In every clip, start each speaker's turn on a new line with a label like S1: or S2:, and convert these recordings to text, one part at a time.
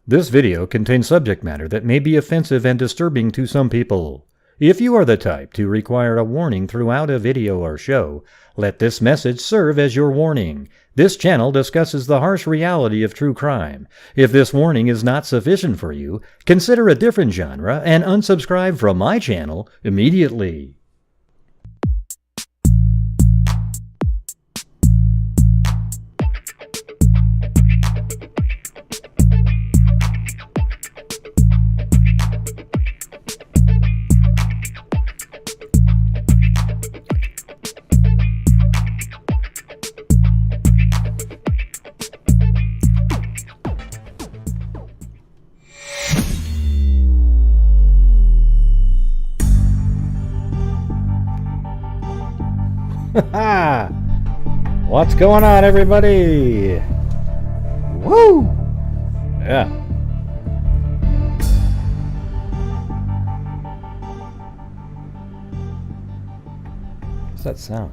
S1: This video contains subject matter that may be offensive and disturbing to some people. If you are the type to require a warning throughout a video or show, let this message serve as your warning. This channel discusses the harsh reality of true crime. If this warning is not sufficient for you, consider a different genre and unsubscribe from my channel immediately. What's going on, everybody? Woo! Yeah. What's that sound?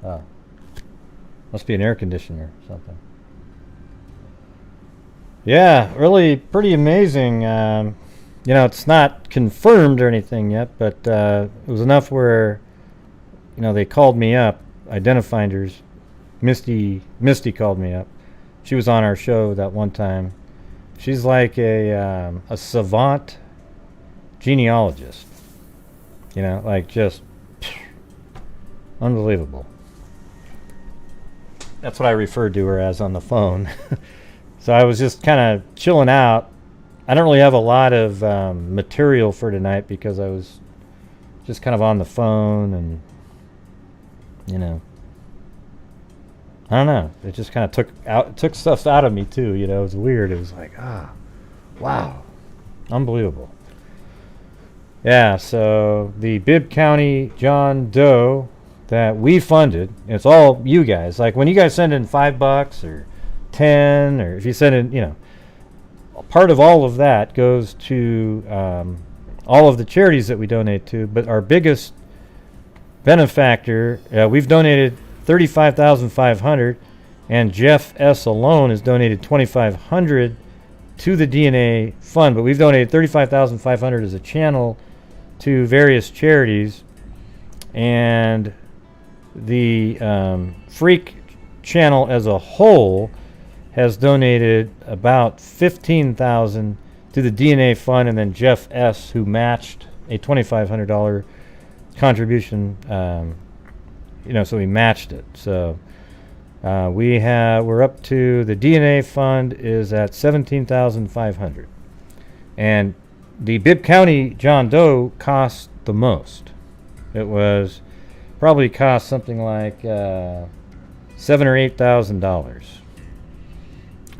S1: Oh. Must be an air conditioner or something. Yeah, really pretty amazing. You know, it's not confirmed or anything yet, but it was enough where, you know, they called me up, Identifinders. Misty called me up. She was on our show that one time. She's like a savant genealogist. You know, like just unbelievable. That's what I referred to her as on the phone. So I was just kind of chilling out. I don't really have a lot of material for tonight because I was just kind of on the phone and, you know, I don't know. It just kind of took stuff out of me too. You know, it was weird. It was like, wow, unbelievable. Yeah. So the Bibb County John Doe that we funded, it's all you guys. Like when you guys send in $5 or 10, or if you send in, you know. Part of all of that goes to all of the charities that we donate to, but our biggest benefactor, we've donated $35,500, and Jeff S. alone has donated $2,500 to the DNA fund, but we've donated $35,500 as a channel to various charities, and the Freak channel as a whole has donated about $15,000 to the DNA fund, and then Jeff S., who matched a $2,500 contribution, you know, so we matched it. So we're up to, the DNA fund is at $17,500, and the Bibb County John Doe cost the most. It was probably cost something like $7,000 or $8,000.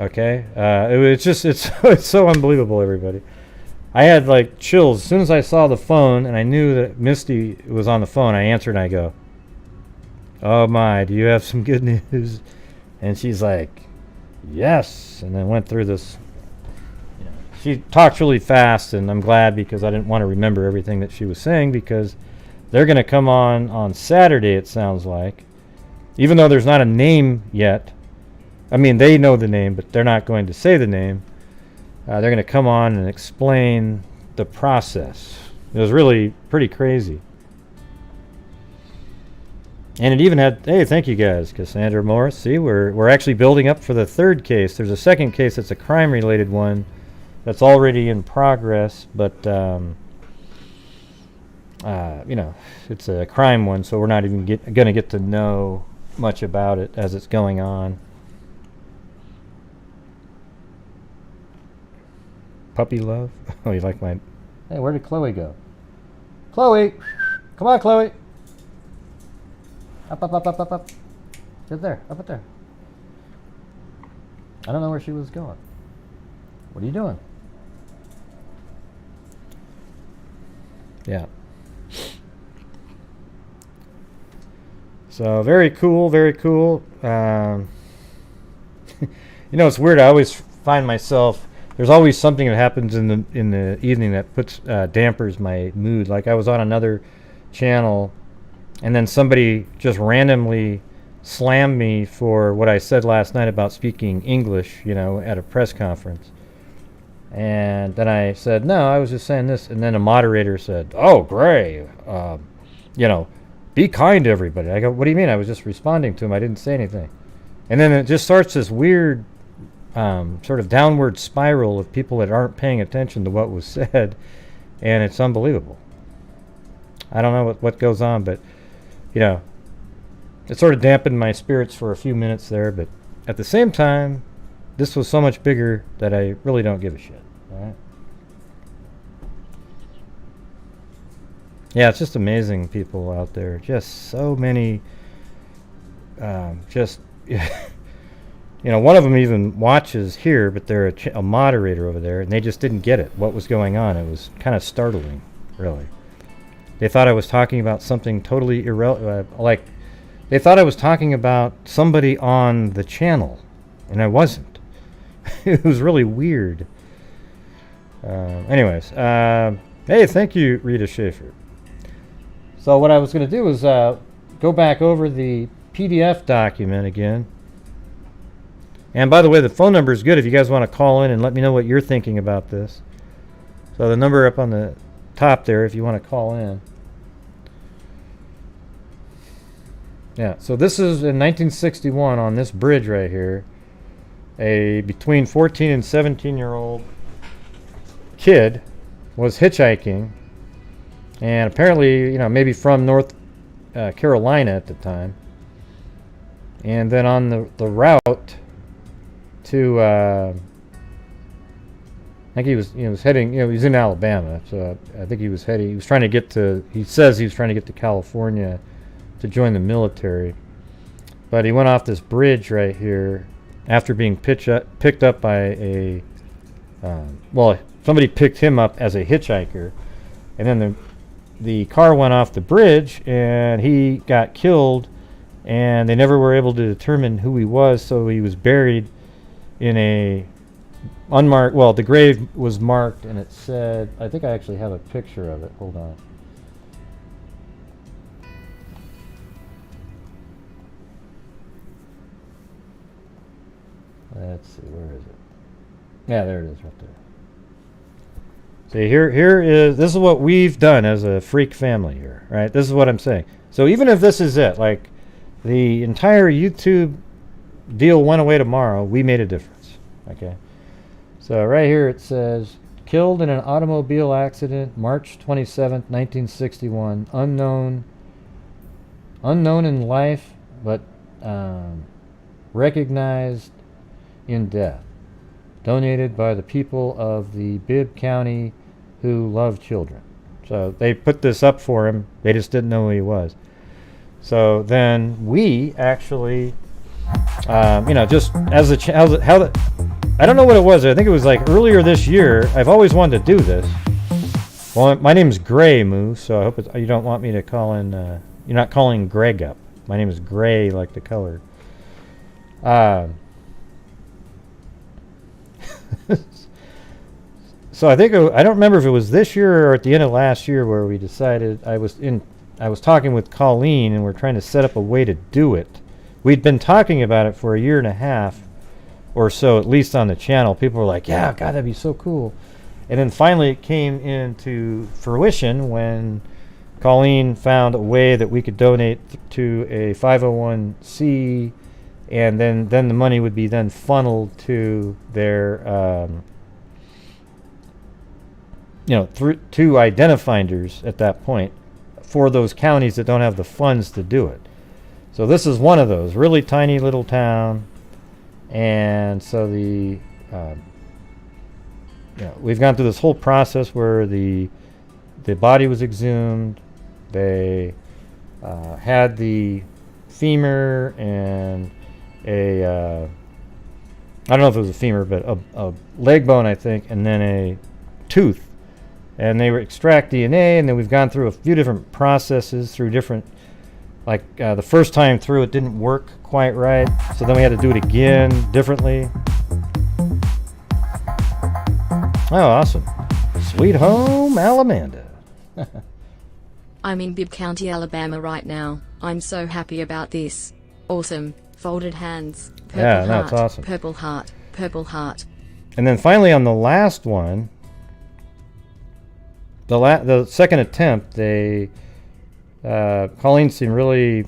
S1: Okay, it's so unbelievable, everybody. I had like chills as soon as I saw the phone, and I knew that Misty was on the phone. I answered and I go, "Oh my, do you have some good news?" And she's like, "Yes." And then went through this. You know, she talks really fast, and I'm glad because I didn't want to remember everything that she was saying, because they're going to come on Saturday, it sounds like, even though there's not a name yet. I mean, they know the name, but they're not going to say the name. They're going to come on and explain the process. It was really pretty crazy. And it even had, hey, thank you guys, Cassandra Morris. See, we're actually building up for the third case. There's a second case that's a crime-related one that's already in progress, but, you know, it's a crime one, so we're not even going to get to know much about it as it's going on. Puppy love? Oh, you like my... Hey, where did Chloe go? Chloe! Come on, Chloe! Up. Sit there, up there. I don't know where she was going. What are you doing? Yeah. So, very cool, very cool. You know, it's weird. I always find myself... There's always something that happens in the evening that dampers my mood. Like I was on another channel, and then somebody just randomly slammed me for what I said last night about speaking English, you know, at a press conference. And then I said, no, I was just saying this. And then a moderator said, oh, Gray, you know, be kind to everybody. I go, what do you mean? I was just responding to him. I didn't say anything. And then it just starts this weird sort of downward spiral of people that aren't paying attention to what was said. And it's unbelievable. I don't know what goes on, but, you know, it sort of dampened my spirits for a few minutes there. But at the same time, this was so much bigger that I really don't give a shit. All right? Yeah, it's just amazing people out there. Just so many, just, you know, one of them even watches here, but they're a moderator over there, and they just didn't get it, what was going on. It was kind of startling, really. They thought I was talking about something totally irrelevant, like, they thought I was talking about somebody on the channel, and I wasn't. It was really weird. Anyways, hey, thank you, Rita Schaefer. So what I was going to do is go back over the PDF document again. And by the way, the phone number is good if you guys want to call in and let me know what you're thinking about this. So the number up on the top there if you want to call in. Yeah, so this is in 1961 on this bridge right here. A between 14 and 17-year-old kid was hitchhiking, and apparently, you know, maybe from North Carolina at the time, and then on the route to I think he was heading, you know, he's in Alabama, so I think he was trying to get to, he says he was trying to get to California to join the military, but he went off this bridge right here after being picked up by a, well, somebody picked him up as a hitchhiker, and then the car went off the bridge, and he got killed, and they never were able to determine who he was, so he was buried in a unmarked, well, the grave was marked, and it said, I think I actually have a picture of it. Hold on. Let's see, where is it? Yeah, there it is right there. See, here is, this is what we've done as a freak family here, right? This is what I'm saying. So even if this is it, like the entire YouTube deal went away tomorrow, we made a difference, okay? So right here it says, killed in an automobile accident, March 27th, 1961, unknown in life, but recognized in death. Donated by the people of the Bibb County who love children. So they put this up for him. They just didn't know who he was. So then we actually, you know, just as a I don't know what it was. I think it was like earlier this year. I've always wanted to do this. Well, my name is Gray Moose, so I hope you don't want me to call in. You're not calling Greg up. My name is Gray, like the color. So I think I don't remember if it was this year or at the end of last year where we decided, I was talking with Colleen and we're trying to set up a way to do it. We'd been talking about it for a year and a half or so, at least on the channel. People were like, yeah, God, that'd be so cool. And then finally it came into fruition when Colleen found a way that we could donate to a 501c, and then the money would be then funneled to their you know, to identifinders at that point for those counties that don't have the funds to do it. So this is one of those really tiny little town, and so the you know, we've gone through this whole process where the body was exhumed. They had the femur and a I don't know if it was a femur, but a leg bone, I think, and then a tooth. And they extract DNA, and then we've gone through a few different processes through different, like the first time through it didn't work quite right, so then we had to do it again differently. Oh, awesome. Sweet home Alamanda.
S2: I'm in Bibb County, Alabama right now. I'm so happy about this. Awesome. Folded hands. Purple
S1: Yeah,
S2: heart,
S1: that's awesome.
S2: Purple heart. Purple heart.
S1: And then finally on the last one, the second attempt, Colleen seemed really,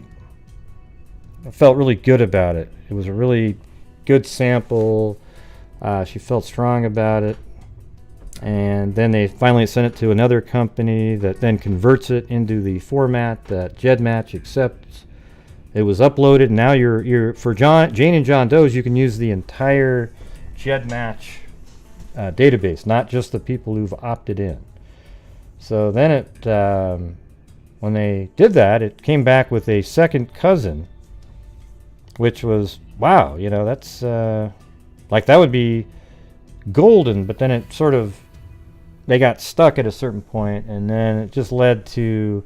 S1: felt really good about it. It was a really good sample. She felt strong about it. And then they finally sent it to another company that then converts it into the format that GEDmatch accepts. It was uploaded. Now you're for Jane and John Doe's, you can use the entire GEDmatch database, not just the people who've opted in. So then when they did that, it came back with a second cousin, which was, wow, you know, that's like that would be golden, but then it sort of, they got stuck at a certain point, and then it just led to,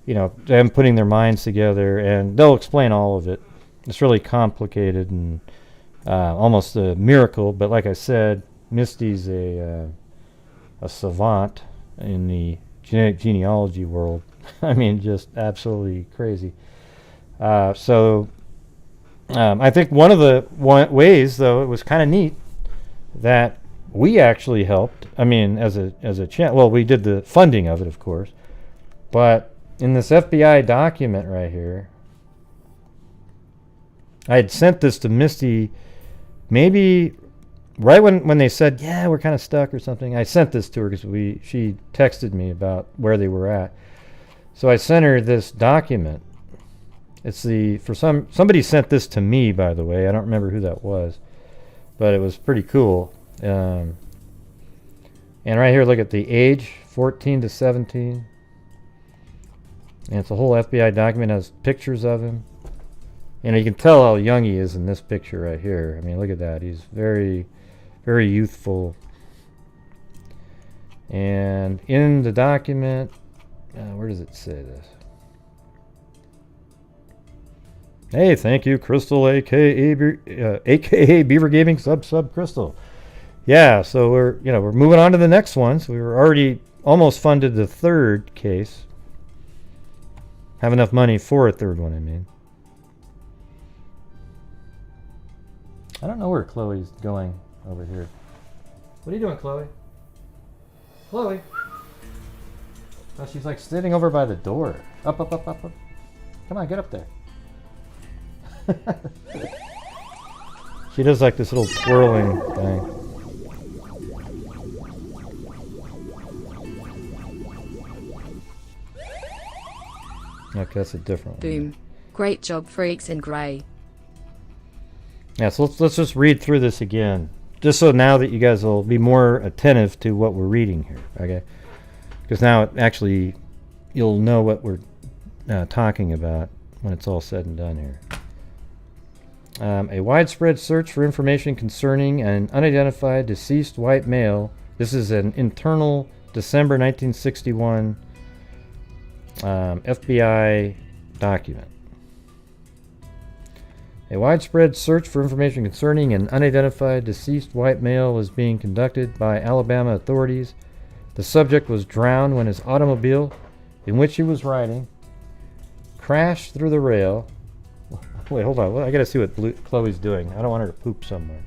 S1: you know, them putting their minds together, and they'll explain all of it. It's really complicated and almost a miracle, but like I said, Misty's a savant in the genetic genealogy world. I mean, just absolutely crazy. So I think one of the ways, though, it was kind of neat that we actually helped. I mean, as a channel, well, we did the funding of it, of course, but in this FBI document right here, I had sent this to Misty maybe right when they said, yeah, we're kind of stuck or something. I sent this to her because she texted me about where they were at. So I sent her this document. It's somebody sent this to me, by the way. I don't remember who that was, but it was pretty cool. And right here, look at the age, 14 to 17. And it's a whole FBI document, has pictures of him. And you can tell how young he is in this picture right here. I mean, look at that. He's very, very youthful. And in the document, where does it say this? Hey, thank you, Crystal, aka Beaver Gaming sub Crystal. Yeah, so we're moving on to the next one. So we were already almost funded the third case. Have enough money for a third one, I mean. I don't know where Chloe's going over here. What are you doing, Chloe? Chloe? Oh, she's like sitting over by the door. Up. Come on, get up there. She does like this little twirling thing. Okay, that's a different one.
S2: Boom. Great job, freaks and Gray.
S1: Yeah, so let's just read through this again, just so now that you guys will be more attentive to what we're reading here, okay? Because now actually you'll know what we're talking about when it's all said and done here. A widespread search for information concerning an unidentified deceased white male. This is an internal December 1961 FBI document. A widespread search for information concerning an unidentified deceased white male is being conducted by Alabama authorities. The subject was drowned when his automobile, in which he was riding, crashed through the rail. Wait, hold on. I gotta see what Chloe's doing. I don't want her to poop somewhere.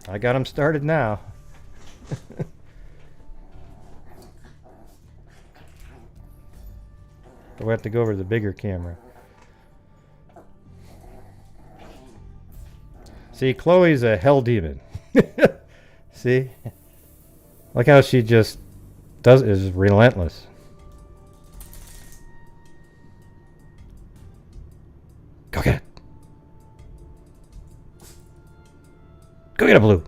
S1: I got him started now. we have to go over to the bigger camera. See, Chloe's a hell demon. See? Look how she just is relentless. Go get it. Go get a blue.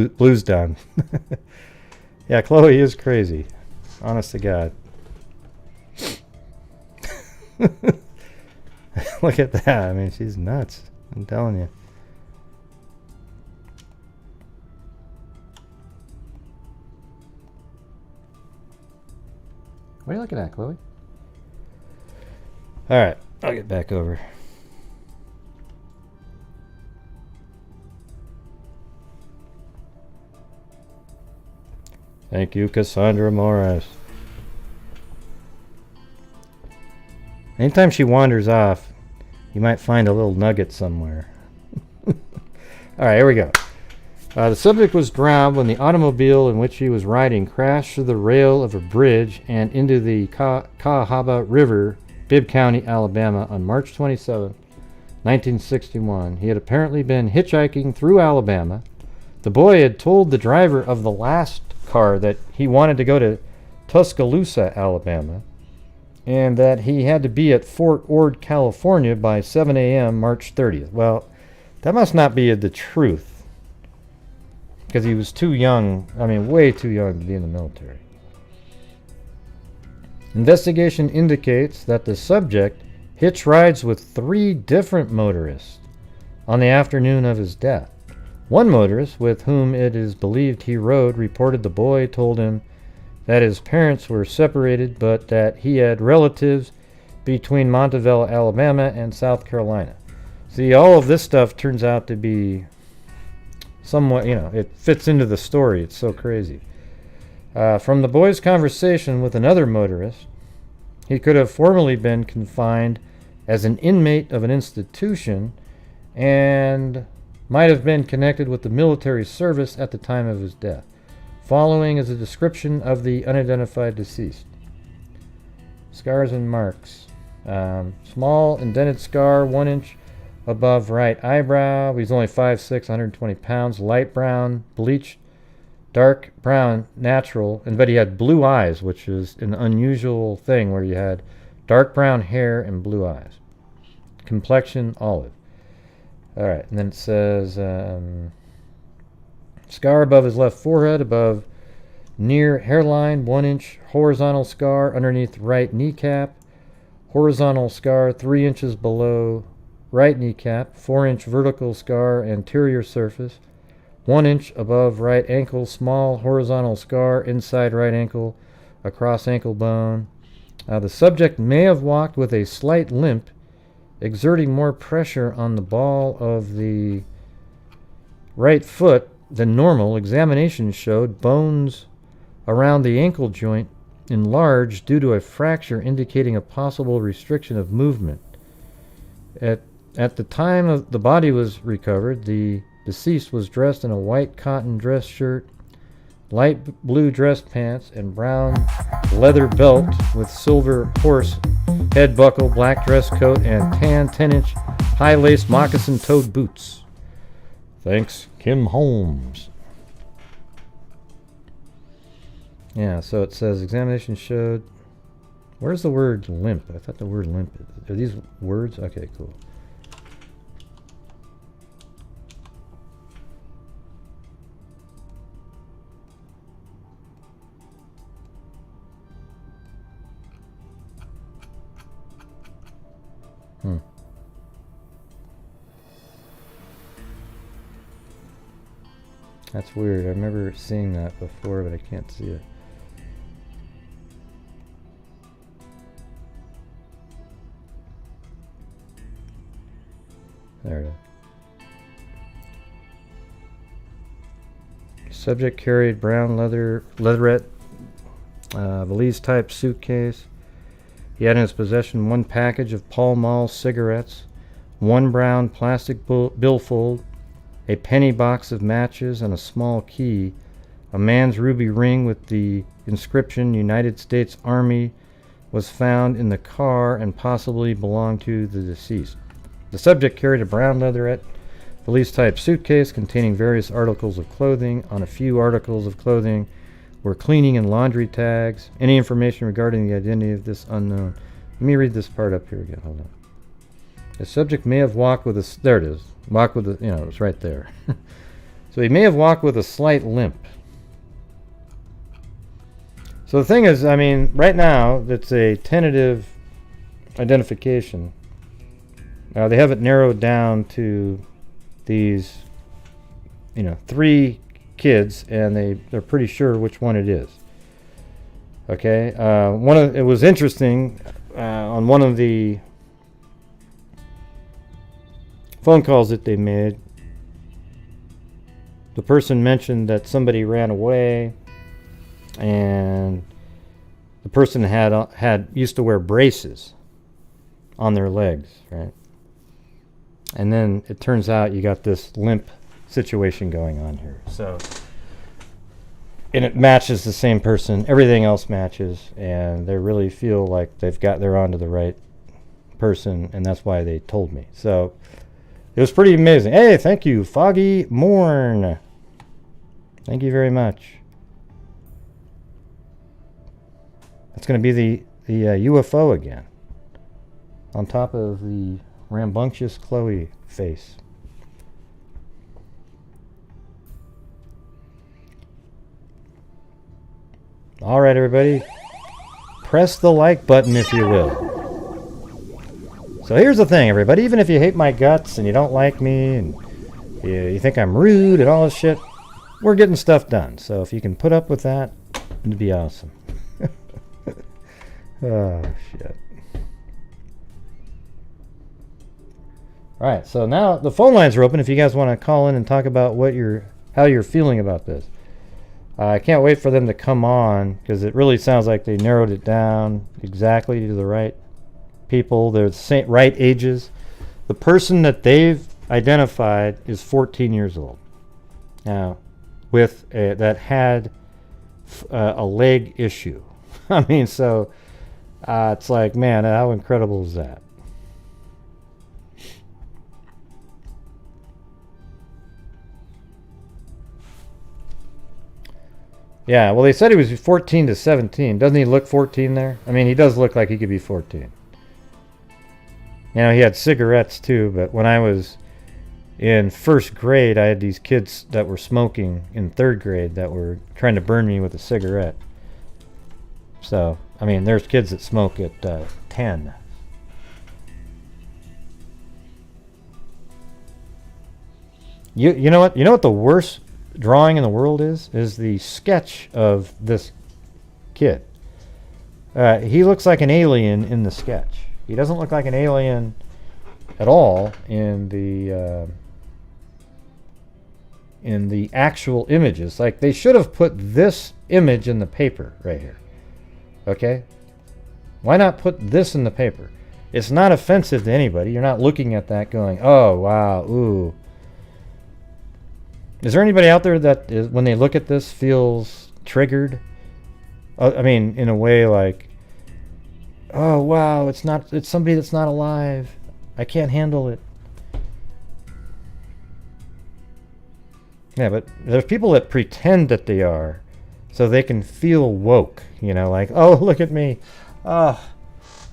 S1: Blue's done. Yeah, Chloe is crazy. Honest to God. Look at that. I mean, she's nuts. I'm telling you. What are you looking at, Chloe? All right, I'll get back over. Thank you, Cassandra Morris. Anytime she wanders off, you might find a little nugget somewhere. All right, here we go. The subject was drowned when the automobile in which he was riding crashed through the rail of a bridge and into the Cahaba River, Bibb County, Alabama, on March 27, 1961. He had apparently been hitchhiking through Alabama. The boy had told the driver of the last car that he wanted to go to Tuscaloosa, Alabama, and that he had to be at Fort Ord, California by 7 a.m. March 30th. Well, that must not be the truth, because he was too young, I mean, way too young to be in the military. Investigation indicates that the subject hitched rides with 3 different motorists on the afternoon of his death. One motorist, with whom it is believed he rode, reported the boy told him that his parents were separated, but that he had relatives between Montevallo, Alabama, and South Carolina. See, all of this stuff turns out to be somewhat, it fits into the story. It's so crazy. From the boy's conversation with another motorist, he could have formerly been confined as an inmate of an institution and might have been connected with the military service at the time of his death. Following is a description of the unidentified deceased. Scars and marks. Small indented scar, 1 inch above right eyebrow. He's only 5'6", 120 pounds. Light brown, bleached, dark brown, natural. But he had blue eyes, which is an unusual thing where you had dark brown hair and blue eyes. Complexion, olive. All right, and then it says scar above his left forehead, above near hairline, 1 inch horizontal scar underneath right kneecap, horizontal scar 3 inches below right kneecap, 4 inch vertical scar anterior surface, 1 inch above right ankle, small horizontal scar inside right ankle, across ankle bone. The subject may have walked with a slight limp, exerting more pressure on the ball of the right foot than normal. Examination showed bones around the ankle joint enlarged due to a fracture, indicating a possible restriction of movement. At the time of the body was recovered, the deceased was dressed in a white cotton dress shirt, light blue dress pants, and brown leather belt with silver horse head buckle, black dress coat, and tan 10-inch high-lace moccasin-toed boots. Thanks, Kim Holmes. Yeah, so it says examination showed. Where's the word limp? I thought the word limp. Are these words? Okay, cool. That's weird. I remember seeing that before, but I can't see it. There it is. Subject carried brown leatherette valise-type suitcase. He had in his possession 1 package of Pall Mall cigarettes, 1 brown plastic billfold, a penny box of matches, and a small key, a man's ruby ring with the inscription United States Army was found in the car and possibly belonged to the deceased. The subject carried a brown leatherette valise-type suitcase containing various articles of clothing. On a few articles of clothing were cleaning and laundry tags. Any information regarding the identity of this unknown? Let me read this part up here again. Hold on. The subject may have walked with a... There it is. Walked with a... it was right there. So he may have walked with a slight limp. So the thing is, I mean, right now, it's a tentative identification. Now, they have it narrowed down to these, 3 kids, and they're pretty sure which one it is. Okay? It was interesting, on one of the phone calls that they made, the person mentioned that somebody ran away, and the person had used to wear braces on their legs, right? And then it turns out you got this limp situation going on here. So, and it matches the same person. Everything else matches, and they really feel like they're onto the right person, and that's why they told me. So it was pretty amazing. Hey, thank you, Foggy Morn. Thank you very much. It's going to be the UFO again, on top of the rambunctious Chloe face. All right, everybody, press the like button if you will. So here's the thing, everybody. Even if you hate my guts and you don't like me and you think I'm rude and all this shit, we're getting stuff done. So if you can put up with that, it'd be awesome. Oh, shit. Alright, so now the phone lines are open if you guys want to call in and talk about how you're feeling about this. I can't wait for them to come on, because it really sounds like they narrowed it down exactly to the right people. They're the same, right ages. The person that they've identified is 14 years old. Now, that had a leg issue. I mean, so it's like, man, how incredible is that? Yeah, well, they said he was 14 to 17. Doesn't he look 14 there? I mean, he does look like he could be 14. He had cigarettes too, but when I was in first grade, I had these kids that were smoking in third grade that were trying to burn me with a cigarette. So, I mean, there's kids that smoke at 10. You know what? You know what the worst drawing in the world is the sketch of this kid. He looks like an alien in the sketch. He doesn't look like an alien at all in the actual images. Like, they should have put this image in the paper right here. Okay? Why not put this in the paper? It's not offensive to anybody. You're not looking at that going, oh, wow, ooh. Is there anybody out there that, when they look at this, feels triggered? I mean, in a way like, oh, wow, it's somebody that's not alive. I can't handle it. Yeah, but there's people that pretend that they are, so they can feel woke, like, oh, look at me. Oh,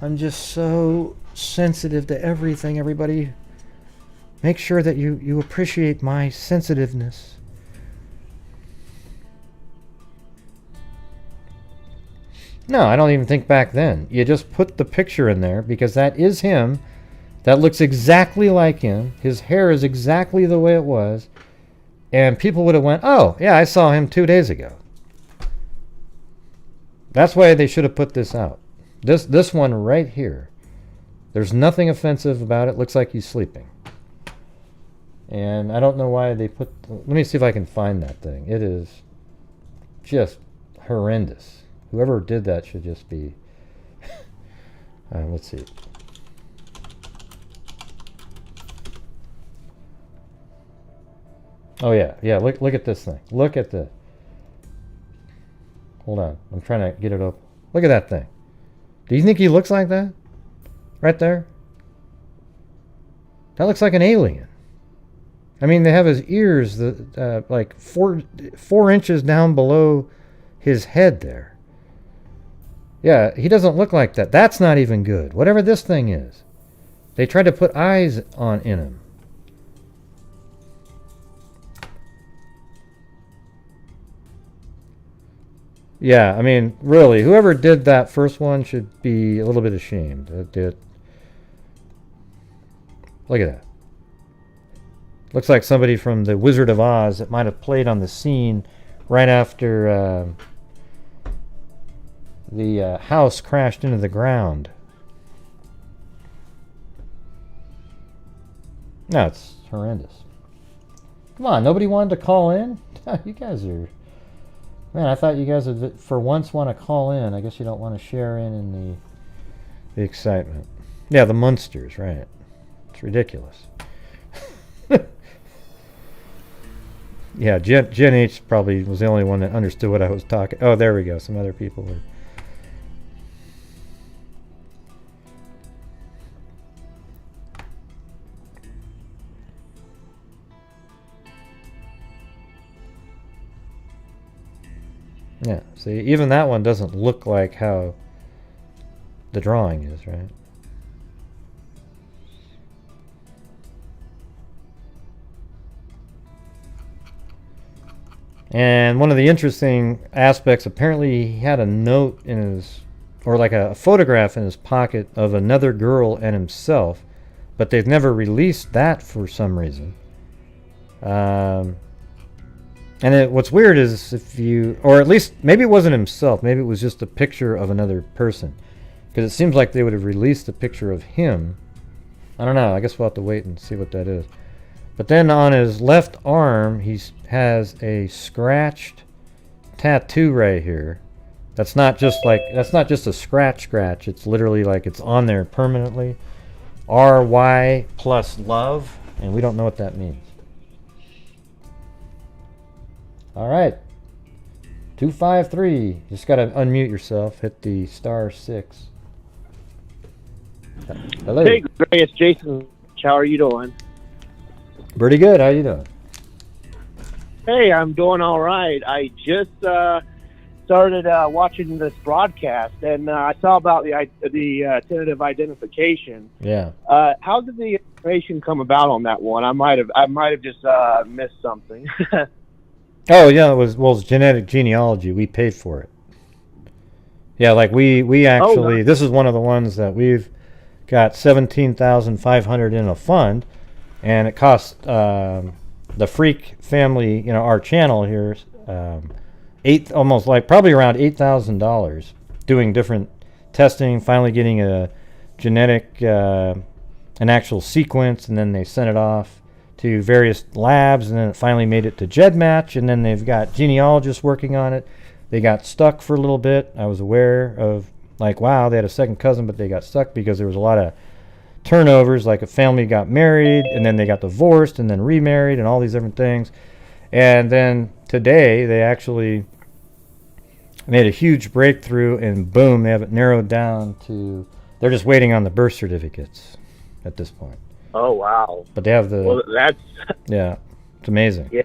S1: I'm just so sensitive to everything, everybody. Make sure that you appreciate my sensitiveness. No, I don't even think back then. You just put the picture in there because that is him. That looks exactly like him. His hair is exactly the way it was. And people would have went, oh, yeah, I saw him 2 days ago. That's why they should have put this out. This one right here. There's nothing offensive about it. Looks like he's sleeping. And I don't know why they put... Let me see if I can find that thing. It is just horrendous. Whoever did that should just be... let's see. Oh, yeah. Yeah, look at this thing. Look at the... Hold on. I'm trying to get it up. Look at that thing. Do you think he looks like that? Right there? That looks like an alien. I mean, they have his ears like 4 inches down below his head there. Yeah, he doesn't look like that. That's not even good. Whatever this thing is. They tried to put eyes in him. Yeah, I mean, really, whoever did that first one should be a little bit ashamed. Look at that. Looks like somebody from the Wizard of Oz that might have played on the scene right after the house crashed into the ground. No, it's horrendous. Come on, nobody wanted to call in? You guys are... Man, I thought you guys would for once want to call in. I guess you don't want to share in the excitement. Yeah, the Munsters, right. It's ridiculous. Yeah, Gen H probably was the only one that understood what I was talking. Oh, there we go. Some other people were... Yeah, see, even that one doesn't look like how the drawing is, right? And one of the interesting aspects, apparently he had a note in his, or like a photograph in his pocket of another girl and himself, but they've never released that for some reason. What's weird is if you, or at least maybe it wasn't himself, maybe it was just a picture of another person, because it seems like they would have released a picture of him. I don't know. I guess we'll have to wait and see what that is. But then on his left arm, he has a scratched tattoo right here. That's not just a scratch. It's literally like it's on there permanently. RY plus love, and we don't know what that means. All right. 253. Just got to unmute yourself. Hit the *6. Hello.
S3: Hey, Gray, it's Jason. How are you doing?
S1: Pretty good. How you doing?
S3: Hey, I'm doing all right. I just started watching this broadcast, and I saw about the tentative identification.
S1: Yeah.
S3: How did the information come about on that one? I might have just missed something.
S1: Oh yeah, it was genetic genealogy. We paid for it. Yeah, like we actually
S3: nice.
S1: This is one of the ones that we've got 17,500 in a fund, and it cost the Freak family, our channel here, probably around $8,000 doing different testing, finally getting a genetic an actual sequence, and then they sent it off to various labs, and then it finally made it to GEDmatch, and then they've got genealogists working on it. They got stuck for a little bit. I was aware of, like, wow, they had a second cousin, but they got stuck because there was a lot of turnovers, like a family got married, and then they got divorced, and then remarried, and all these different things. And then today, they actually made a huge breakthrough, and boom, they have it narrowed down to, they're just waiting on the birth certificates at this point.
S3: Oh, wow.
S1: But they have the...
S3: Well, that's...
S1: Yeah, it's amazing.
S3: Yeah.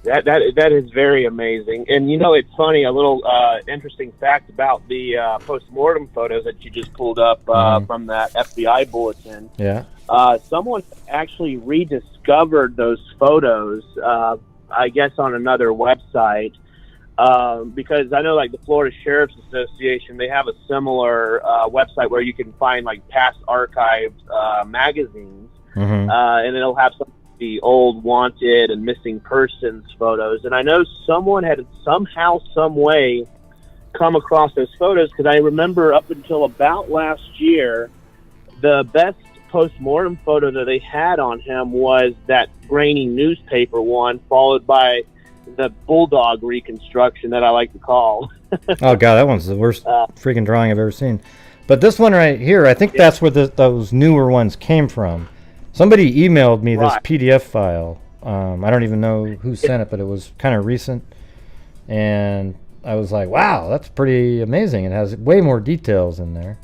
S3: That is very amazing. And, it's funny, a little interesting fact about the post-mortem photos that you just pulled up from that FBI bulletin.
S1: Yeah.
S3: Someone actually rediscovered those photos, I guess, on another website. Because I know, like, the Florida Sheriff's Association, they have a similar website where you can find, like, past archived magazines, and it'll have some of the old wanted and missing persons photos. And I know someone had somehow, some way, come across those photos, because I remember up until about last year, the best post-mortem photo that they had on him was that grainy newspaper one, followed by the bulldog reconstruction that I like to call.
S1: Oh god, that one's the worst freaking drawing I've ever seen. But this one right here, I think that's where those newer ones came from. Somebody emailed me this PDF file. I don't even know who sent it, but it was kind of recent. And I was like, wow, that's pretty amazing. It has way more details in there.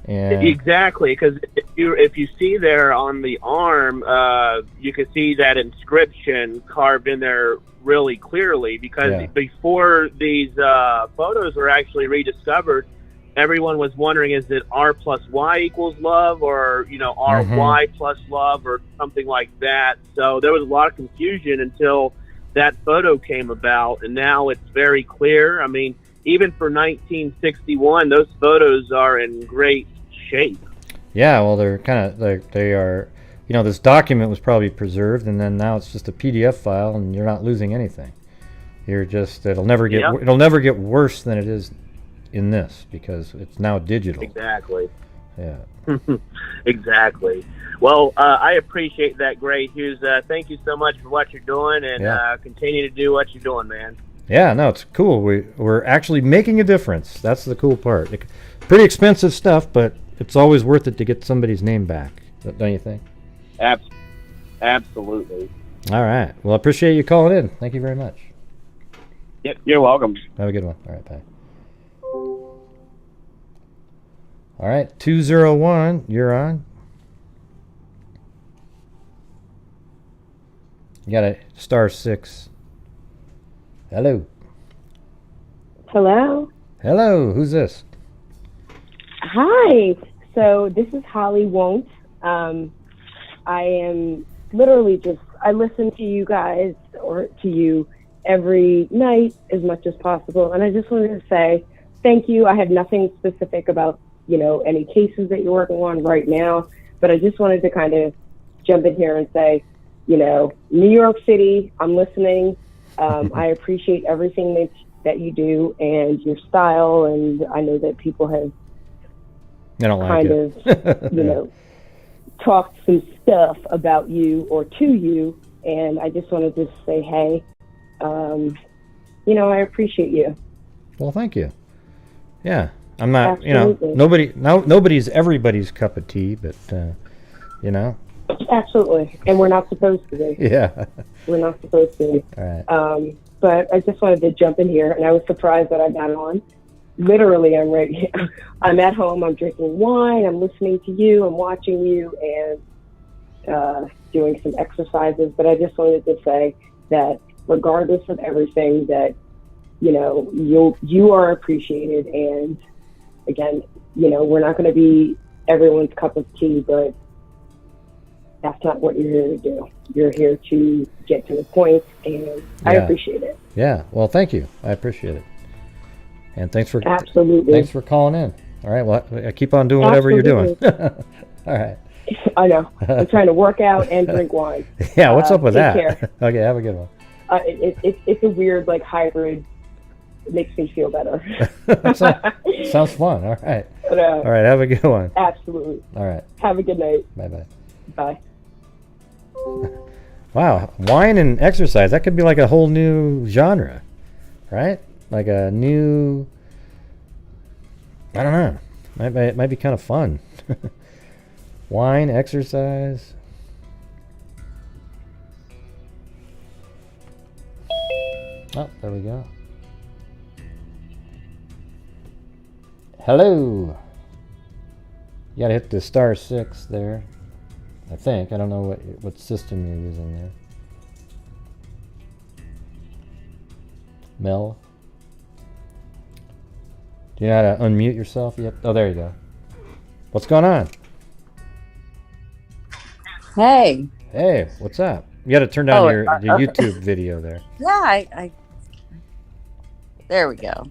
S1: And
S3: Exactly, because if you see there on the arm, you can see that inscription carved in there really clearly. Because before these photos were actually rediscovered, everyone was wondering, is it R plus Y equals love, or RY plus love, or something like that. So there was a lot of confusion until that photo came about, and now it's very clear. I mean, even for 1961, those photos are in great shape.
S1: Yeah, well, they're kind of they are. This document was probably preserved, and then now it's just a PDF file, and you're not losing anything. You're just it'll never get worse than it is in this, because it's now digital.
S3: Exactly.
S1: Yeah.
S3: Exactly. Well, I appreciate that, Grady Hughes. Thank you so much for what you're doing, and continue to do what you're doing, man.
S1: Yeah, no, it's cool. We're actually making a difference. That's the cool part. Pretty expensive stuff, but it's always worth it to get somebody's name back, don't you think?
S3: Absolutely.
S1: All right. Well, I appreciate you calling in. Thank you very much.
S3: Yep, you're welcome.
S1: Have a good one. All right, bye. All right, 201, you're on. You got a *6. Hello.
S4: Hello.
S1: Hello, who's this?
S4: Hi. So this is Holly Won't. I am literally I listen to you guys, or to you, every night as much as possible. And I just wanted to say thank you. I have nothing specific about, any cases that you're working on right now, but I just wanted to kind of jump in here and say, New York City, I'm listening. I appreciate everything that you do and your style, and I know that people have talked some stuff about you or to you, and I just wanted to say, hey, I appreciate you.
S1: Well, thank you. Yeah, I'm not,
S4: Absolutely.
S1: nobody's everybody's cup of tea, but,
S4: Absolutely, and we're not supposed to be.
S1: Yeah.
S4: We're not supposed to be.
S1: All right.
S4: But I just wanted to jump in here, and I was surprised that I got on. Literally, I'm ready. I'm at home, I'm drinking wine, I'm listening to you, I'm watching you, and doing some exercises. But I just wanted to say that regardless of everything, that, you are appreciated. And again, we're not going to be everyone's cup of tea, but that's not what you're here to do. You're here to get to the point, and I appreciate it.
S1: Yeah. Well, thank you. I appreciate it. And thanks for calling in. All right. Well, I keep on doing whatever you're doing. All right.
S4: I know. I'm trying to work out and drink wine.
S1: Yeah. What's up with that?
S4: Care.
S1: Okay. Have a good one.
S4: It's a weird hybrid. It makes me feel better.
S1: Sounds fun. All right.
S4: But,
S1: all right. Have a good one.
S4: Absolutely.
S1: All right.
S4: Have a good night.
S1: Bye-bye.
S4: Bye.
S1: Wow, wine and exercise, that could be like a whole new genre, right? Like a new, I don't know, it might be kind of fun. Wine, exercise. Oh, there we go. Hello. You gotta hit the *6 there. I think. I don't know what system you're using there. Mel? Do you know how to unmute yourself yet? Oh, there you go. What's going on?
S5: Hey.
S1: Hey, what's up? You got to turn down your YouTube video there.
S5: Yeah, I there we go.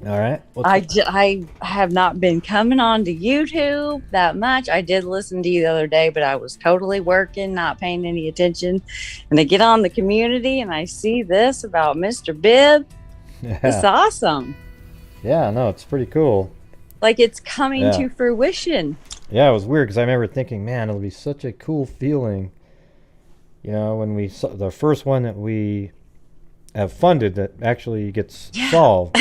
S1: All right.
S5: I have not been coming on to YouTube that much. I did listen to you the other day, but I was totally working, not paying any attention. And I get on the community and I see this about Mr. Bibb.
S1: Yeah.
S5: It's awesome.
S1: Yeah, no, it's pretty cool.
S5: Like it's coming to fruition.
S1: Yeah, it was weird because I remember thinking, man, it'll be such a cool feeling, when we saw the first one that we have funded that actually gets solved.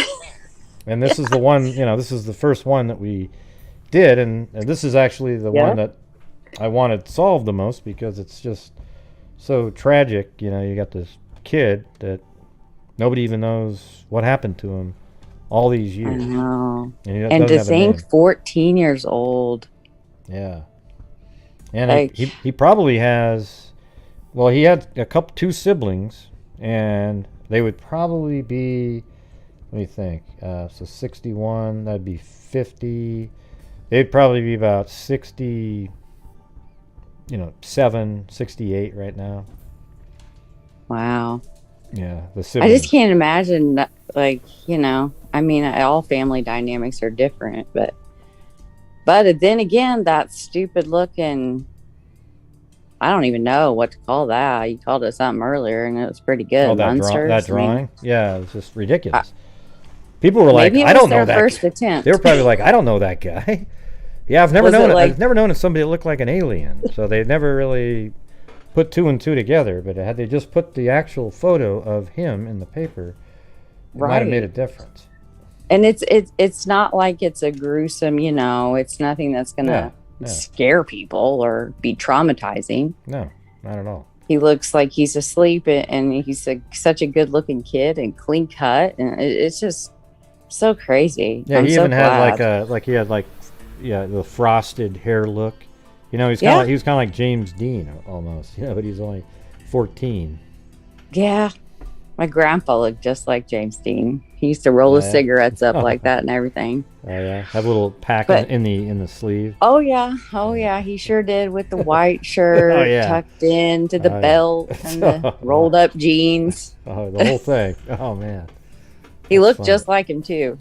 S1: And this is the one, this is the first one that we did, and this is actually the one that I wanted solved the most because it's just so tragic. You got this kid that Nobody even knows what happened to him all these
S5: I
S1: years.
S5: know.
S1: And, he
S5: And
S1: doesn't
S5: to
S1: have a name.
S5: think 14 years old.
S1: Yeah. And
S5: Like-
S1: he probably has, well, he had two siblings, and they would probably be, let me think, so 61, that'd be 50. They'd probably be about 60, 7, 68 right now.
S5: Wow.
S1: Yeah, the
S5: I
S1: siblings.
S5: just can't imagine that, like, I mean, all family dynamics are different, but then again, that stupid looking, I don't even know what to call that. You called it something earlier, and it was pretty good.
S1: Oh, that
S5: Munsters,
S1: drawing? Yeah, it was just ridiculous. People were like,
S5: maybe it
S1: I
S5: was
S1: don't know
S5: their
S1: that.
S5: first attempt.
S1: They were probably like, I don't know that guy. Yeah, I've never
S5: Was it
S1: known.
S5: like-
S1: I've never known somebody that looked like an alien. So they never really put two and two together. But had they just put the actual photo of him in the paper, it might have made a difference.
S5: And it's not like it's a gruesome, it's nothing that's gonna
S1: Yeah.
S5: scare people or be traumatizing.
S1: No, not at all.
S5: He looks like he's asleep, and he's such a good looking kid and clean cut, and it's just so crazy.
S1: Yeah,
S5: I'm
S1: he
S5: so
S1: even had
S5: glad.
S1: the frosted hair look. He's kind of
S5: Yeah.
S1: he was kind of like James Dean almost. But he's only 14.
S5: Yeah. My grandpa looked just like James Dean. He used to roll his
S1: Yeah.
S5: cigarettes up like that and everything.
S1: Oh yeah, have a little pack
S5: But-
S1: in the sleeve.
S5: Oh yeah, he sure did, with the white shirt
S1: Oh, yeah.
S5: tucked into the
S1: Oh, yeah.
S5: belt and the rolled up jeans.
S1: Oh, the whole thing. Oh man.
S5: He
S1: That's
S5: looked
S1: funny.
S5: just like him too.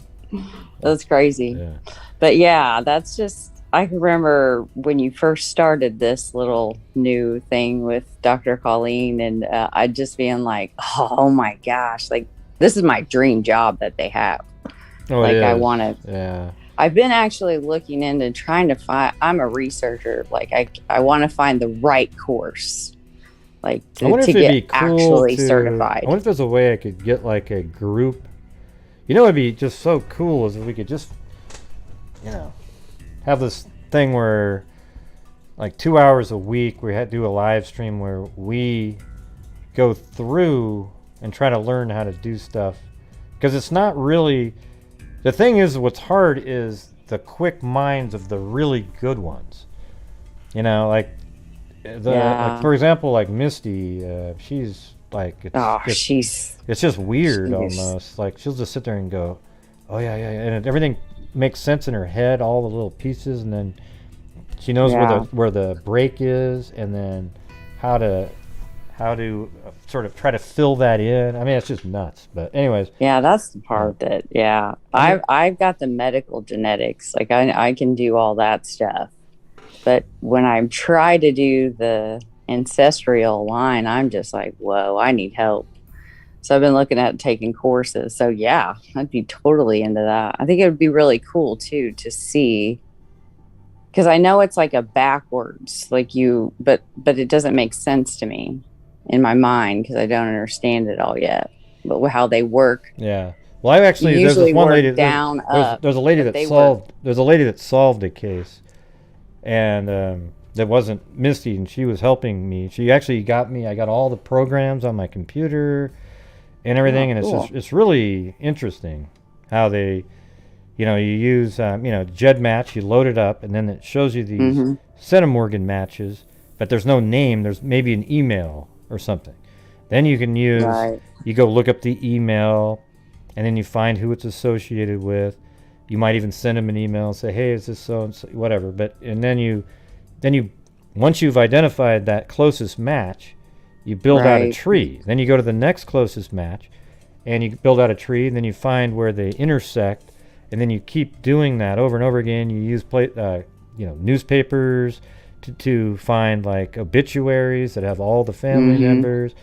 S5: That's crazy.
S1: Yeah.
S5: But yeah, that's just, I can remember when you first started this little new thing with Dr. Colleen, and I just being like, oh my gosh, like this is my dream job that they have.
S1: Oh,
S5: Like,
S1: it
S5: I
S1: is.
S5: wanna-
S1: Yeah.
S5: I've been actually looking into trying to find, I'm a researcher. Like I want to find the right course, like
S1: I wonder
S5: to
S1: if it'd be
S5: get
S1: cool
S5: actually
S1: to,
S5: certified.
S1: I wonder if there's a way I could get like a group. It'd be just so cool is if we could just, have this thing where, like 2 hours a week, we had to do a live stream where we go through and try to learn how to do stuff, because it's not really. The thing is, what's hard is the quick minds of the really good ones. Like for example, like Misty, she's like, it's just weird
S5: Jeez.
S1: almost. Like she'll just sit there and go, oh yeah, and everything makes sense in her head, all the little pieces, and then she knows where the break is, and then how to sort of try to fill that in. I mean, it's just nuts. But anyways,
S5: Yeah, that's the part that, I've got the medical genetics. Like I can do all that stuff. But when I try to do the ancestral line, I'm just like, whoa, I need help. So I've been looking at taking courses. So yeah, I'd be totally into that. I think it would be really cool too to see, because I know it's like a backwards, like but it doesn't make sense to me in my mind because I don't understand it all yet. But how they work.
S1: yeah. Well, I actually
S5: You
S1: there's this
S5: usually
S1: one
S5: work
S1: lady.
S5: down, up,
S1: there's a lady
S5: but
S1: that
S5: they
S1: solved. There's a lady that solved a case, and that wasn't Misty, and she was helping me. She actually got me. I got all the programs on my computer and everything, and
S5: cool.
S1: it's really interesting how they, you use Jed match. You load it up, and then it shows you these centimorgan matches, but there's no name. There's maybe an email or something. Then you can use.
S5: Right.
S1: You go look up the email, and then you find who it's associated with. You might even send them an email and say, "Hey, is this so and so?" Whatever. But then you, once you've identified that closest match, you build out a
S5: Right.
S1: tree. Then you go to the next closest match, and you build out a tree. And then you find where they intersect, and then you keep doing that over and over again. You use newspapers to find like obituaries that have all the family members.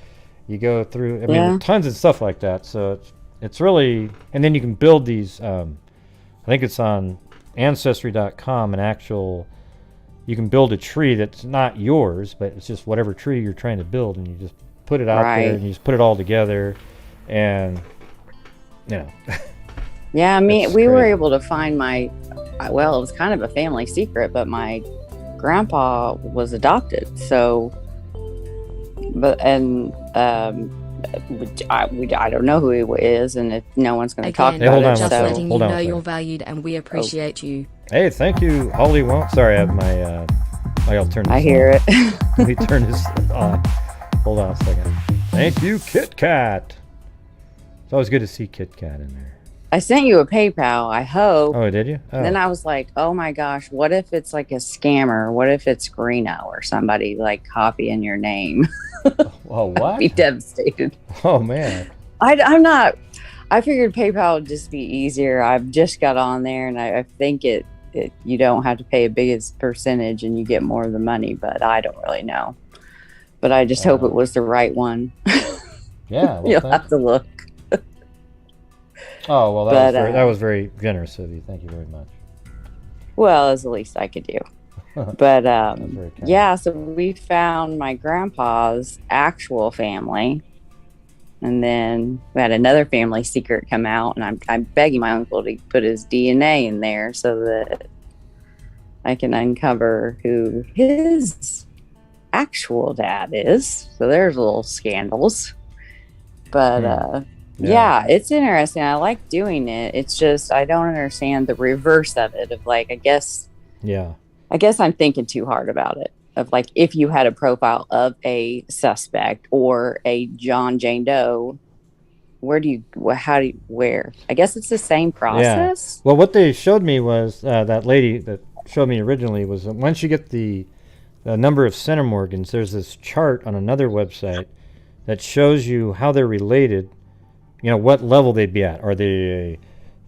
S1: You go through, tons of stuff like that. So it's really, and then you can build these. I think it's on Ancestry.com. You can build a tree that's not yours, but it's just whatever tree you're trying to build, and you just put it out there, and you just put it all together, and
S5: Yeah, I mean,
S1: That's
S5: we were
S1: crazy.
S5: able to find it was kind of a family secret, but my grandpa was adopted. So, I don't know who he is, and if no one's going to talk
S2: Again,
S1: Hey, hold
S5: about
S1: on
S5: it,
S1: one
S2: just
S1: second.
S2: letting
S1: Hold
S2: you
S1: on
S2: know
S1: one
S2: you're
S1: second.
S2: valued and we appreciate you.
S1: Hey, thank you, Holly. Won't. Sorry, I have my. I'll turn this
S5: I hear
S1: on.
S5: it.
S1: Let me turn this on. Hold on a second. Thank you, Kit Kat. It's always good to see Kit Kat in there.
S5: I sent you a PayPal. I hope.
S1: Oh, did you? Oh.
S5: Then I was like, oh my gosh, what if it's like a scammer? What if it's Greeno or somebody like copying your name?
S1: Oh, what?
S5: I'd be devastated.
S1: Oh, man.
S5: I'm not. I figured PayPal would just be easier. I've just got on there, and I think it you don't have to pay a biggest percentage, and you get more of the money. But I don't really know. But I just hope it was the right one.
S1: Yeah. Well,
S5: You'll have to look.
S1: Oh, well, that was very generous of you. Thank you very much.
S5: Well, it's the least I could do. But
S1: very kind.
S5: yeah, so we found my grandpa's actual family, and then we had another family secret come out, and I'm begging my uncle to put his DNA in there so that I can uncover who his actual dad is. So there's little scandals, but yeah, it's interesting. I like doing it. It's just I don't understand the reverse of it. Of like, I guess I'm thinking too hard about it. Of like, if you had a profile of a suspect or a Jane Doe, where? I guess it's the same process.
S1: Yeah. Well, what they showed me was that lady that showed me originally was once you get the number of centimorgans, there's this chart on another website that shows you how they're related. You know, what level they'd be at. Are they a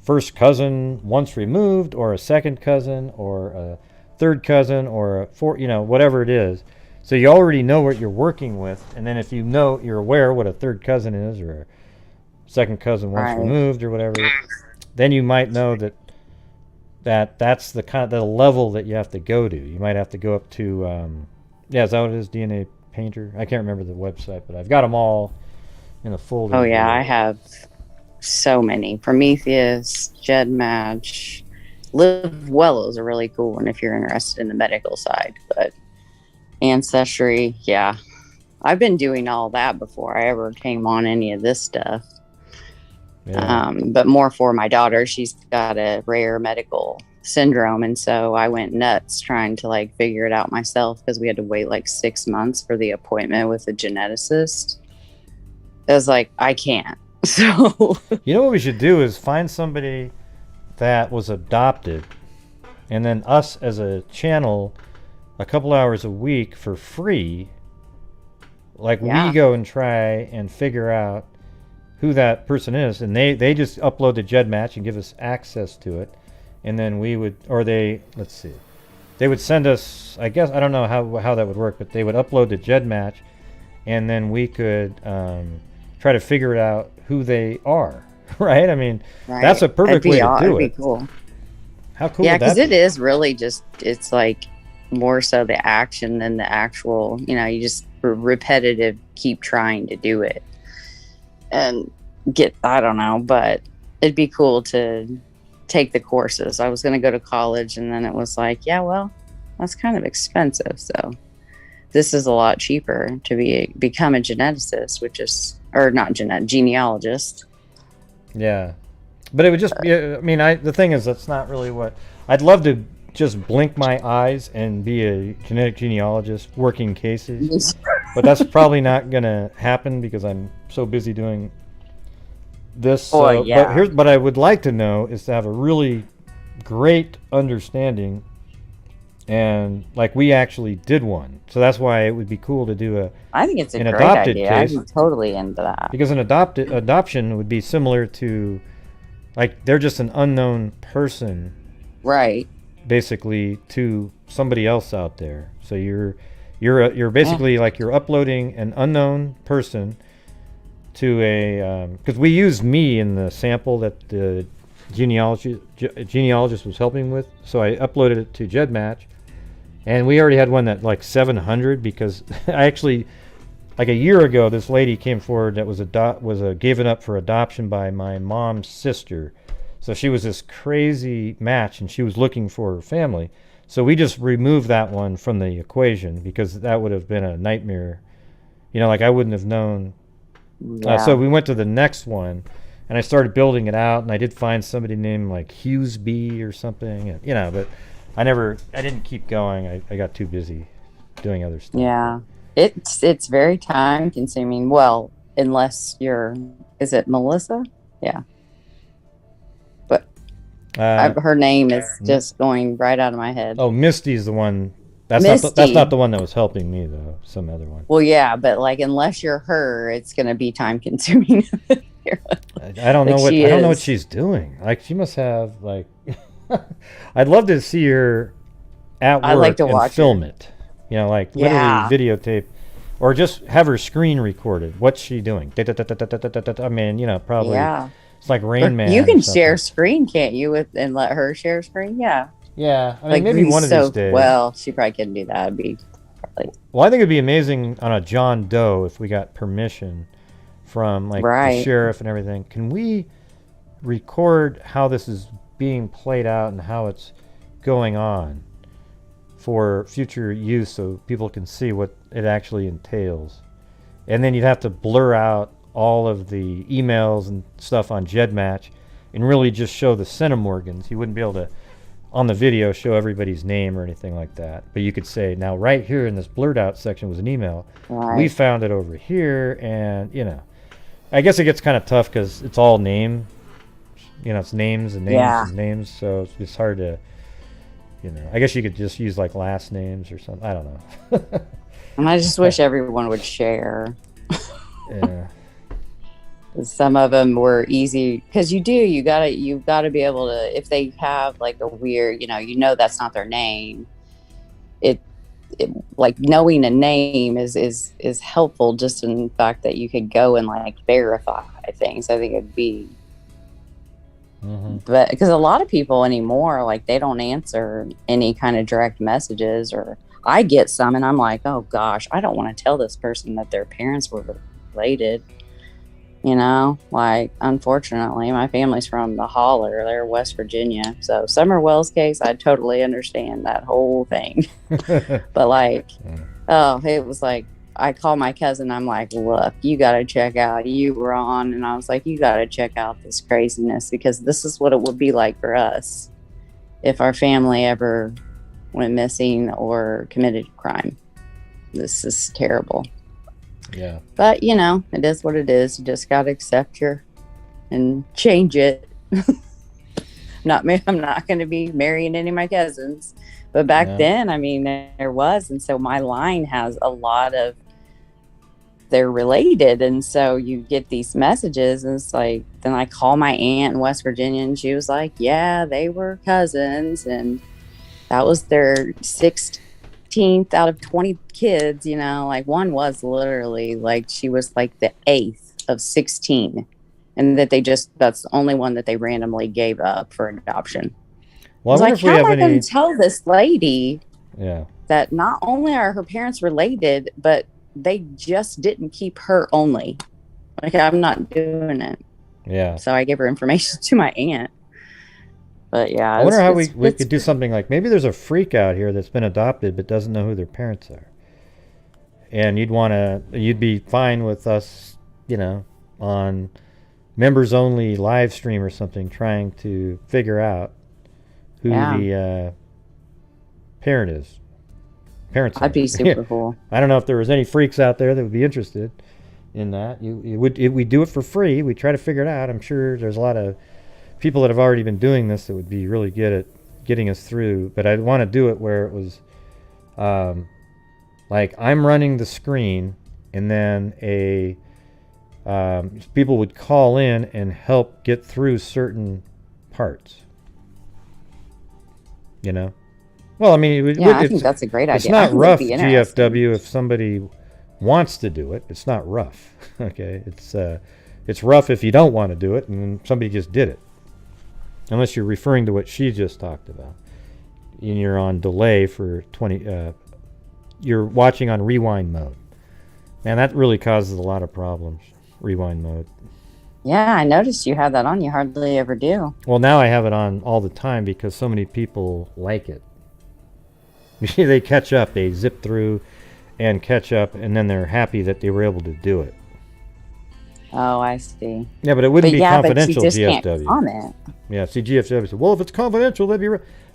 S1: first cousin once removed, or a second cousin, or a third cousin, or a fourth, whatever it is. So you already know what you're working with, and then if you're aware what a third cousin is, or a second cousin once removed, or whatever, then you might know that's the kind of the level that you have to go to. You might have to go up to, is that what it is, DNA Painter? I can't remember the website, but I've got them all in a folder.
S5: Oh yeah, I have so many. Prometheus, GEDmatch, Live Well is a really cool one if you're interested in the medical side. But Ancestry, yeah, I've been doing all that before I ever came on any of this stuff.
S1: Yeah.
S5: But more for my daughter. She's got a rare medical syndrome, and so I went nuts trying to like figure it out myself because we had to wait like 6 months for the appointment with a geneticist. I was like, I can't. So
S1: you know what we should do is find somebody that was adopted, and then us as a channel, a couple hours a week for free. Like we go and try and figure out who that person is, and they just upload the GEDmatch and give us access to it, and then we would, or they would send us. I guess I don't know how that would work, but they would upload the GEDmatch, and then we could try to figure out who they are, right? I mean, that's a perfect way to do it.
S5: It'd be cool.
S1: How cool
S5: yeah,
S1: would that
S5: because
S1: be?
S5: it is really just, it's like more so the action than the actual, you just repetitive, keep trying to do it. And I don't know, but it'd be cool to take the courses. I was going to go to college, and then it was like, yeah, well, that's kind of expensive. So this is a lot cheaper to become a geneticist, genealogist.
S1: Yeah, but it would just be. I mean, the thing is, that's not really what I'd love to just blink my eyes and be a genetic genealogist working cases, but that's probably not going to happen because I'm so busy doing this. So, but what I would like to know is to have a really great understanding. And like we actually did one, so that's why it would be cool to do
S5: I think it's an great
S1: adopted
S5: idea.
S1: case.
S5: I'd be totally into that
S1: Because an adoption would be similar to, like, they're just an unknown person,
S5: right?
S1: Basically to somebody else out there. So you're basically like you're uploading an unknown person to a because we used me in the sample that the genealogist was helping with, so I uploaded it to GEDmatch. And we already had one that like 700 because I actually, like a year ago, this lady came forward that was given up for adoption by my mom's sister. So she was this crazy match, and she was looking for her family. So we just removed that one from the equation because that would have been a nightmare. Like I wouldn't have known So we went to the next one, and I started building it out, and I did find somebody named like Hughes B or something, and, you know, but I didn't keep going. I got too busy doing other stuff.
S5: Yeah, it's very time consuming. Well, unless is it Melissa? Yeah. But her name is just going right out of my head.
S1: Oh, Misty's the one. That's not the one that was helping me though. Some other one.
S5: Well, yeah, but like unless you're her, it's gonna be time consuming.
S1: I don't know what she's doing. Like she must have like. I'd love to see her at work. I'd like to watch film it. You know, like literally videotape, or just have her screen recorded. What's she doing? I mean, you know, probably. Yeah. It's like Rain Man.
S5: You can share screen, can't you? And let her share screen. Yeah.
S1: Yeah, I mean, like maybe one of these days.
S5: Well, she probably couldn't do that. It'd be probably.
S1: Well, I think it'd be amazing on a John Doe if we got permission from like the sheriff and everything. Can we record how this is being played out and how it's going on for future use so people can see what it actually entails? And then you'd have to blur out all of the emails and stuff on GEDmatch and really just show the centimorgans. You wouldn't be able to on the video show everybody's name or anything like that, but you could say, now right here in this blurred out section was an email. We found it over here, and you know, I guess it gets kind of tough because it's all name, you know, it's names and names and names, so it's hard to, you know, I guess you could just use like last names or something. I don't know.
S5: And I just wish everyone would share.
S1: Yeah.
S5: Some of them were easy because you've got to be able to, if they have like a weird, you know that's not their name. It like knowing a name is helpful just in the fact that you could go and like verify things. I think it'd be, but because a lot of people anymore, like they don't answer any kind of direct messages, or I get some and I'm like, oh gosh, I don't want to tell this person that their parents were related. You know, like, unfortunately, my family's from the Holler. They're West Virginia. So Summer Wells case, I totally understand that whole thing. But, like, it was like, I called my cousin. I'm like, look, you got to check out. You were on. And I was like, you got to check out this craziness because this is what it would be like for us if our family ever went missing or committed a crime. This is terrible.
S1: Yeah.
S5: But, you know, it is what it is. You just got to accept and change it. I'm not going to be marrying any of my cousins. But back then, I mean, there was. And so my line has a lot of, they're related. And so you get these messages and it's like, then I call my aunt in West Virginia and she was like, yeah, they were cousins. And that was their 16th out of 20 kids, you know, like one was literally like, she was like the 8th of 16 and that that's the only one that they randomly gave up for adoption.
S1: Well, I was like,
S5: how am I going to tell this lady that not only are her parents related, but they just didn't keep her only. Like, I'm not doing it.
S1: Yeah.
S5: So I gave her information to my aunt. But yeah,
S1: I wonder how we could do something like, maybe there's a freak out here that's been adopted but doesn't know who their parents are. And you'd be fine with us, you know, on members only live stream or something, trying to figure out who the parents are.
S5: That'd be super cool.
S1: I don't know if there was any freaks out there that would be interested in that. We do it for free. We try to figure it out. I'm sure there's a lot of people that have already been doing this that would be really good at getting us through. But I'd want to do it where it was like I'm running the screen, and then people would call in and help get through certain parts. You know? Well, I mean,
S5: I think that's a great idea.
S1: It's not rough, GFW, if somebody wants to do it. It's not rough, okay? It's rough if you don't want to do it and somebody just did it. Unless you're referring to what she just talked about. And you're on delay for 20... you're watching on rewind mode. Man, that really causes a lot of problems, rewind mode.
S5: Yeah, I noticed you have that on. You hardly ever do.
S1: Well, now I have it on all the time because so many people like it. They catch up. They zip through and catch up, and then they're happy that they were able to do it.
S5: Oh, I see.
S1: Yeah, but it wouldn't be confidential,
S5: but you just
S1: GFW.
S5: can't comment.
S1: Yeah, see, GFW said, well, if it's confidential, that'd be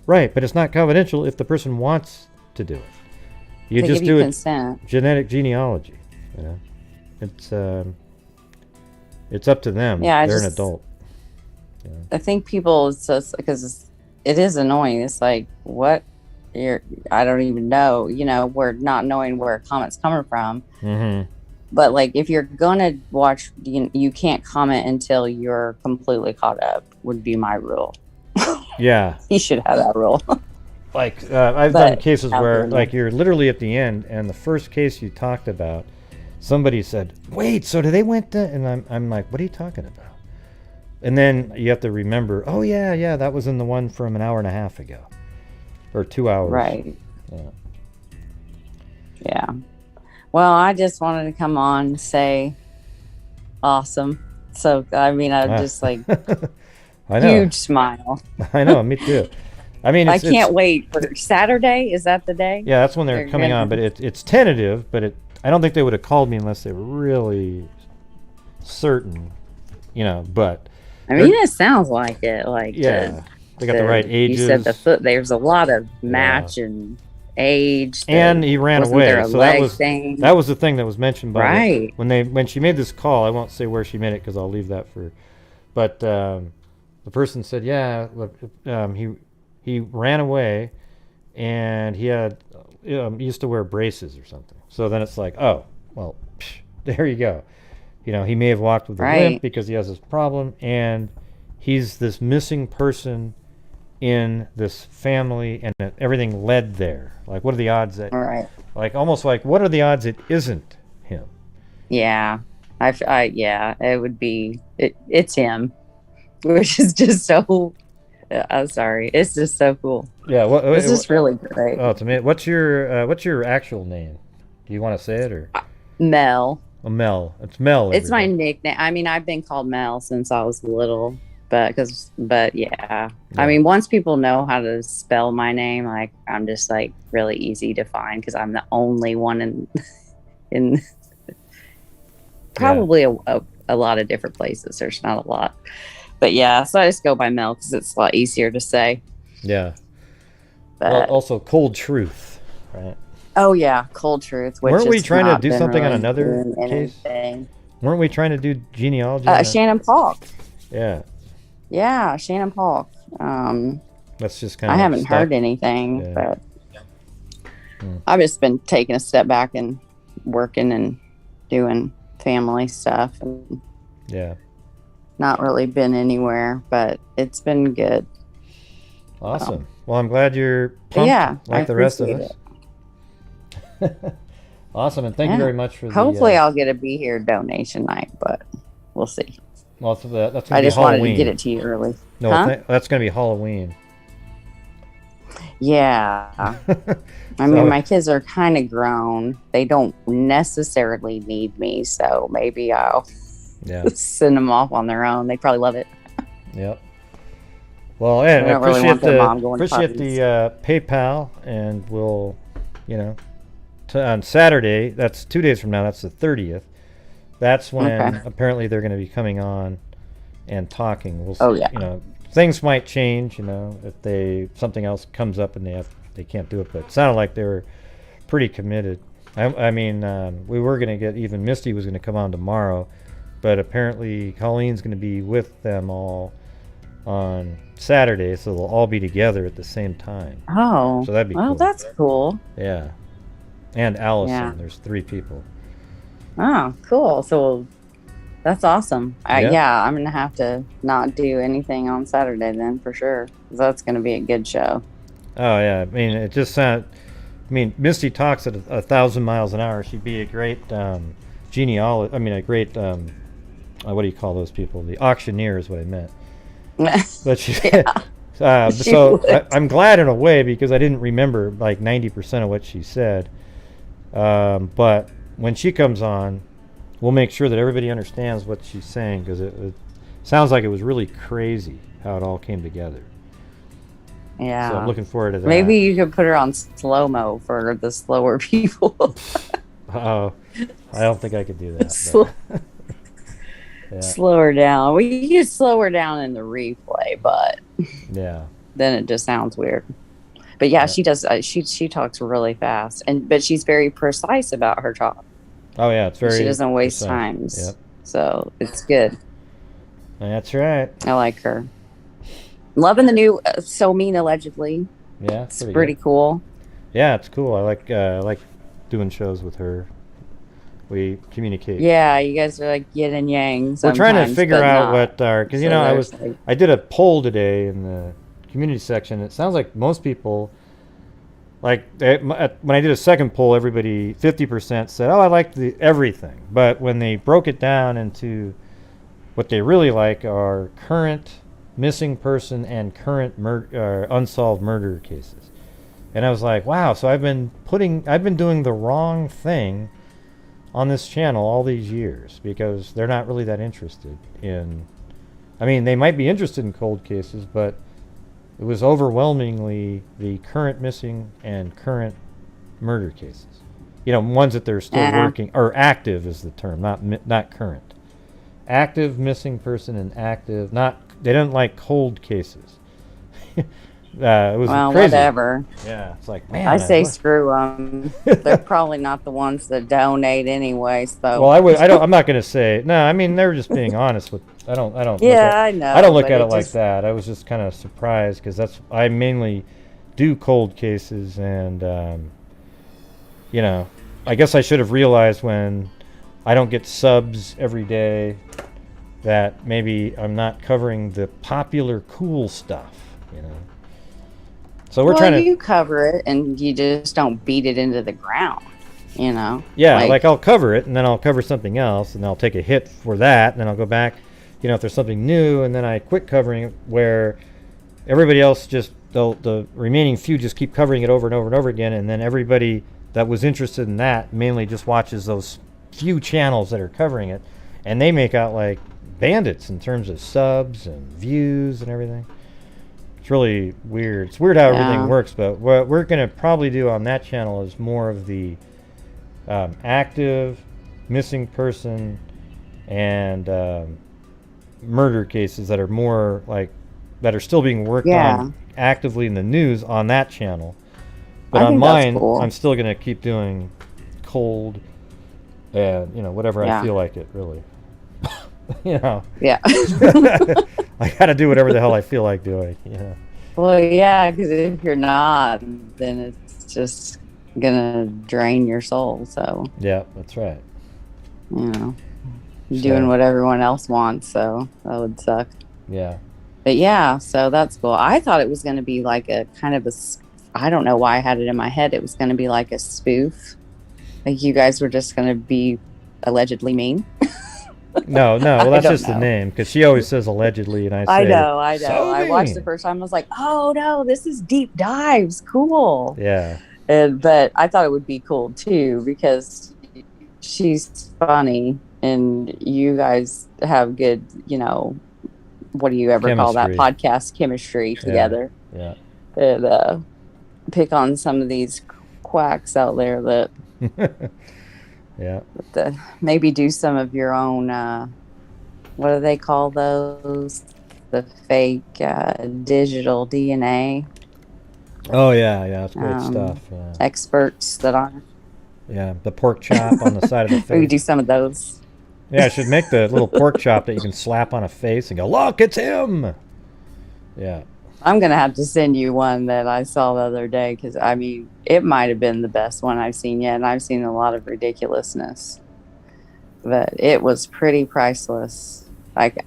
S1: right. But it's not confidential if the person wants to do it. You
S5: They
S1: just
S5: give you
S1: do
S5: consent.
S1: it genetic genealogy. You know, it's up to them.
S5: Yeah,
S1: they're an adult. Yeah.
S5: I think people, because it is annoying. It's like, what? I don't even know. You know, we're not knowing where a comment's coming from.
S1: Mm-hmm.
S5: But like, if you're gonna watch, you can't comment until you're completely caught up. Would be my rule.
S1: Yeah,
S5: You should have that rule.
S1: like I've
S5: But
S1: done cases
S5: out
S1: where
S5: there,
S1: like you're literally at the end, and the first case you talked about, somebody said, "Wait, so do they went to?" And I'm like, "What are you talking about?" And then you have to remember, "Oh yeah, that was in the one from an hour and a half ago, or 2 hours."
S5: Right.
S1: Yeah.
S5: Yeah. Well, I just wanted to come on and say awesome. So, I mean, I'm just like,
S1: I know.
S5: huge smile.
S1: I know, me too. I mean,
S5: I can't wait for Saturday. Is that the day?
S1: Yeah, that's when they're coming on, but it's tentative, but I don't think they would have called me unless they were really certain, you know, but.
S5: I mean, it sounds like it. Like,
S1: yeah, they got the right ages.
S5: You said there's a lot of match and age.
S1: And he ran away. So that was the thing that was mentioned by
S5: right.
S1: When she made this call. I won't say where she made it because I'll leave that for. But the person said, yeah, look, he ran away, and he had used to wear braces or something. So then it's like, oh well, there you go. You know, he may have walked with a limp because he has this problem, and he's this missing person in this family, and everything led there. Like, what are the odds that? Like, almost like, what are the odds it isn't him? Yeah,
S5: yeah, it would be. It's him, which is just so. I'm sorry, it's just so cool.
S1: Yeah,
S5: this is really great.
S1: Oh, to me, what's your actual name? Do you want to say it or?
S5: Mel.
S1: Mel. It's Mel.
S5: It's my nickname. I mean, I've been called Mel since I was little, but yeah. I mean, once people know how to spell my name, like, I'm just like really easy to find because I'm the only one in probably a lot of different places. There's not a lot, but yeah. So I just go by Mel because it's a lot easier to say.
S1: Yeah.
S5: But,
S1: well, also Cold Truth, right?
S5: Oh yeah, Cold Truth. Which
S1: weren't we trying to do something
S5: really
S1: on another case? Weren't we trying to do genealogy?
S5: Shannon Polk.
S1: Yeah.
S5: Yeah, Shannon Polk.
S1: That's just kind of.
S5: I haven't heard anything, but I've just been taking a step back and working and doing family stuff, and not really been anywhere, but it's been good.
S1: Awesome. Well, I'm glad you're pumped like the rest of us. Awesome, and thank you very much for.
S5: Hopefully, I'll get to be here donation night, but we'll see.
S1: Well, that's going to be Halloween.
S5: I just wanted to get it to you early.
S1: No, that's going to be Halloween.
S5: Yeah. I mean, my kids are kind of grown. They don't necessarily need me, so maybe I'll send them off on their own. They probably love it.
S1: Yep. Well, I appreciate the PayPal, and we'll, on Saturday, that's 2 days from now, that's the 30th. That's when apparently they're going to be coming on and talking. We'll see. Oh, yeah. Things might change, if something else comes up and they can't do it. But it sounded like they were pretty committed. I mean, we were going to get, even Misty was going to come on tomorrow, but apparently Colleen's going to be with them all on Saturday, so they'll all be together at the same time.
S5: Oh.
S1: So that'd be cool.
S5: Well, that's cool.
S1: Yeah. And Allison. There's 3 people.
S5: Oh, cool. So that's awesome. I'm going to have to not do anything on Saturday then for sure. That's going to be a good show. Oh, yeah. I mean, it just sounds... Misty talks at 1,000 miles an hour. She'd be a great genealogist. I mean, a great... what do you call those people? The auctioneer is what I meant. But she... I'm glad in a way because I didn't remember like 90% of what she said. But when she comes on, we'll make sure that everybody understands what she's saying because it sounds like it was really crazy how it all came together. Yeah. So I'm looking forward to that. Maybe you could put her on slow-mo for the slower people. Oh, I don't think I could do that.
S1: Yeah.
S5: Slow her down. We could slow her down in the replay, but
S1: Yeah.
S5: then it just sounds weird. But yeah,
S1: Yeah.
S5: she does. She talks really fast, but she's very precise about her talk.
S1: Oh yeah, it's very.
S5: She doesn't waste
S1: precise.
S5: times.
S1: Yep.
S5: So it's good.
S1: That's right.
S5: I like her. Loving the new So Mean Allegedly.
S1: Yeah,
S5: It's pretty cool.
S1: Yeah, it's cool. I like doing shows with her. We communicate.
S5: Yeah, you guys are like yin and yang.
S1: We're trying to figure out what our, because you
S5: So
S1: know
S5: there's,
S1: I did a poll today in the community section. It sounds like most people, like when I did a second poll, everybody 50% said, "Oh, I liked everything," but when they broke it down into what they really like are current missing person and current unsolved murder cases. And I was like, wow, so I've been doing the wrong thing on this channel all these years, because they're not really that interested in, I mean, they might be interested in cold cases, but it was overwhelmingly the current missing and current murder cases. You know, ones that they're still working, or active is the term, not current. Active missing person and active, they didn't like cold cases. It was crazy.
S5: Whatever.
S1: Yeah, it's like, man.
S5: I say screw them. They're probably not the ones that donate anyway. So.
S1: Well, I'm not going to say. No, I mean they're just being honest with. I don't.
S5: Yeah, I know.
S1: I don't look at it like that. I was just kind of surprised because I mainly do cold cases, and you know, I guess I should have realized when I don't get subs every day that maybe I'm not covering the popular cool stuff, you know. So we're trying to.
S5: You cover it, and you just don't beat it into the ground, you know.
S1: Yeah, like I'll cover it, and then I'll cover something else, and I'll take a hit for that, and then I'll go back, you know, if there's something new, and then I quit covering it, where everybody else just the remaining few just keep covering it over and over and over again, and then everybody that was interested in that mainly just watches those few channels that are covering it, and they make out like bandits in terms of subs and views and everything. It's really weird. It's weird how everything works, but what we're going to probably do on that channel is more of the active missing person and murder cases that are more like that are still being worked on actively in the news on that channel. But on mine, cool. I'm still going to keep doing cold and, you know, whatever I feel like it, really. You know. Yeah. I got to do whatever the hell I feel like doing, you know.
S5: Well, yeah, because if you're not, then it's just going to drain your soul, so.
S1: Yeah, that's right.
S5: You know, doing what everyone else wants, so that would suck.
S1: Yeah.
S5: But yeah, so that's cool. I thought it was going to be like a kind of I don't know why I had it in my head. It was going to be like a spoof. Like you guys were just going to be allegedly mean.
S1: No, well, that's just the name, because she always says allegedly, and I say,
S5: I know.
S1: So
S5: I watched the first time. I was like, oh no, this is deep dives, cool.
S1: Yeah.
S5: But I thought it would be cool too, because she's funny, and you guys have good, you know, what do you ever call that, podcast chemistry together?
S1: Yeah.
S5: And pick on some of these quacks out there that.
S1: Yeah.
S5: Maybe do some of your own, what do they call those? The fake digital DNA.
S1: Oh, yeah, that's great stuff. Yeah.
S5: Experts that are.
S1: Yeah, the pork chop on the side of the face.
S5: We do some of those.
S1: Yeah, I should make the little pork chop that you can slap on a face and go, look, it's him. Yeah.
S5: I'm going to have to send you one that I saw the other day, because, I mean, it might have been the best one I've seen yet, and I've seen a lot of ridiculousness. But it was pretty priceless. Like,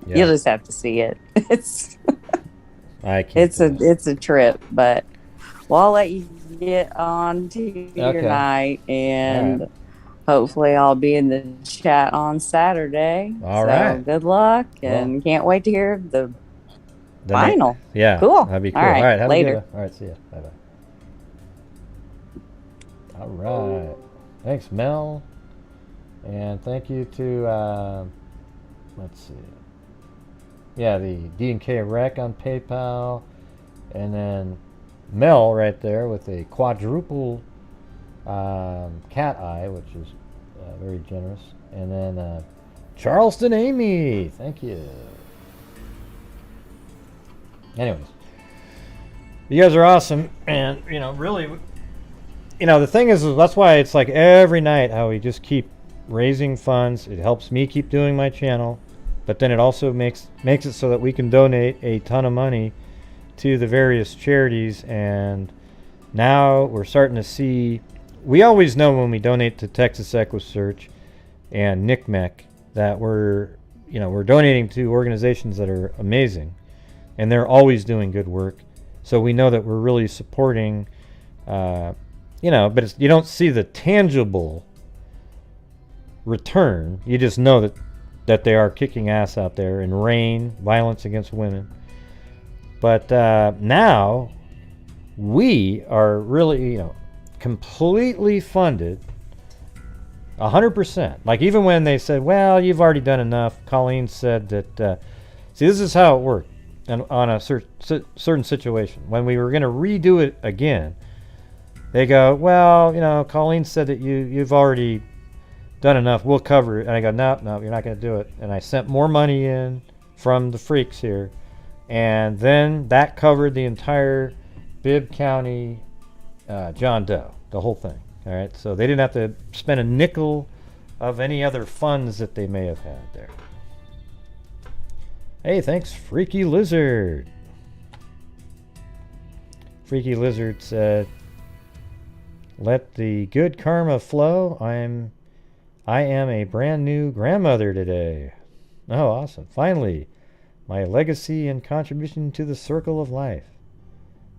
S5: you'll just have to see it. It's a trip, but I'll let you get on to your night, and hopefully I'll be in the chat on Saturday.
S1: All right.
S5: Good luck, and can't wait to hear the final.
S1: Yeah.
S5: Cool.
S1: That'd be cool.
S5: All right.
S1: Have
S5: Later.
S1: a good one. All right. See ya. Bye-bye. All right. Thanks, Mel. And thank you to, let's see. Yeah, the D&K Reck on PayPal. And then Mel right there with a quadruple cat eye, which is very generous. And then Charleston Amy, thank you. Anyways, you guys are awesome, and really, the thing is that's why it's like every night how we just keep raising funds. It helps me keep doing my channel, but then it also makes it so that we can donate a ton of money to the various charities. And now we're starting to see, we always know when we donate to Texas EquiSearch and NCMEC that we're donating to organizations that are amazing, and they're always doing good work. So we know that we're really supporting, but you don't see the tangible return. You just know that they are kicking ass out there in rain, violence against women. But now we are really, completely funded, 100%. Like even when they said, well, you've already done enough, Colleen said that, see, this is how it worked on a certain situation. When we were going to redo it again, they go, well, Colleen said that you've already done enough, we'll cover it. And I go, no, you're not going to do it. And I sent more money in from the freaks here, and then that covered the entire Bibb County John Doe, the whole thing. All right, so they didn't have to spend a nickel of any other funds that they may have had there. Hey, thanks, Freaky Lizard. Freaky Lizard said, let the good karma flow. I am a brand new grandmother today. Oh, awesome. Finally, my legacy and contribution to the circle of life.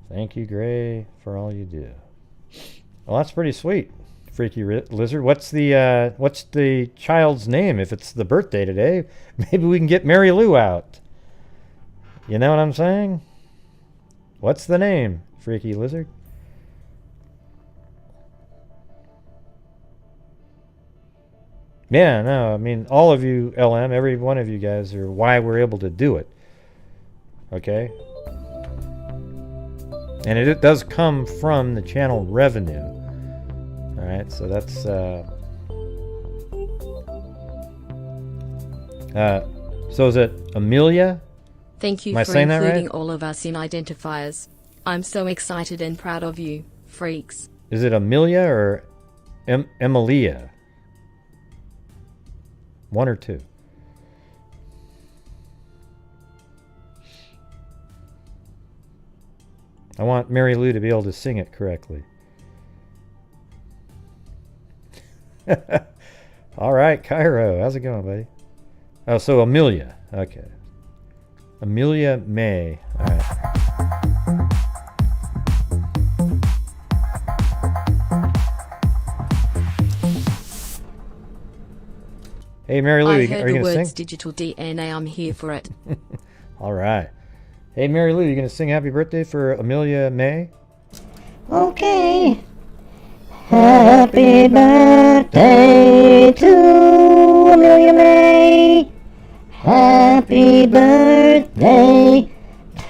S1: Thank you, Gray, for all you do. Well, that's pretty sweet, Freaky Lizard. What's the child's name? If it's the birthday today, maybe we can get Mary Lou out. You know what I'm saying? What's the name, Freaky Lizard? Yeah, no, I mean, all of you, LM, every one of you guys are why we're able to do it. Okay? And it does come from the channel revenue. Alright, so that's, so is it Amelia?
S2: Thank you
S1: Am I
S2: for
S1: saying that
S2: including
S1: right?
S2: all of us in identifiers. I'm so excited and proud of you, freaks.
S1: Is it Amelia or Emilia? One or two? I want Mary Lou to be able to sing it correctly. All right, Cairo. How's it going, buddy? Oh, so Amelia. Okay. Amelia May. All right. Hey, Mary Lou,
S2: I
S1: are you
S2: heard
S1: going
S2: the
S1: to
S2: words
S1: sing?
S2: digital DNA. I'm here for it.
S1: All right. Hey, Mary Lou, you going to sing happy birthday for Amelia May?
S6: Okay. Happy birthday to Amelia May. Happy birthday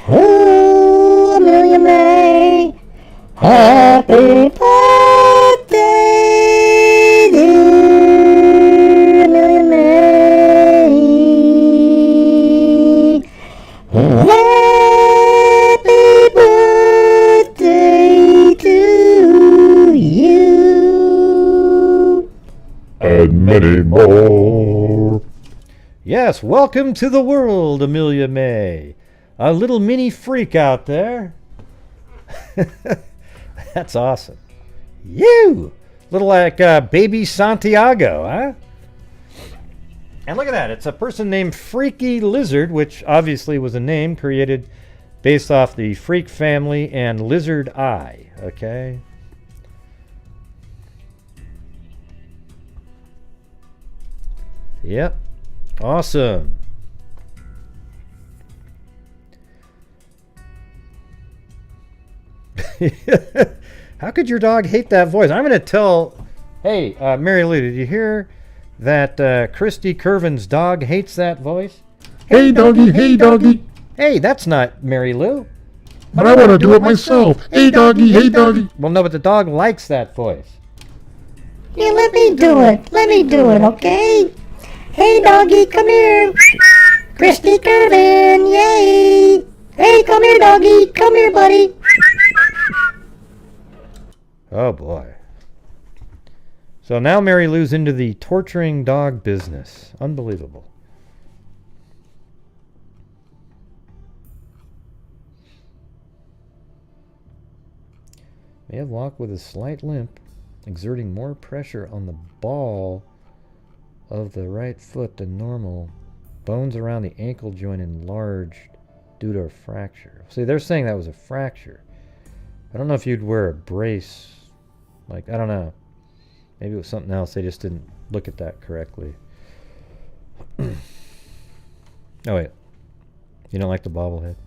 S6: to Amelia May. Happy birthday, dear Amelia May. Happy birthday to you.
S7: And many more.
S1: Yes, welcome to the world, Amelia May. A little mini freak out there. That's awesome. You! Little like baby Santiago, huh? And look at that. It's a person named Freaky Lizard, which obviously was a name created based off the Freak family and Lizard Eye, okay? Yep. Awesome. How could your dog hate that voice? I'm going to tell... Hey, Mary Lou, did you hear that Christy Curvin's dog hates that voice?
S7: Hey doggy, hey doggy.
S1: Hey, that's not Mary Lou.
S7: But I want to do it myself. Hey doggy, hey doggy.
S1: Well, no, but the dog likes that voice.
S6: Yeah, let me do it. Let me do it, okay? Hey, doggy, come here. Christy Curvin, yay. Hey, come here, doggy. Come here, buddy.
S1: Oh boy. So now Mary Lou's into the torturing dog business. Unbelievable. May have walked with a slight limp, exerting more pressure on the ball of the right foot than normal. Bones around the ankle joint enlarged due to a fracture. See, they're saying that was a fracture. I don't know if you'd wear a brace. Like, I don't know. Maybe it was something else. They just didn't look at that correctly. Oh, wait. You don't like the bobblehead?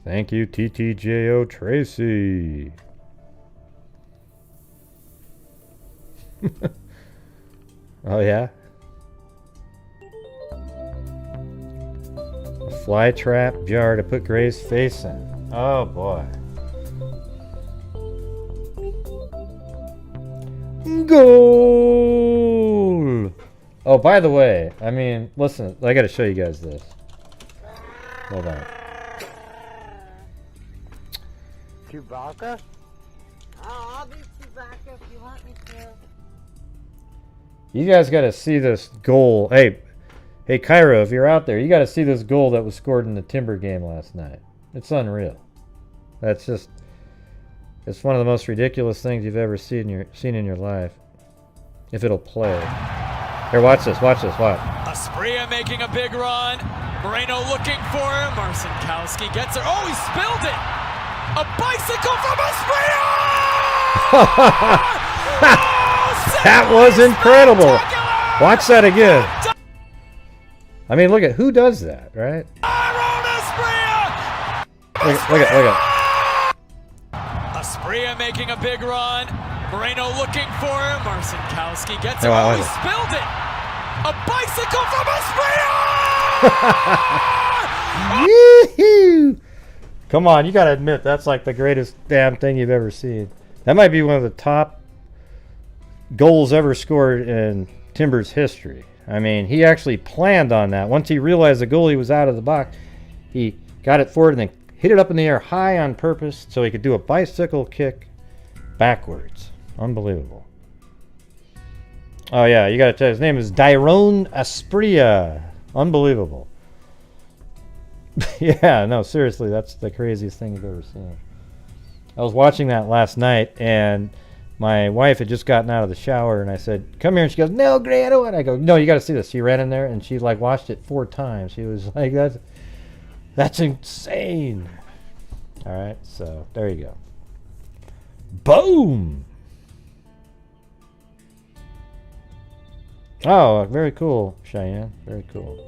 S1: Thank you, TTJO Tracy. Oh, yeah? A fly trap jar to put Gray's face in. Oh, boy. Goal! Oh, by the way, I mean, listen, I gotta show you guys this. Hold on.
S8: Chewbacca? Oh, I'll do Chewbacca if you want me to.
S1: You guys gotta see this goal. Hey, Cairo, if you're out there, you gotta see this goal that was scored in the Timber game last night. It's unreal. That's just... It's one of the most ridiculous things you've ever seen in your life. If it'll play. Here, watch this, watch.
S9: Aspria making a big run. Moreno looking for him. Marcinkowski gets it. Oh, he spilled it! A bicycle from Aspria!
S1: That was incredible! Watch that again. I mean, look at, who does that, right? Look at.
S9: Aspria making a big run. Moreno looking for him. Marcinkowski gets it.
S1: No,
S9: oh, he spilled it. A bicycle from Aspria!
S1: Yee-hoo! Come on, you gotta admit, that's like the greatest damn thing you've ever seen. That might be one of the top goals ever scored in Timber's history. I mean, he actually planned on that. Once he realized the goalie was out of the box, he got it forward and then hit it up in the air high on purpose so he could do a bicycle kick backwards. Unbelievable. Oh yeah, you gotta tell his name is Dyrone Aspria. Unbelievable. Yeah, no, seriously, that's the craziest thing you've ever seen. I was watching that last night, and my wife had just gotten out of the shower, and I said, "Come here," and she goes, "No, Grant," and I go, "No, you got to see this." She ran in there, and she like watched it 4 times. She was like, "That's insane." All right, so there you go. Boom. Oh, very cool, Cheyenne. Very cool.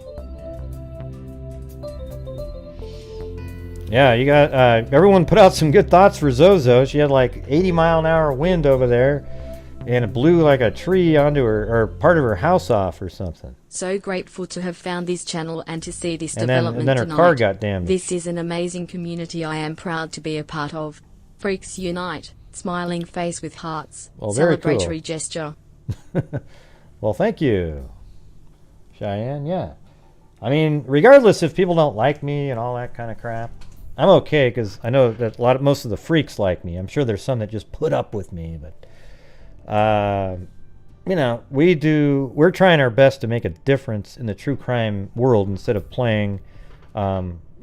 S1: Yeah, you got everyone put out some good thoughts for Zozo. She had like 80-mile-an-hour wind over there, and it blew like a tree onto her, or part of her house off or something.
S2: So grateful to have found this channel and to see this
S1: And
S2: development
S1: then her
S2: tonight.
S1: car got damaged.
S2: This is an amazing community I am proud to be a part of. Freaks unite. Smiling face with hearts.
S1: Well, very cool.
S2: Celebratory gesture.
S1: Well, thank you, Cheyenne. Yeah, I mean, regardless if people don't like me and all that kind of crap, I'm okay because I know that most of the freaks like me. I'm sure there's some that just put up with me, but you know, we're trying our best to make a difference in the true crime world instead of playing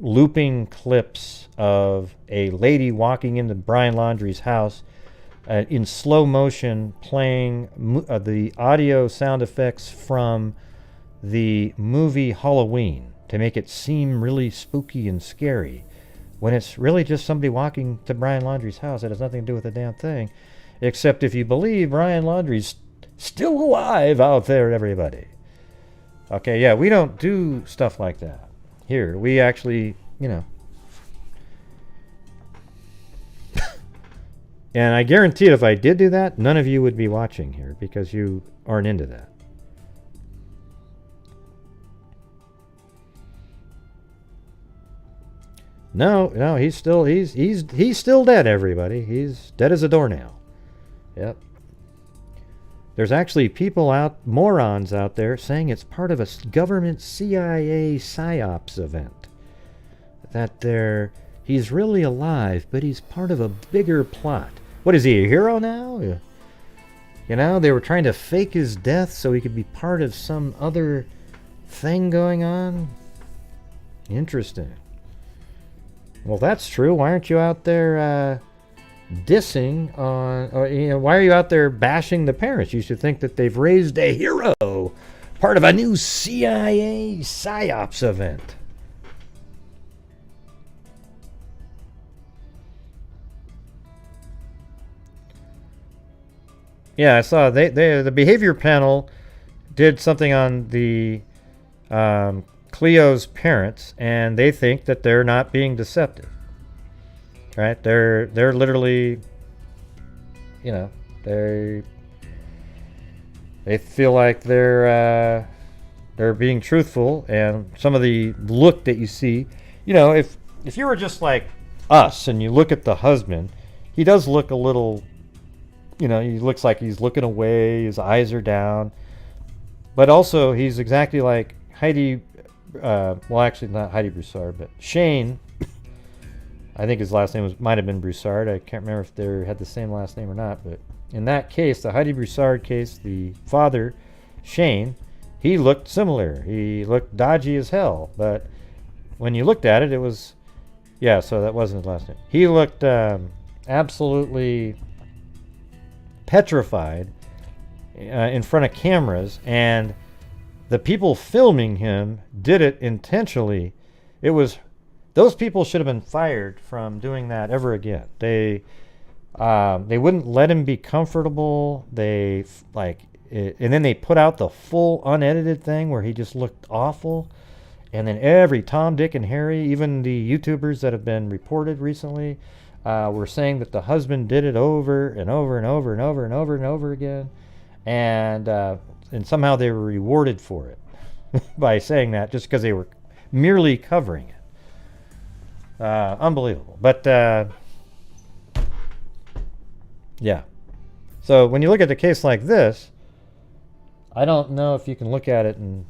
S1: looping clips of a lady walking into Brian Laundrie's house in slow motion, playing the audio sound effects from the movie Halloween to make it seem really spooky and scary, when it's really just somebody walking to Brian Laundrie's house. It has nothing to do with the damn thing, except if you believe Brian Laundrie's still alive out there, everybody. Okay, yeah, we don't do stuff like that here. We actually, you know. And I guarantee if I did do that, none of you would be watching here because you aren't into that. No, he's still dead, everybody. He's dead as a doornail. Yep. There's actually morons out there saying it's part of a government CIA psyops event. That he's really alive, but he's part of a bigger plot. What is he, a hero now? You know, they were trying to fake his death so he could be part of some other thing going on. Interesting. Well, that's true. Why aren't you out there dissing on, or, you know, why are you out there bashing the parents? You should think that they've raised a hero, part of a new CIA psyops event. Yeah, I saw the behavior panel did something on the Cleo's parents, and they think that they're not being deceptive. Right? They're literally, you know, they feel like they're being truthful, and some of the look that you see, you know, if you were just like us and you look at the husband, he does look a little, you know, he looks like he's looking away, his eyes are down, but also he's exactly like Heidi, well, actually not Heidi Broussard, but Shane. I think his last name might have been Broussard. I can't remember if they had the same last name or not. But in that case, the Heidi Broussard case, the father, Shane, he looked similar. He looked dodgy as hell. But when you looked at it, it was, yeah, so that wasn't his last name. He looked absolutely petrified in front of cameras. And the people filming him did it intentionally. It was... Those people should have been fired from doing that ever again. They wouldn't let him be comfortable. And then they put out the full unedited thing where he just looked awful. And then every Tom, Dick, and Harry, even the YouTubers that have been reported recently, were saying that the husband did it over and over and over and over and over and over again, and somehow they were rewarded for it by saying that just because they were merely covering it. Unbelievable. But yeah. So when you look at a case like this, I don't know if you can look at it and,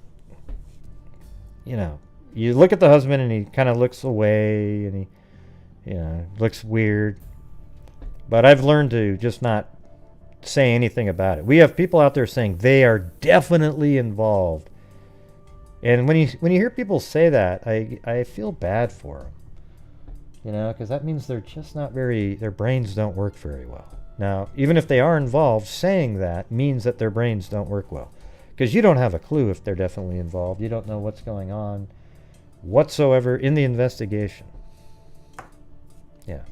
S1: you know, you look at the husband and he kind of looks away and he, you know, looks weird. But I've learned to just not say anything about it. We have people out there saying they are definitely involved. And when you hear people say that, I feel bad for them. You know, because that means they're just not their brains don't work very well. Now, even if they are involved, saying that means that their brains don't work well. Because you don't have a clue if they're definitely involved. You don't know what's going on whatsoever in the investigation. Yeah.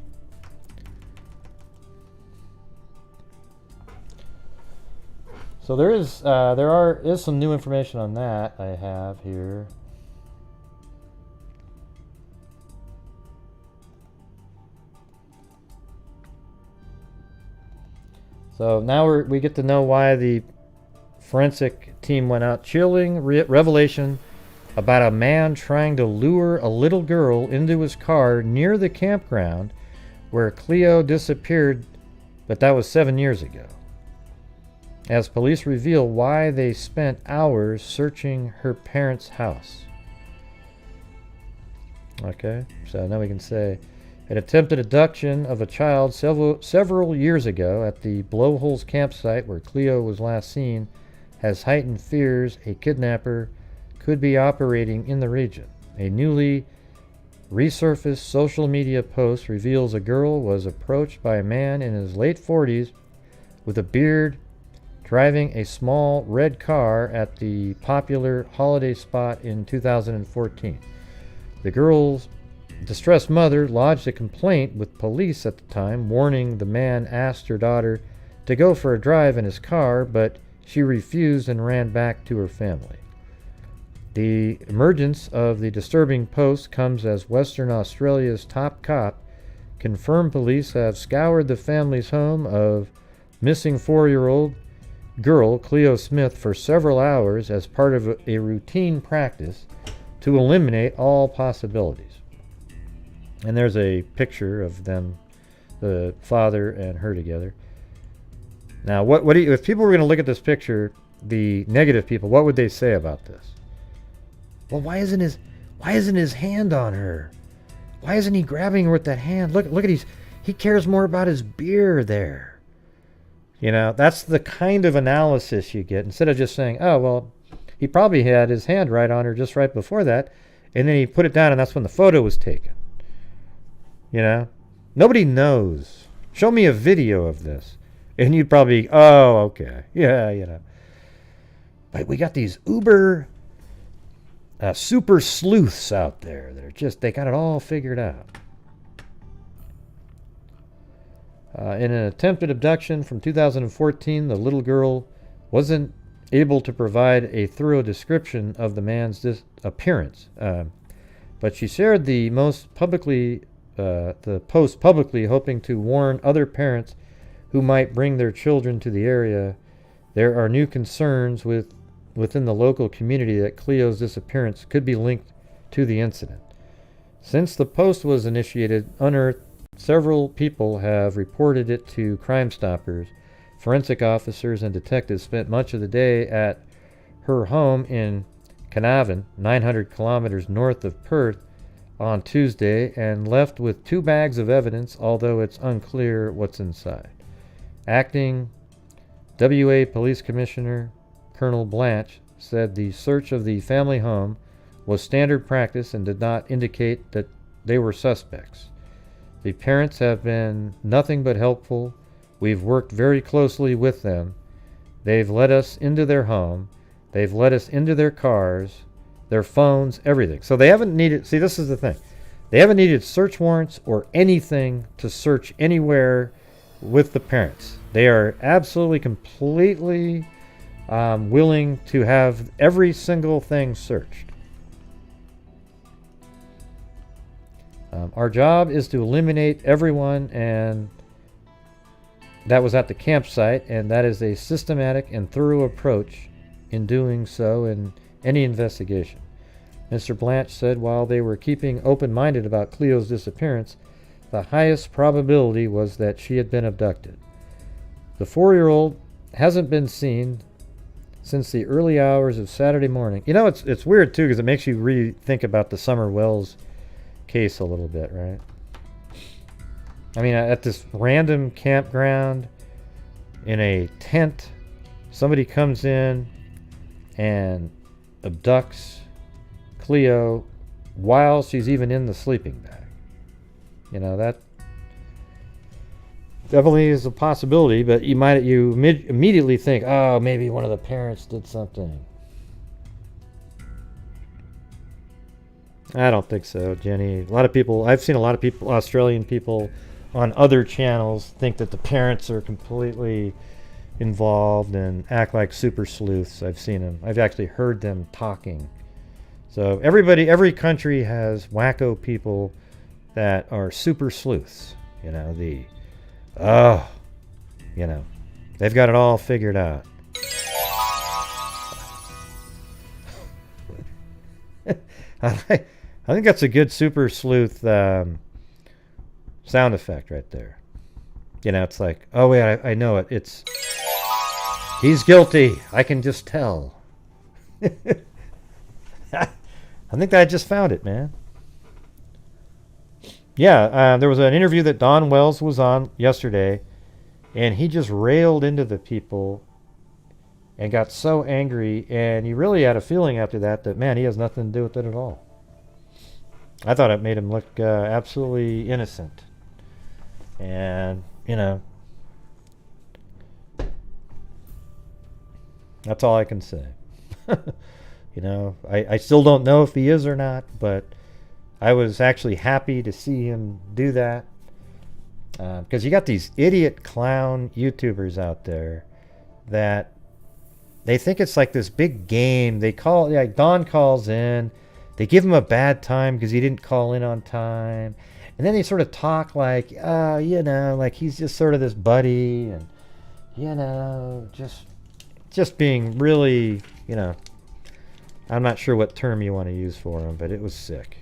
S1: So there is some new information on that I have here. So now we get to know why the forensic team went out. Chilling revelation about a man trying to lure a little girl into his car near the campground where Cleo disappeared, but that was 7 years ago. As police reveal why they spent hours searching her parents' house. Okay, so now we can say... An attempted abduction of a child several years ago at the Blowholes campsite where Cleo was last seen has heightened fears a kidnapper could be operating in the region. A newly resurfaced social media post reveals a girl was approached by a man in his late 40s with a beard driving a small red car at the popular holiday spot in 2014. The girl's distressed mother lodged a complaint with police at the time, warning the man asked her daughter to go for a drive in his car, but she refused and ran back to her family. The emergence of the disturbing post comes as Western Australia's top cop confirmed police have scoured the family's home of missing 4-year-old girl Cleo Smith for several hours as part of a routine practice to eliminate all possibilities. And there's a picture of them, the father and her together. Now, what do you, if people were going to look at this picture, the negative people, what would they say about this? Well, why isn't his hand on her? Why isn't he grabbing her with that hand? Look at he cares more about his beer there. You know, that's the kind of analysis you get instead of just saying, oh, well, he probably had his hand right on her just right before that, and then he put it down and that's when the photo was taken. You know? Nobody knows. Show me a video of this. And you'd probably, oh, okay. Yeah, you know. But we got these uber super sleuths out there that are just, they got it all figured out. In an attempted abduction from 2014, the little girl wasn't able to provide a thorough description of the man's appearance. But she shared the post publicly, hoping to warn other parents who might bring their children to the area. There are new concerns within the local community that Cleo's disappearance could be linked to the incident. Since the post was initiated, unearthed, several people have reported it to Crime Stoppers. Forensic officers and detectives spent much of the day at her home in Carnarvon, 900 kilometers north of Perth, on Tuesday and left with 2 bags of evidence, although it's unclear what's inside. Acting WA Police Commissioner Colonel Blanche said the search of the family home was standard practice and did not indicate that they were suspects. The parents have been nothing but helpful. We've worked very closely with them. They've let us into their home. They've let us into their cars, their phones, everything. So they haven't needed, see, this is the thing. They haven't needed search warrants or anything to search anywhere with the parents. They are absolutely, completely willing to have every single thing searched. Our job is to eliminate everyone and that was at the campsite, and that is a systematic and thorough approach in doing so in any investigation. Mr. Blanche said while they were keeping open-minded about Cleo's disappearance, the highest probability was that she had been abducted. The 4-year-old hasn't been seen since the early hours of Saturday morning. You know, it's weird, too, because it makes you really think about the Summer Wells case a little bit, right? I mean, at this random campground in a tent, somebody comes in and abducts Cleo while she's even in the sleeping bag. You know, that definitely is a possibility, but you immediately think, oh, maybe one of the parents did something. I don't think so, Jenny. A lot of people, I've seen a lot of people, Australian people on other channels, think that the parents are completely involved and act like super sleuths. I've seen them. I've actually heard them talking. So every country has wacko people that are super sleuths. You know, they've got it all figured out. I think that's a good super sleuth sound effect right there. You know, it's like, oh wait, I know it. It's, he's guilty. I can just tell. I think I just found it, man. Yeah, there was an interview that Don Wells was on yesterday, and he just railed into the people and got so angry, and he really had a feeling after that, man, he has nothing to do with it at all. I thought it made him look absolutely innocent. And, you know, that's all I can say. You know, I still don't know if he is or not, but I was actually happy to see him do that. Because you got these idiot clown YouTubers out there that they think it's like this big game. They call, like Don calls in, they give him a bad time because he didn't call in on time. And then they sort of talk like, you know, like he's just sort of this buddy and, you know, just being really, you know, I'm not sure what term you want to use for him, but it was sick.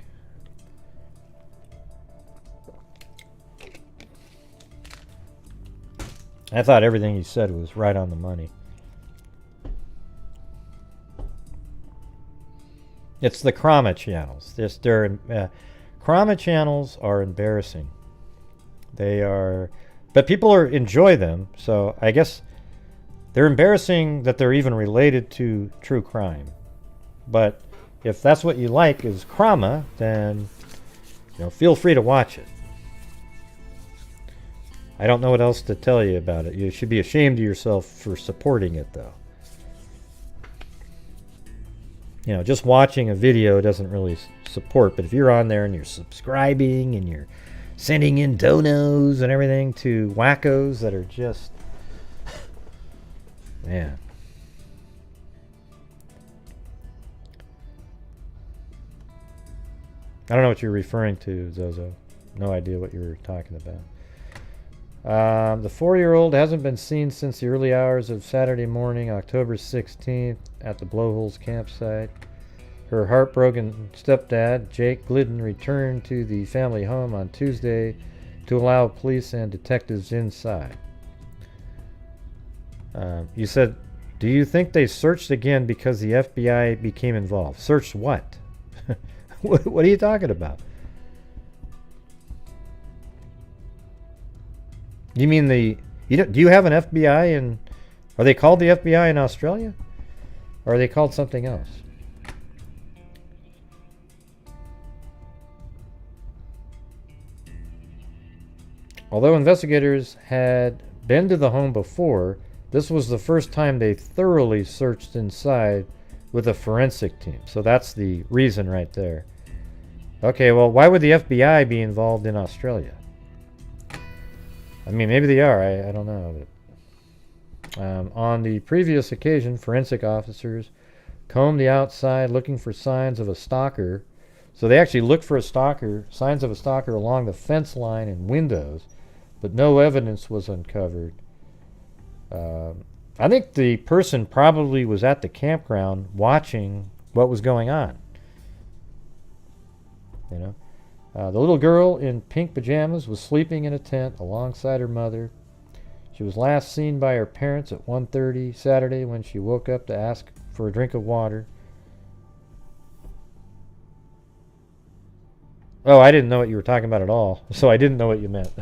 S1: I thought everything he said was right on the money. It's the Chroma channels. Chroma channels are embarrassing. They are, but people enjoy them. So I guess they're embarrassing that they're even related to true crime. But if that's what you like is Chroma, then feel free to watch it. I don't know what else to tell you about it. You should be ashamed of yourself for supporting it, though. Just watching a video doesn't really support, but if you're on there and you're subscribing and you're sending in donos and everything to wackos that are just, man. I don't know what you're referring to, Zozo. No idea what you're talking about. The 4-year-old hasn't been seen since the early hours of Saturday morning, October 16th, at the Blowholes campsite. Her heartbroken stepdad, Jake Glidden, returned to the family home on Tuesday to allow police and detectives inside. You said, do you think they searched again because the FBI became involved? Searched what? What are you talking about? You mean do you have an FBI in, are they called the FBI in Australia? Or are they called something else? Although investigators had been to the home before, this was the first time they thoroughly searched inside with a forensic team. So that's the reason right there. Okay, well, why would the FBI be involved in Australia? I mean, maybe they are. I don't know. But, on the previous occasion, forensic officers combed the outside looking for signs of a stalker. So they actually looked for signs of a stalker along the fence line and windows, but no evidence was uncovered. I think the person probably was at the campground watching what was going on. The little girl in pink pajamas was sleeping in a tent alongside her mother. She was last seen by her parents at 1:30 Saturday when she woke up to ask for a drink of water. Oh, I didn't know what you were talking about at all, so I didn't know what you meant.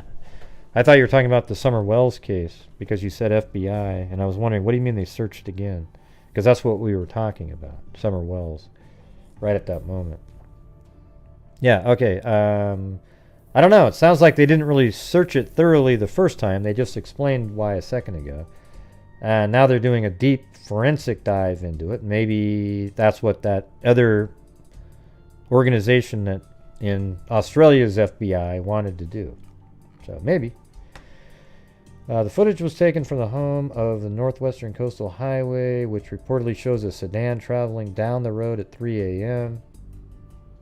S1: I thought you were talking about the Summer Wells case because you said FBI, and I was wondering, what do you mean they searched again? Because that's what we were talking about, Summer Wells, right at that moment. Yeah, okay. I don't know. It sounds like they didn't really search it thoroughly the first time. They just explained why a second ago. And now they're doing a deep forensic dive into it. Maybe that's what that other organization that in Australia's FBI wanted to do. So maybe. The footage was taken from the home of the Northwestern Coastal Highway, which reportedly shows a sedan traveling down the road at 3 a.m.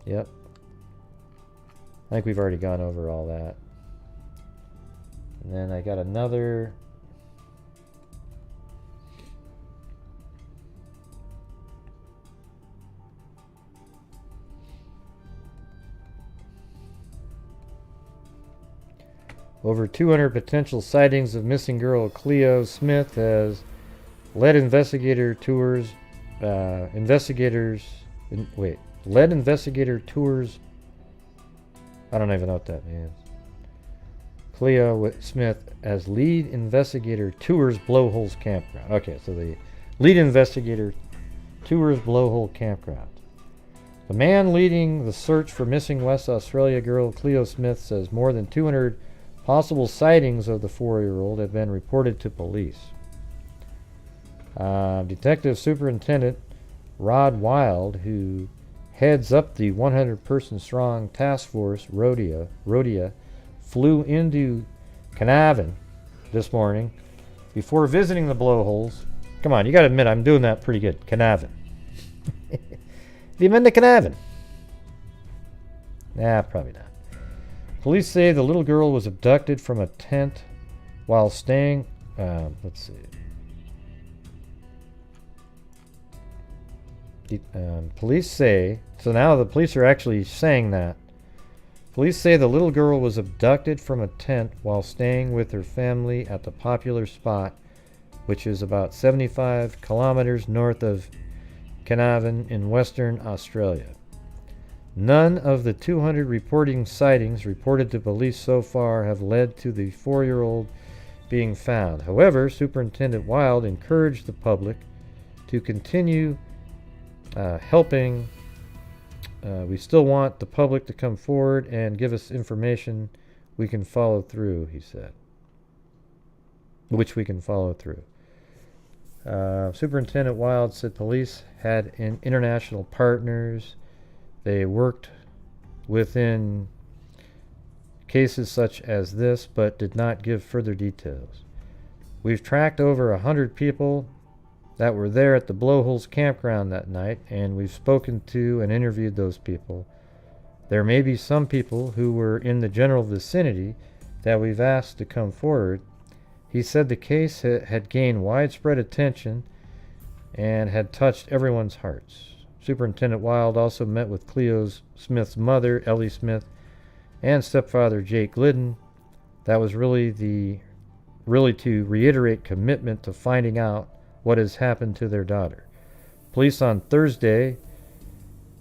S1: Yep. I think we've already gone over all that. And then I got another. Over 200 potential sightings of missing girl Cleo Smith has led investigator tours. Led investigator tours. I don't even know what that means. Cleo Smith as lead investigator tours Blowholes campground. Okay, so the lead investigator tours Blowhole campground. The man leading the search for missing West Australia girl Cleo Smith says more than 200 possible sightings of the 4-year-old have been reported to police. Detective Superintendent Rod Wild, who heads up the 100-person strong task force, Rhodia, flew into Carnarvon this morning before visiting the blowholes. Come on, you got to admit I'm doing that pretty good. Carnarvon. Have you been to Carnarvon? Nah, probably not. Police say the little girl was abducted from a tent while staying. Let's see. Police say, so now the police are actually saying that. Police say the little girl was abducted from a tent while staying with her family at the popular spot, which is about 75 kilometers north of Carnarvon in Western Australia. None of the 200 reporting sightings reported to police so far have led to the 4-year-old being found. However, Superintendent Wild encouraged the public to continue helping. We still want the public to come forward and give us information we can follow through, he said. Which we can follow through. Superintendent Wild said police had international partners. They worked within cases such as this, but did not give further details. We've tracked over 100 people that were there at the Blowholes campground that night, and we've spoken to and interviewed those people. There may be some people who were in the general vicinity that we've asked to come forward. He said the case had gained widespread attention and had touched everyone's hearts. Superintendent Wild also met with Cleo Smith's mother, Ellie Smith, and stepfather, Jake Glidden. That was really to reiterate commitment to finding out what has happened to their daughter. Police on Thursday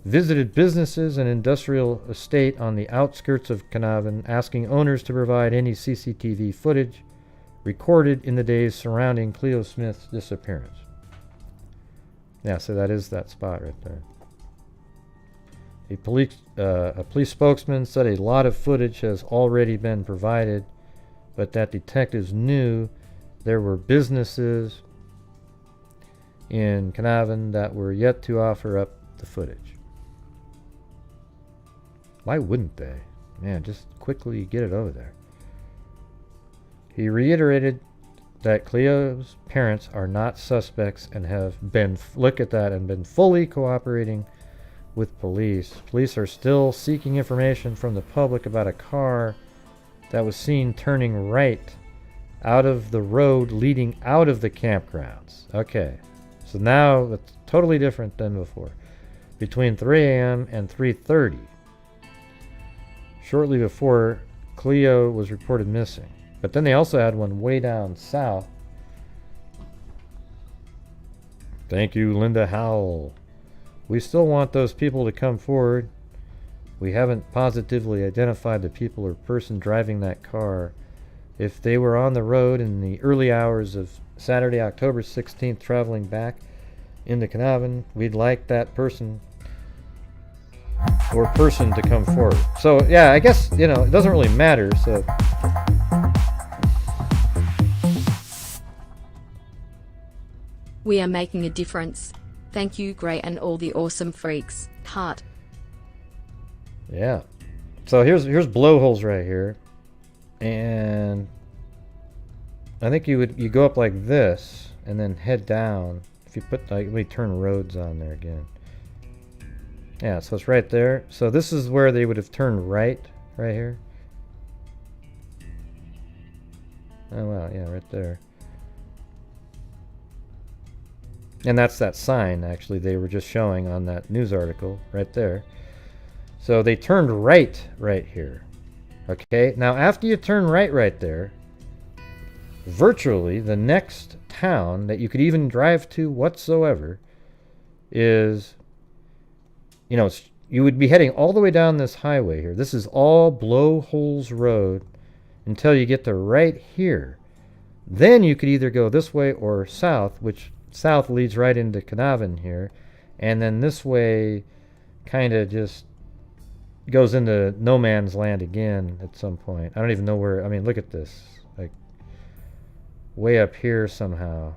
S1: visited businesses and industrial estate on the outskirts of Carnarvon, asking owners to provide any CCTV footage recorded in the days surrounding Cleo Smith's disappearance. Yeah, so that is that spot right there. A police spokesman said a lot of footage has already been provided, but that detectives knew there were businesses in Carnarvon that were yet to offer up the footage. Why wouldn't they? Man, just quickly get it over there. He reiterated that Cleo's parents are not suspects and have been, look at that, and been fully cooperating with police. Police are still seeking information from the public about a car that was seen turning right out of the road leading out of the campgrounds. Okay, so now it's totally different than before. Between 3 a.m. and 3:30, shortly before Cleo was reported missing. But then they also had one way down south. Thank you, Linda Howell. We still want those people to come forward. We haven't positively identified the people or person driving that car. If they were on the road in the early hours of Saturday, October 16th, traveling back into Carnarvon, we'd like that person or person to come forward. So, yeah, I guess, it doesn't really matter, so...
S2: We are making a difference. Thank you, Gray, and all the awesome freaks. Heart.
S1: Yeah. So here's blowholes right here. And I think you go up like this and then head down. If you put, let me turn roads on there again. Yeah, so it's right there. So this is where they would have turned right here. Oh wow, yeah, right there. And that's that sign, actually, they were just showing on that news article right there. So they turned right here. Okay, now after you turn right there, virtually the next town that you could even drive to whatsoever is, you would be heading all the way down this highway here. This is all Blowholes Road until you get to right here. Then you could either go this way or south, which south leads right into Carnarvon here, and then this way kind of just goes into no man's land again at some point. I don't even know where. I mean, look at this, like way up here somehow.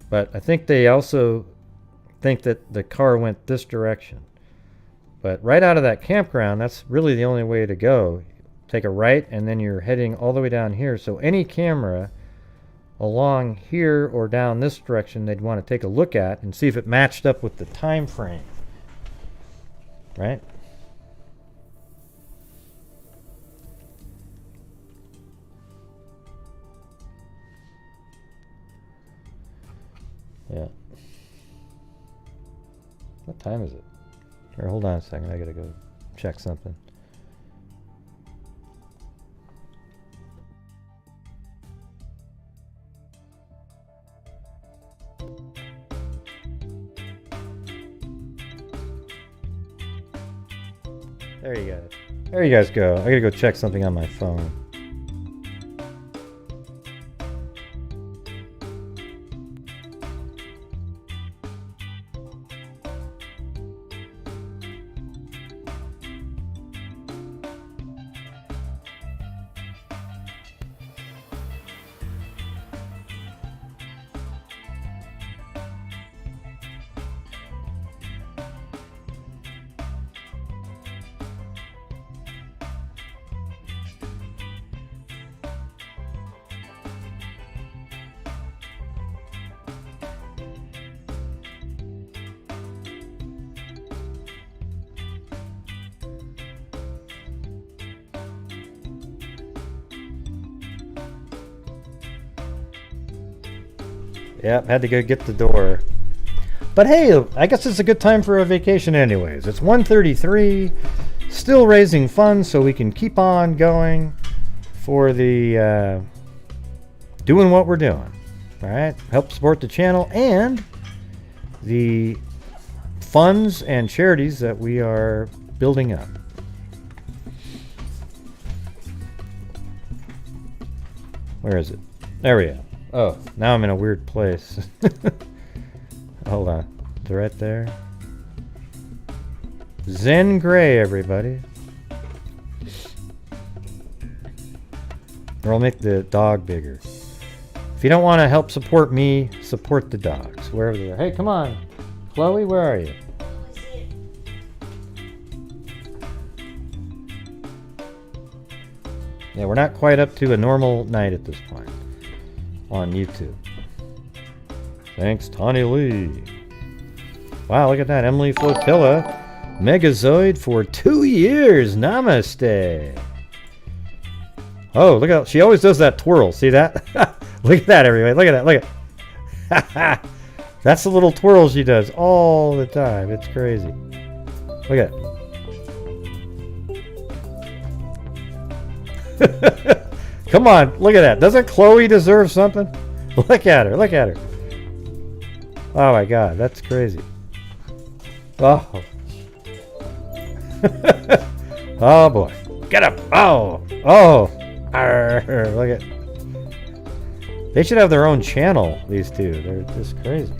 S1: But I think they also think that the car went this direction. But right out of that campground, that's really the only way to go. Take a right, and then you're heading all the way down here. So any camera along here or down this direction they'd want to take a look at and see if it matched up with the time frame. Right? Yeah. What time is it? Here, hold on a second. I gotta go check something. There you go. There you guys go. I gotta go check something on my phone. Yep, had to go get the door. But hey, I guess it's a good time for a vacation anyways. It's 1:33, still raising funds so we can keep on going for the doing what we're doing. All right, help support the channel and the funds and charities that we are building up. Where is it? There we go. Oh, now I'm in a weird place. Hold on. It's right there. Zen Gray, everybody. Or I'll make the dog bigger. If you don't want to help support me, support the dogs. Wherever they are. Hey, come on. Chloe, where are you? Yeah, we're not quite up to a normal night at this point on YouTube. Thanks, Tawny Lee. Wow, look at that. Emily Flotilla. Megazoid for 2 years. Namaste. Oh, look at, she always does that twirl. See that? Look at that, everybody. Look at that. Look at that's the little twirl she does all the time. It's crazy. Look at it. Come on, look at that. Doesn't Chloe deserve something? Look at her. Look at her. Oh my God, that's crazy. Oh. Oh boy. Get up. Oh. Oh. Arr, look at. They should have their own channel, these two. They're just crazy.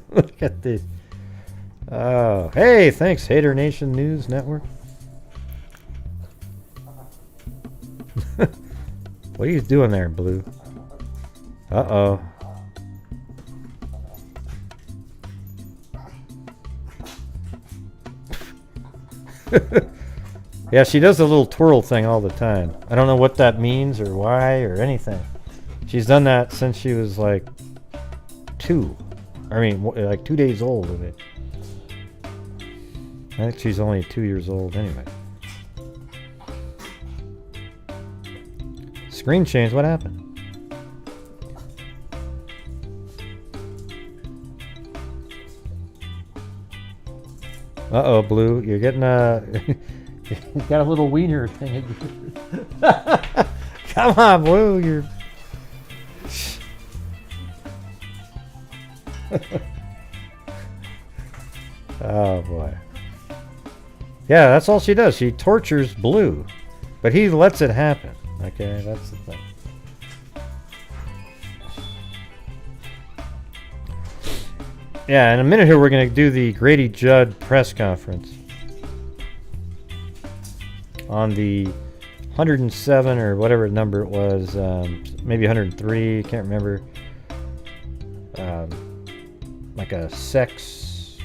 S1: Look at these. Oh, hey, thanks, Hater Nation News Network. What are you doing there, Blue? Uh-oh. Yeah, she does the little twirl thing all the time. I don't know what that means or why or anything. She's done that since she was like 2. I mean, like 2 days old of it. I think she's only 2 years old anyway. Screen change, what happened? Uh-oh, Blue, you're getting a... you got a little wiener thing. Come on, Blue, you're... Oh, boy. Yeah, that's all she does. She tortures Blue. But he lets it happen. Okay, that's the thing. Yeah, in a minute here we're going to do the Grady Judd press conference on the 107 or whatever number it was, maybe 103, can't remember. Like a sex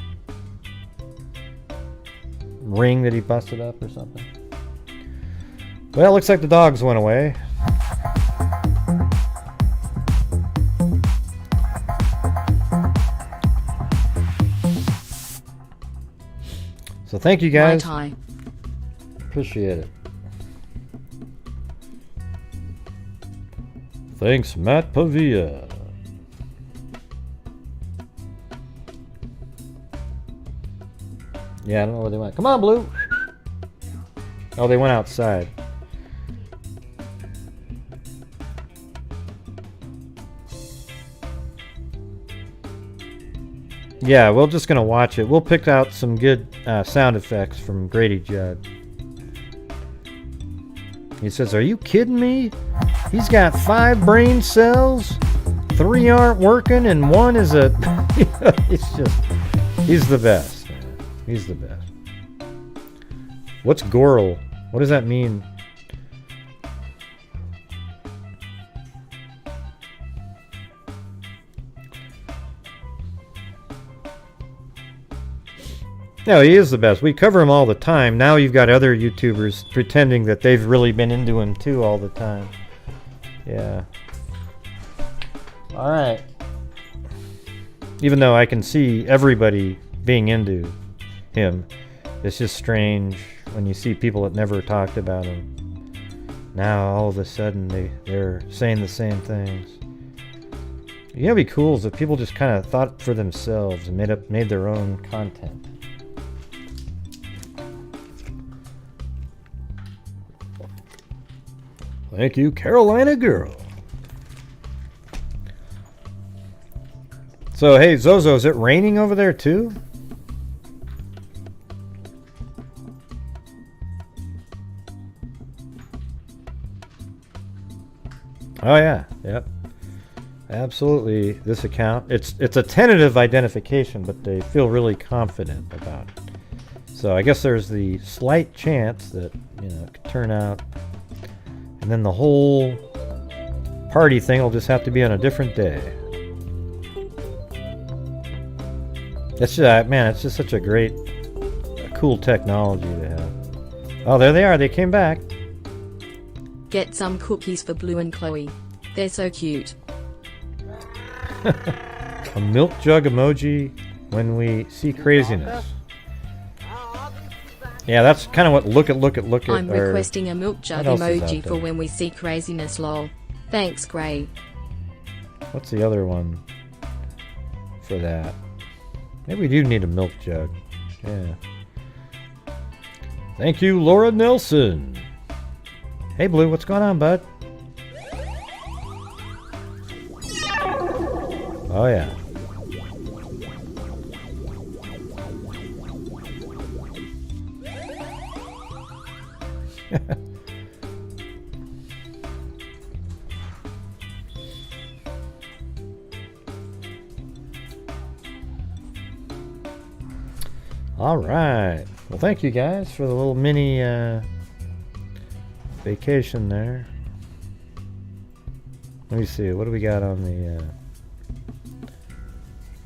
S1: ring that he busted up or something. Well, looks like the dogs went away. So thank you guys. Appreciate it. Thanks, Matt Pavia. Yeah, I don't know where they went. Come on, Blue. Oh, they went outside. Yeah, we're just gonna watch it. We'll pick out some good sound effects from Grady Judd. He says, "Are you kidding me? He's got 5 brain cells, 3 aren't working, and 1 is a..." He's the best, man. He's the best. What's Gorl? What does that mean? No, he is the best. We cover him all the time. Now you've got other YouTubers pretending that they've really been into him too all the time. Yeah. Alright. Even though I can see everybody being into him, it's just strange when you see people that never talked about him. Now all of a sudden they're saying the same things. You know, what'd be cool is if people just kind of thought for themselves and made their own content. Thank you, Carolina girl. So, hey, Zozo, is it raining over there too? Oh yeah, yep. Absolutely, this account. It's a tentative identification, but they feel really confident about it. So I guess there's the slight chance that, it could turn out. And then the whole party thing will just have to be on a different day. It's just, man, it's just such a cool technology to have. Oh, there they are. They came back.
S2: Get some cookies for Blue and Chloe. They're so cute.
S1: A milk jug emoji when we see craziness. Yeah, that's kind of what look at.
S2: I'm requesting a milk jug emoji for when we see craziness, lol. Thanks, Gray.
S1: What's the other one for that? Maybe we do need a milk jug. Yeah. Thank you, Laura Nelson. Hey, Blue, what's going on, bud? Oh, yeah. All right. Well, thank you guys for the little mini vacation there. Let me see. What do we got on the...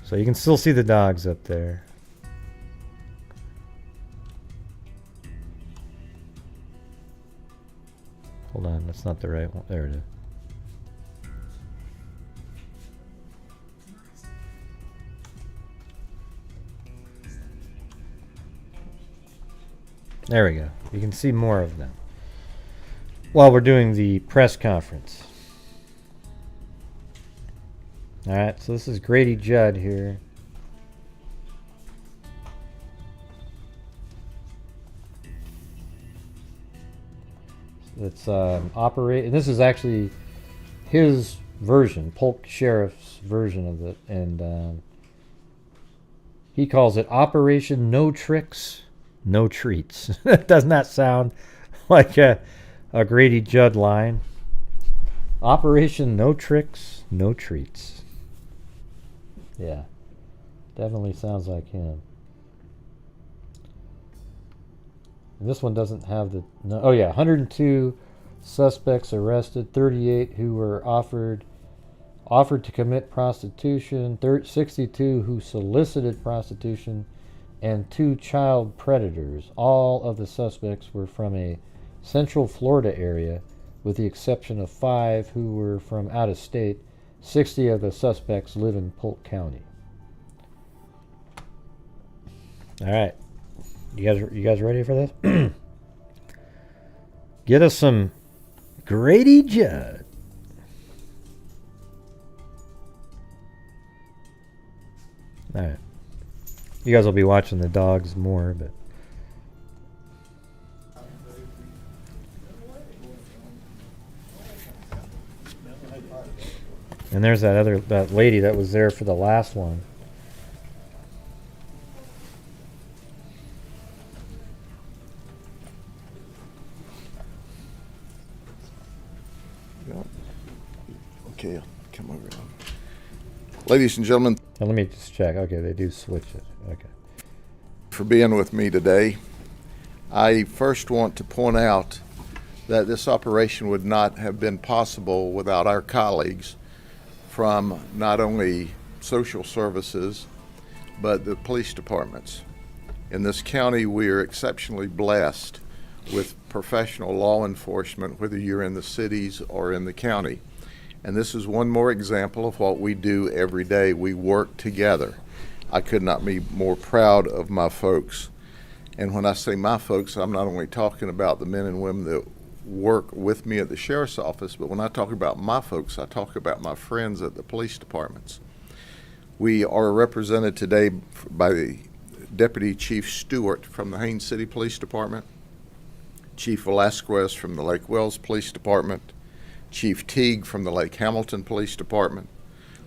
S1: So you can still see the dogs up there. Hold on. That's not the right one. There it is. There we go. You can see more of them while we're doing the press conference. Alright, so this is Grady Judd here. It's operate. This is actually his version, Polk Sheriff's version of it, and he calls it Operation No Tricks, No Treats. That does not sound like a Grady Judd line. Operation No Tricks, No Treats. Yeah, definitely sounds like him. And this one doesn't have the... No, oh yeah, 102 suspects arrested, 38 who were offered to commit prostitution, 62 who solicited prostitution, and 2 child predators. All of the suspects were from a Central Florida area, with the exception of 5 who were from out of state. 60 of the suspects live in Polk County. All right, you guys ready for this? Get us some Grady Judd. Alright. You guys will be watching the dogs more, but... And there's that lady that was there for the last one.
S10: Okay, come over. Ladies and gentlemen,
S1: Now let me just check. Okay, they do switch it. Okay.
S10: for being with me today. I first want to point out that this operation would not have been possible without our colleagues from not only social services, but the police departments. In this county, we are exceptionally blessed with professional law enforcement, whether you're in the cities or in the county. And this is one more example of what we do every day. We work together. I could not be more proud of my folks. And when I say my folks, I'm not only talking about the men and women that work with me at the sheriff's office, but when I talk about my folks, I talk about my friends at the police departments. We are represented today by the Deputy Chief Stewart from the Haines City Police Department, Chief Velasquez from the Lake Wells Police Department, Chief Teague from the Lake Hamilton Police Department,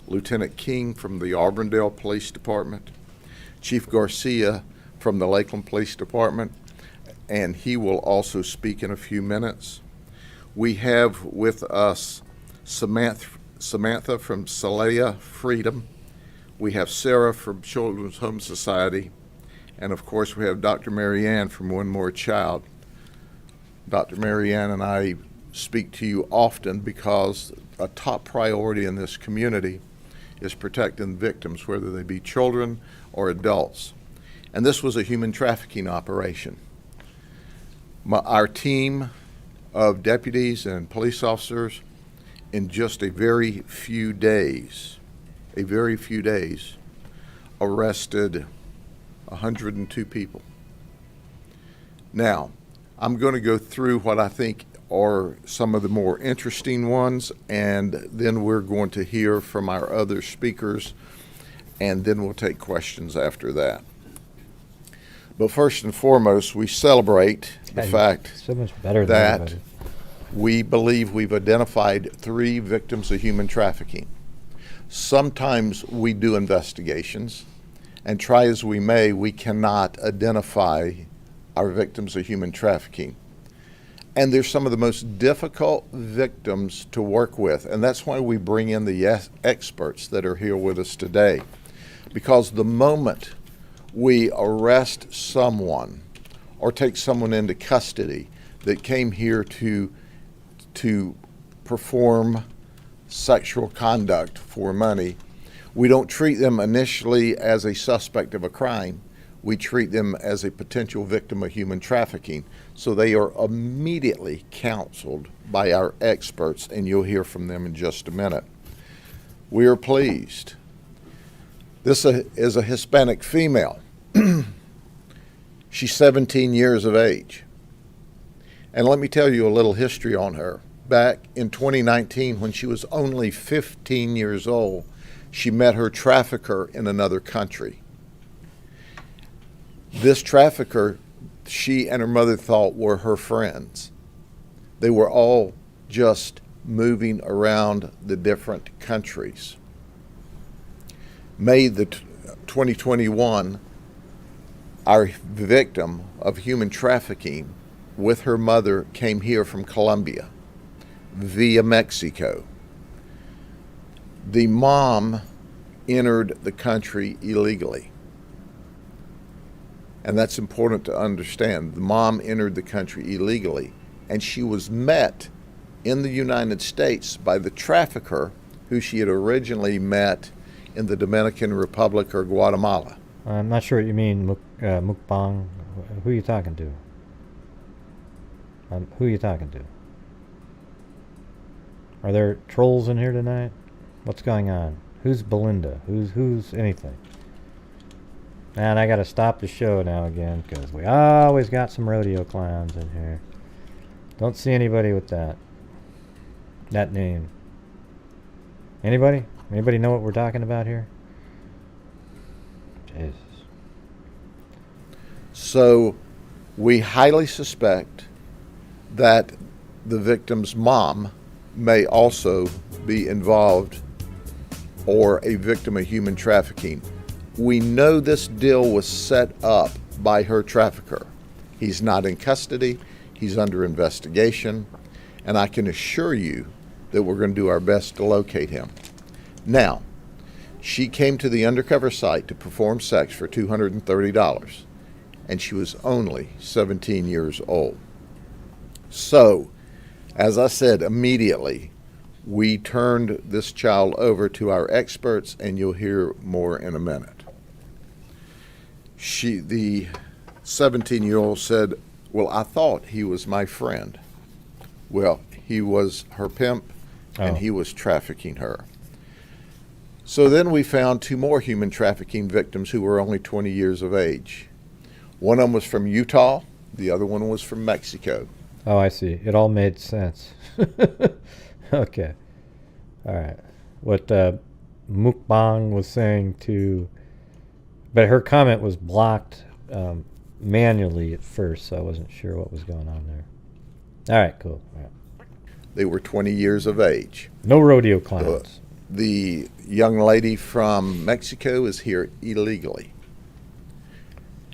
S10: Lieutenant King from the Auburndale Police Department, Chief Garcia from the Lakeland Police Department, and he will also speak in a few minutes. We have with us Samantha from Salaya Freedom. We have Sarah from Children's Home Society, and of course we have Dr. Marianne from One More Child. Dr. Marianne and I speak to you often because a top priority in this community is protecting victims, whether they be children or adults. And this was a human trafficking operation. Our team of deputies and police officers, in just a very few days, arrested 102 people. Now, I'm going to go through what I think are some of the more interesting ones, and then we're going to hear from our other speakers, and then we'll take questions after that. But first and foremost, we celebrate the fact
S1: so much better than
S10: that
S1: everybody.
S10: we believe we've identified 3 victims of human trafficking. Sometimes we do investigations, and try as we may, we cannot identify our victims of human trafficking. And they're some of the most difficult victims to work with, and that's why we bring in the experts that are here with us today. Because the moment we arrest someone or take someone into custody that came here to perform sexual conduct for money, we don't treat them initially as a suspect of a crime. We treat them as a potential victim of human trafficking. So they are immediately counseled by our experts, and you'll hear from them in just a minute. We are pleased. This is a Hispanic female. She's 17 years of age. And let me tell you a little history on her. Back in 2019, when she was only 15 years old, she met her trafficker in another country. This trafficker, she and her mother thought were her friends. They were all just moving around the different countries. May the 2021, our victim of human trafficking with her mother came here from Colombia via Mexico. The mom entered the country illegally. And that's important to understand. The mom entered the country illegally, and she was met in the United States by the trafficker who she had originally met in the Dominican Republic or Guatemala.
S1: I'm not sure what you mean, mukbang. Who are you talking to? Who are you talking to? Are there trolls in here tonight? What's going on? Who's Belinda? Who's anything? Man, I gotta stop the show now again, because we always got some rodeo clowns in here. Don't see anybody with that name. Anybody? Anybody know what we're talking about here? Jesus.
S10: So we highly suspect that the victim's mom may also be involved or a victim of human trafficking. We know this deal was set up by her trafficker. He's not in custody, he's under investigation, and I can assure you that we're going to do our best to locate him. Now, she came to the undercover site to perform sex for $230, and she was only 17 years old. So, as I said, immediately, we turned this child over to our experts, and you'll hear more in a minute. The 17-year-old said, well, I thought he was my friend. Well, he was her pimp, and he was trafficking her. So then we found 2 more human trafficking victims who were only 20 years of age. One of them was from Utah. The other one was from Mexico.
S1: Oh, I see. It all made sense. Okay. All right. What Mukbang was saying to... But her comment was blocked manually at first, so I wasn't sure what was going on there. All right, cool. All right.
S10: They were 20 years of age.
S1: No rodeo clowns.
S10: The young lady from Mexico is here illegally.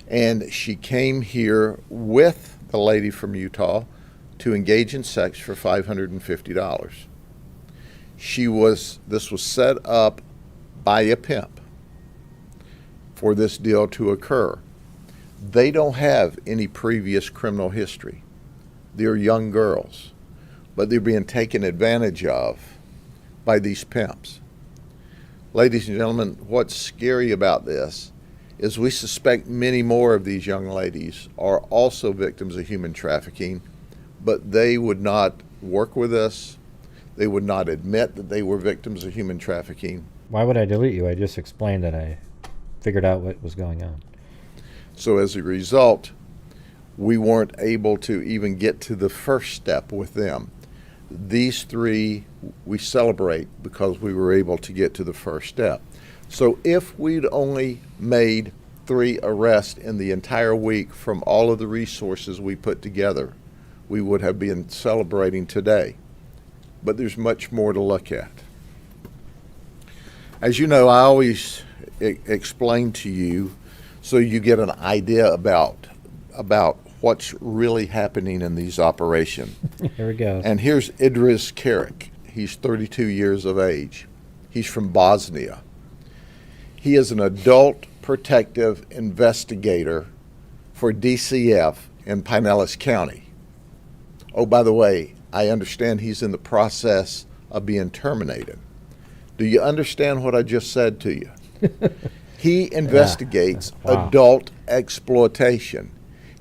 S10: And she came here with the lady from Utah to engage in sex for $550. This was set up by a pimp for this deal to occur. They don't have any previous criminal history. They're young girls, but they're being taken advantage of by these pimps. Ladies and gentlemen, what's scary about this is we suspect many more of these young ladies are also victims of human trafficking, but they would not work with us. They would not admit that they were victims of human trafficking.
S1: Why would I delete you? I just explained that I figured out what was going on.
S10: So as a result, we weren't able to even get to the first step with them. These 3 we celebrate because we were able to get to the first step. So if we'd only made 3 arrests in the entire week from all of the resources we put together, we would have been celebrating today. But there's much more to look at. As you know, I always explain to you so you get an idea about what's really happening in these operations.
S1: Here we go.
S10: And here's Idris Karik. He's 32 years of age. He's from Bosnia. He is an adult protective investigator for DCF in Pinellas County. Oh, by the way, I understand he's in the process of being terminated. Do you understand what I just said to you? He investigates adult exploitation.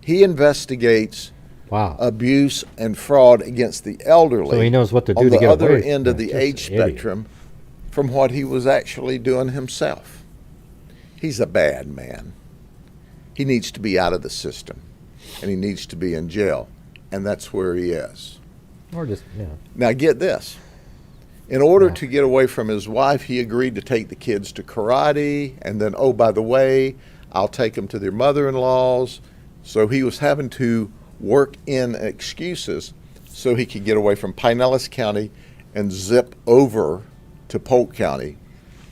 S10: He investigates abuse and fraud against the elderly.
S1: So he knows what to do
S10: on
S1: to
S10: the
S1: get
S10: other
S1: away
S10: end of the
S1: Just
S10: age
S1: an idiot.
S10: spectrum from what he was actually doing himself. He's a bad man. He needs to be out of the system, and he needs to be in jail, and that's where he is.
S1: Or just,
S10: Now get this. In order to get away from his wife, he agreed to take the kids to karate, and then, oh, by the way, I'll take them to their mother-in-law's. So he was having to work in excuses so he could get away from Pinellas County and zip over to Polk County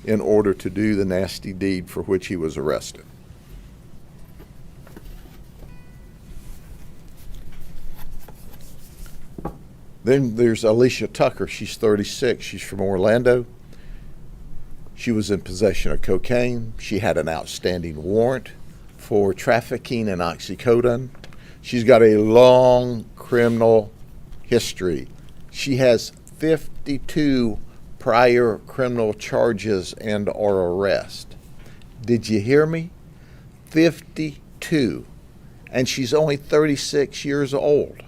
S10: in order to do the nasty deed for which he was arrested. Then there's Alicia Tucker. She's 36. She's from Orlando. She was in possession of cocaine. She had an outstanding warrant for trafficking in oxycodone. She's got a long criminal history. She has 52 prior criminal charges and or arrest. Did you hear me? 52. And she's only 36 years old.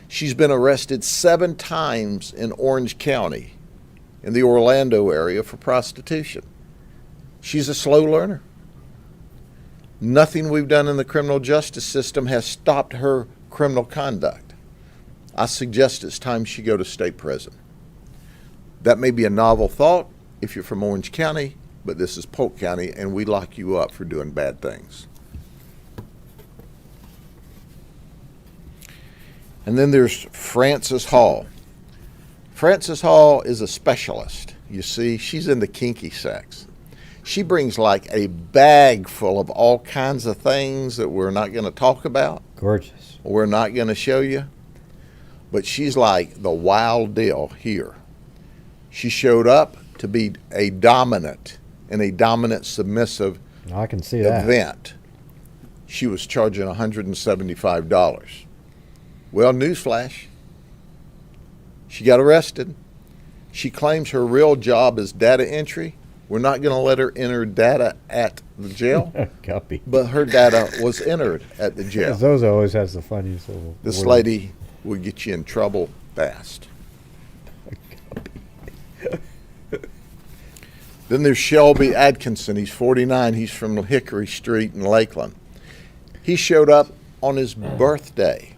S10: She's been arrested 7 times in Orange County, in the Orlando area, for prostitution. She's a slow learner. Nothing we've done in the criminal justice system has stopped her criminal conduct. I suggest it's time she go to state prison. That may be a novel thought if you're from Orange County, but this is Polk County, and we lock you up for doing bad things. And then there's Frances Hall. Frances Hall is a specialist. You see, she's into kinky sex. She brings like a bag full of all kinds of things that we're not going to talk about.
S1: Gorgeous.
S10: We're not going to show you. But she's like the wild deal here. She showed up to be a dominant in a dominant submissive
S1: I can see that
S10: event. She was charging $175. Well, newsflash. She got arrested. She claims her real job is data entry. We're not going to let her enter data at the jail.
S1: Copy.
S10: But her data was entered at the jail.
S1: Zozo always has the funniest little
S10: This
S1: words.
S10: lady will get you in trouble fast. Then there's Shelby Atkinson. He's 49. He's from Hickory Street in Lakeland. He showed up on his birthday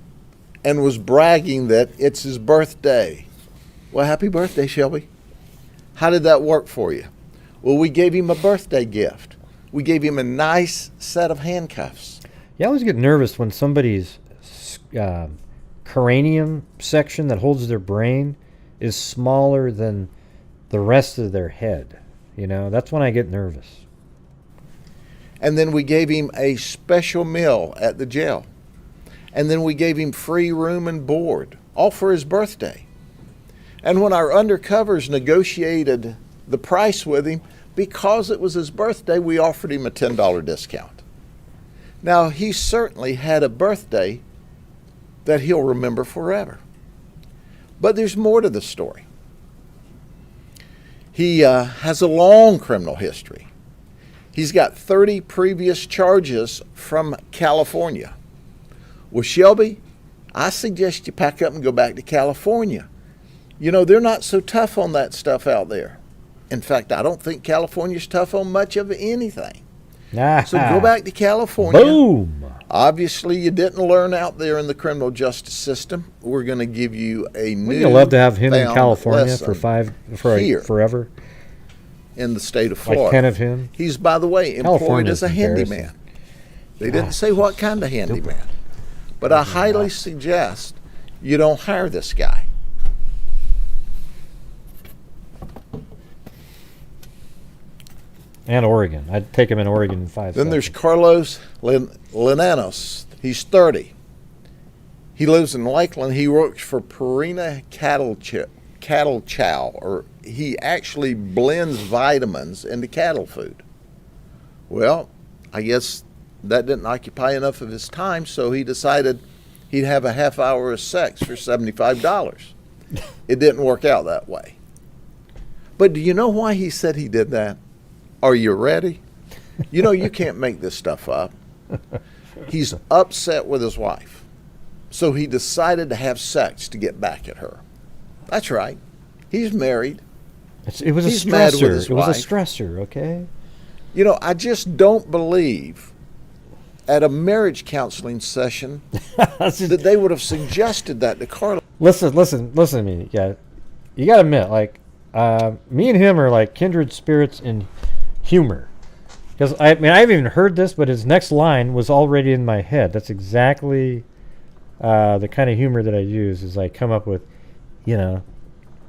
S10: and was bragging that it's his birthday. Well, happy birthday, Shelby. How did that work for you? Well, we gave him a birthday gift. We gave him a nice set of handcuffs.
S1: You always get nervous when somebody's cranium section that holds their brain is smaller than the rest of their head. You know, that's when I get nervous.
S10: And then we gave him a special meal at the jail. And then we gave him free room and board, all for his birthday. And when our undercovers negotiated the price with him, because it was his birthday, we offered him a $10 discount. Now, he certainly had a birthday that he'll remember forever. But there's more to the story. He has a long criminal history. He's got 30 previous charges from California. Well, Shelby, I suggest you pack up and go back to California. You know, they're not so tough on that stuff out there. In fact, I don't think California's tough on much of anything. So go back to California.
S1: Boom!
S10: Obviously, you didn't learn out there in the criminal justice system. We're going to give you a new.
S1: Wouldn't you love to have him in
S10: found
S1: California
S10: lesson
S1: for forever?
S10: In the state of Florida.
S1: Like 10 of him?
S10: He's, by the way, employed
S1: California's
S10: as a handyman. They didn't say what kind of handyman. But I highly suggest you don't hire this guy.
S1: And Oregon. I'd take him in Oregon in 5
S10: Then
S1: seconds.
S10: there's Carlos Linanos. He's 30. He lives in Lakeland. He works for Purina Cattle Chow, or he actually blends vitamins into cattle food. Well, I guess that didn't occupy enough of his time, so he decided he'd have a half hour of sex for $75. It didn't work out that way. But do you know why he said he did that? Are you ready? You know, you can't make this stuff up. He's upset with his wife. So he decided to have sex to get back at her. That's right. He's married.
S1: It was
S10: He's
S1: a
S10: mad with
S1: stressor.
S10: his
S1: It was a
S10: wife.
S1: stressor, okay?
S10: You know, I just don't believe at a marriage counseling session that they would have suggested that to Carla.
S1: Listen to me. Yeah, you got to admit, like, me and him are like kindred spirits in humor. Because, I mean, I haven't even heard this, but his next line was already in my head. That's exactly the kind of humor that I use, is I come up with, you know,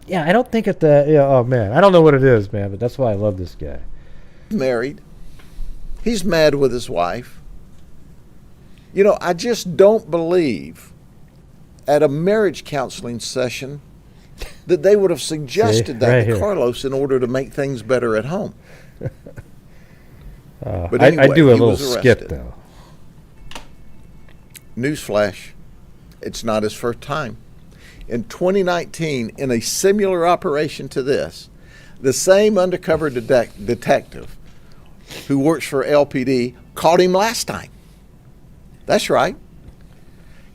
S1: yeah, I don't think at the, oh, man, I don't know what it is, man, but that's why I love this guy.
S10: Married. He's mad with his wife. You know, I just don't believe at a marriage counseling session that they would have suggested that
S1: right
S10: to
S1: here.
S10: Carlos in order to make things better at home. But
S1: I
S10: anyway,
S1: do a
S10: he
S1: little
S10: was
S1: skip,
S10: arrested.
S1: though.
S10: Newsflash, it's not his first time. In 2019, in a similar operation to this, the same undercover detective who works for LPD caught him last time. That's right.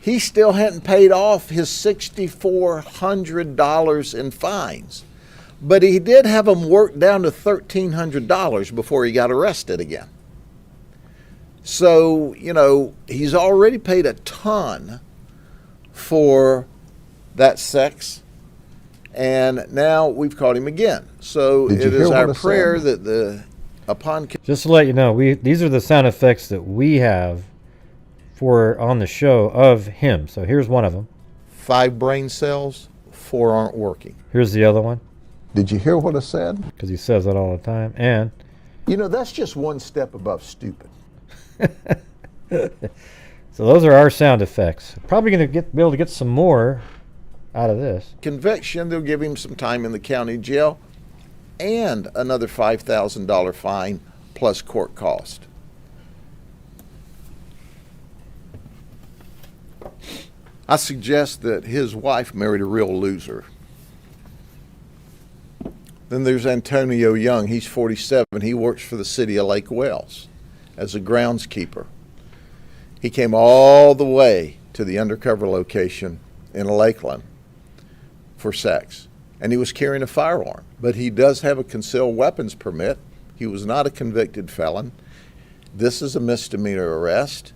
S10: He still hadn't paid off his $6,400 in fines, but he did have them worked down to $1,300 before he got arrested again. So, you know, he's already paid a ton for that sex, and now we've caught him again. So
S7: Did you
S10: it
S7: hear
S10: is
S7: what
S10: our
S7: I
S10: prayer
S7: said?
S10: that the upon
S1: Just to let you know, these are the sound effects that we have for on the show of him. So here's one of them.
S10: 5 brain cells, 4 aren't working.
S1: Here's the other one.
S10: Did you hear what I said?
S1: Because he says that all the time. And
S10: You know, that's just one step above stupid.
S1: so those are our sound effects. Probably going to be able to get some more out of this.
S10: Conviction, they'll give him some time in the county jail and another $5,000 fine plus court cost. I suggest that his wife married a real loser. Then there's Antonio Young. He's 47. He works for the city of Lake Wales as a groundskeeper. He came all the way to the undercover location in Lakeland for sex. And he was carrying a firearm. But he does have a concealed weapons permit. He was not a convicted felon. This is a misdemeanor arrest.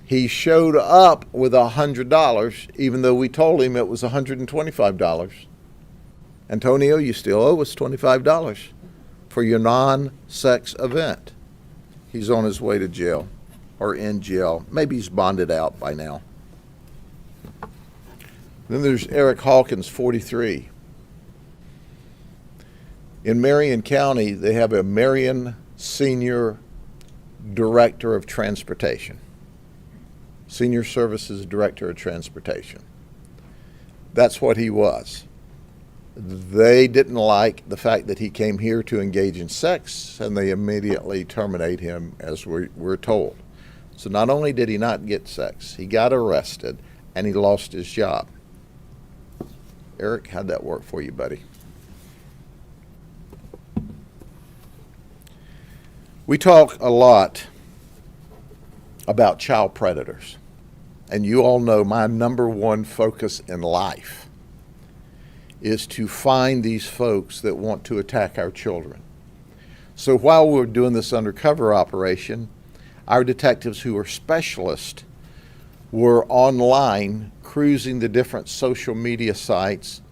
S10: He showed up with $100, even though we told him it was $125. Antonio, you still owe us $25 for your non-sex event. He's on his way to jail, or in jail. Maybe he's bonded out by now. Then there's Eric Hawkins, 43. In Marion County, they have a Marion Senior Director of Transportation. Senior Services Director of Transportation. That's what he was. They didn't like the fact that he came here to engage in sex, and they immediately terminate him, as we're told. So not only did he not get sex, he got arrested, and he lost his job. Eric, how'd that work for you, buddy? We talk a lot about child predators. And you all know my number one focus in life is to find these folks that want to attack our children. So while we're doing this undercover operation, our detectives who are specialists were online cruising the different social media sites,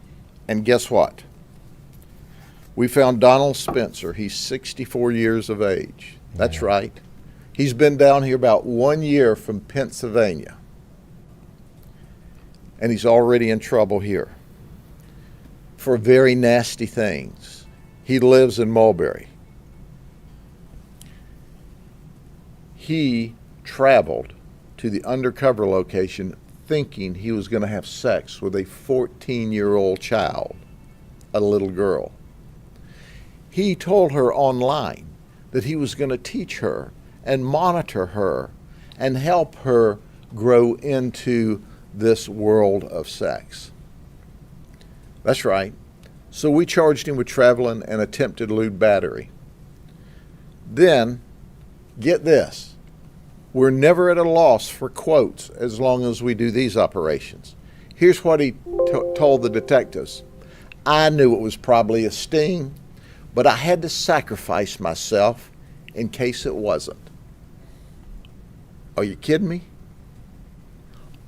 S10: and guess what? We found Donald Spencer. He's 64 years of age. That's right. He's been down here about 1 year from Pennsylvania. And he's already in trouble here for very nasty things. He lives in Mulberry. He traveled to the undercover location thinking he was going to have sex with a 14-year-old child, a little girl. He told her online that he was going to teach her and monitor her and help her grow into this world of sex. That's right. So we charged him with traveling and attempted lewd battery. Then, get this, we're never at a loss for quotes as long as we do these operations. Here's what he told the detectives. I knew it was probably a sting, but I had to sacrifice myself in case it wasn't. Are you kidding me?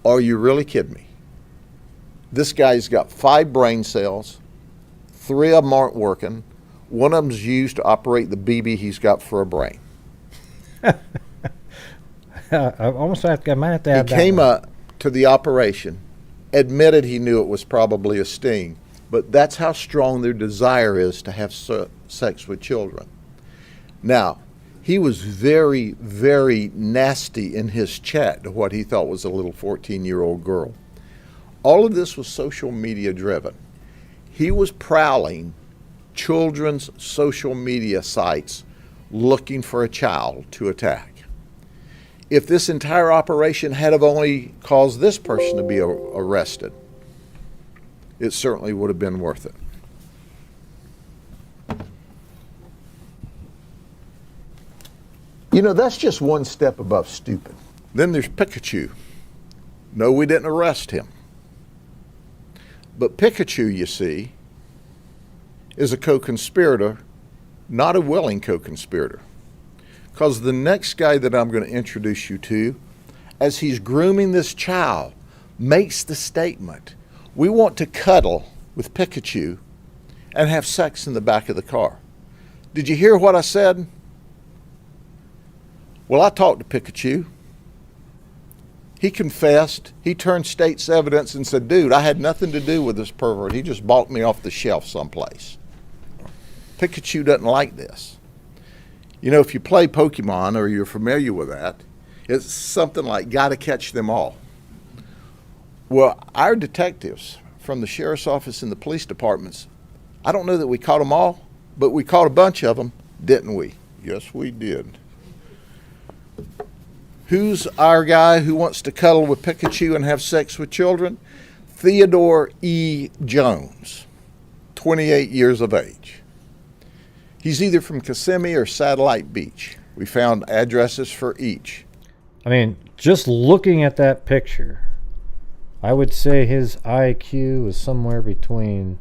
S10: Are you really kidding me? This guy's got 5 brain cells, 3 of them aren't working, 1 of them's used to operate the BB he's got for a brain.
S1: I almost might have to add
S10: He
S1: that
S10: came
S1: one.
S10: up to the operation, admitted he knew it was probably a sting, but that's how strong their desire is to have sex with children. Now, he was very, very nasty in his chat to what he thought was a little 14-year-old girl. All of this was social media driven. He was prowling children's social media sites looking for a child to attack. If this entire operation had have only caused this person to be arrested, it certainly would have been worth it. You know, that's just one step above stupid. Then there's Pikachu. No, we didn't arrest him. But Pikachu, you see, is a co-conspirator, not a willing co-conspirator. Because the next guy that I'm going to introduce you to, as he's grooming this child, makes the statement, we want to cuddle with Pikachu and have sex in the back of the car. Did you hear what I said? Well, I talked to Pikachu. He confessed. He turned state's evidence and said, dude, I had nothing to do with this pervert. He just bought me off the shelf someplace. Pikachu doesn't like this. You know, if you play Pokemon or you're familiar with that, it's something like gotta catch them all. Well, our detectives from the sheriff's office and the police departments, I don't know that we caught them all, but we caught a bunch of them, didn't we? Yes, we did. Who's our guy who wants to cuddle with Pikachu and have sex with children? Theodore E. Jones, 28 years of age. He's either from Kissimmee or Satellite Beach. We found addresses for each.
S1: I mean, just looking at that picture, I would say his IQ is somewhere between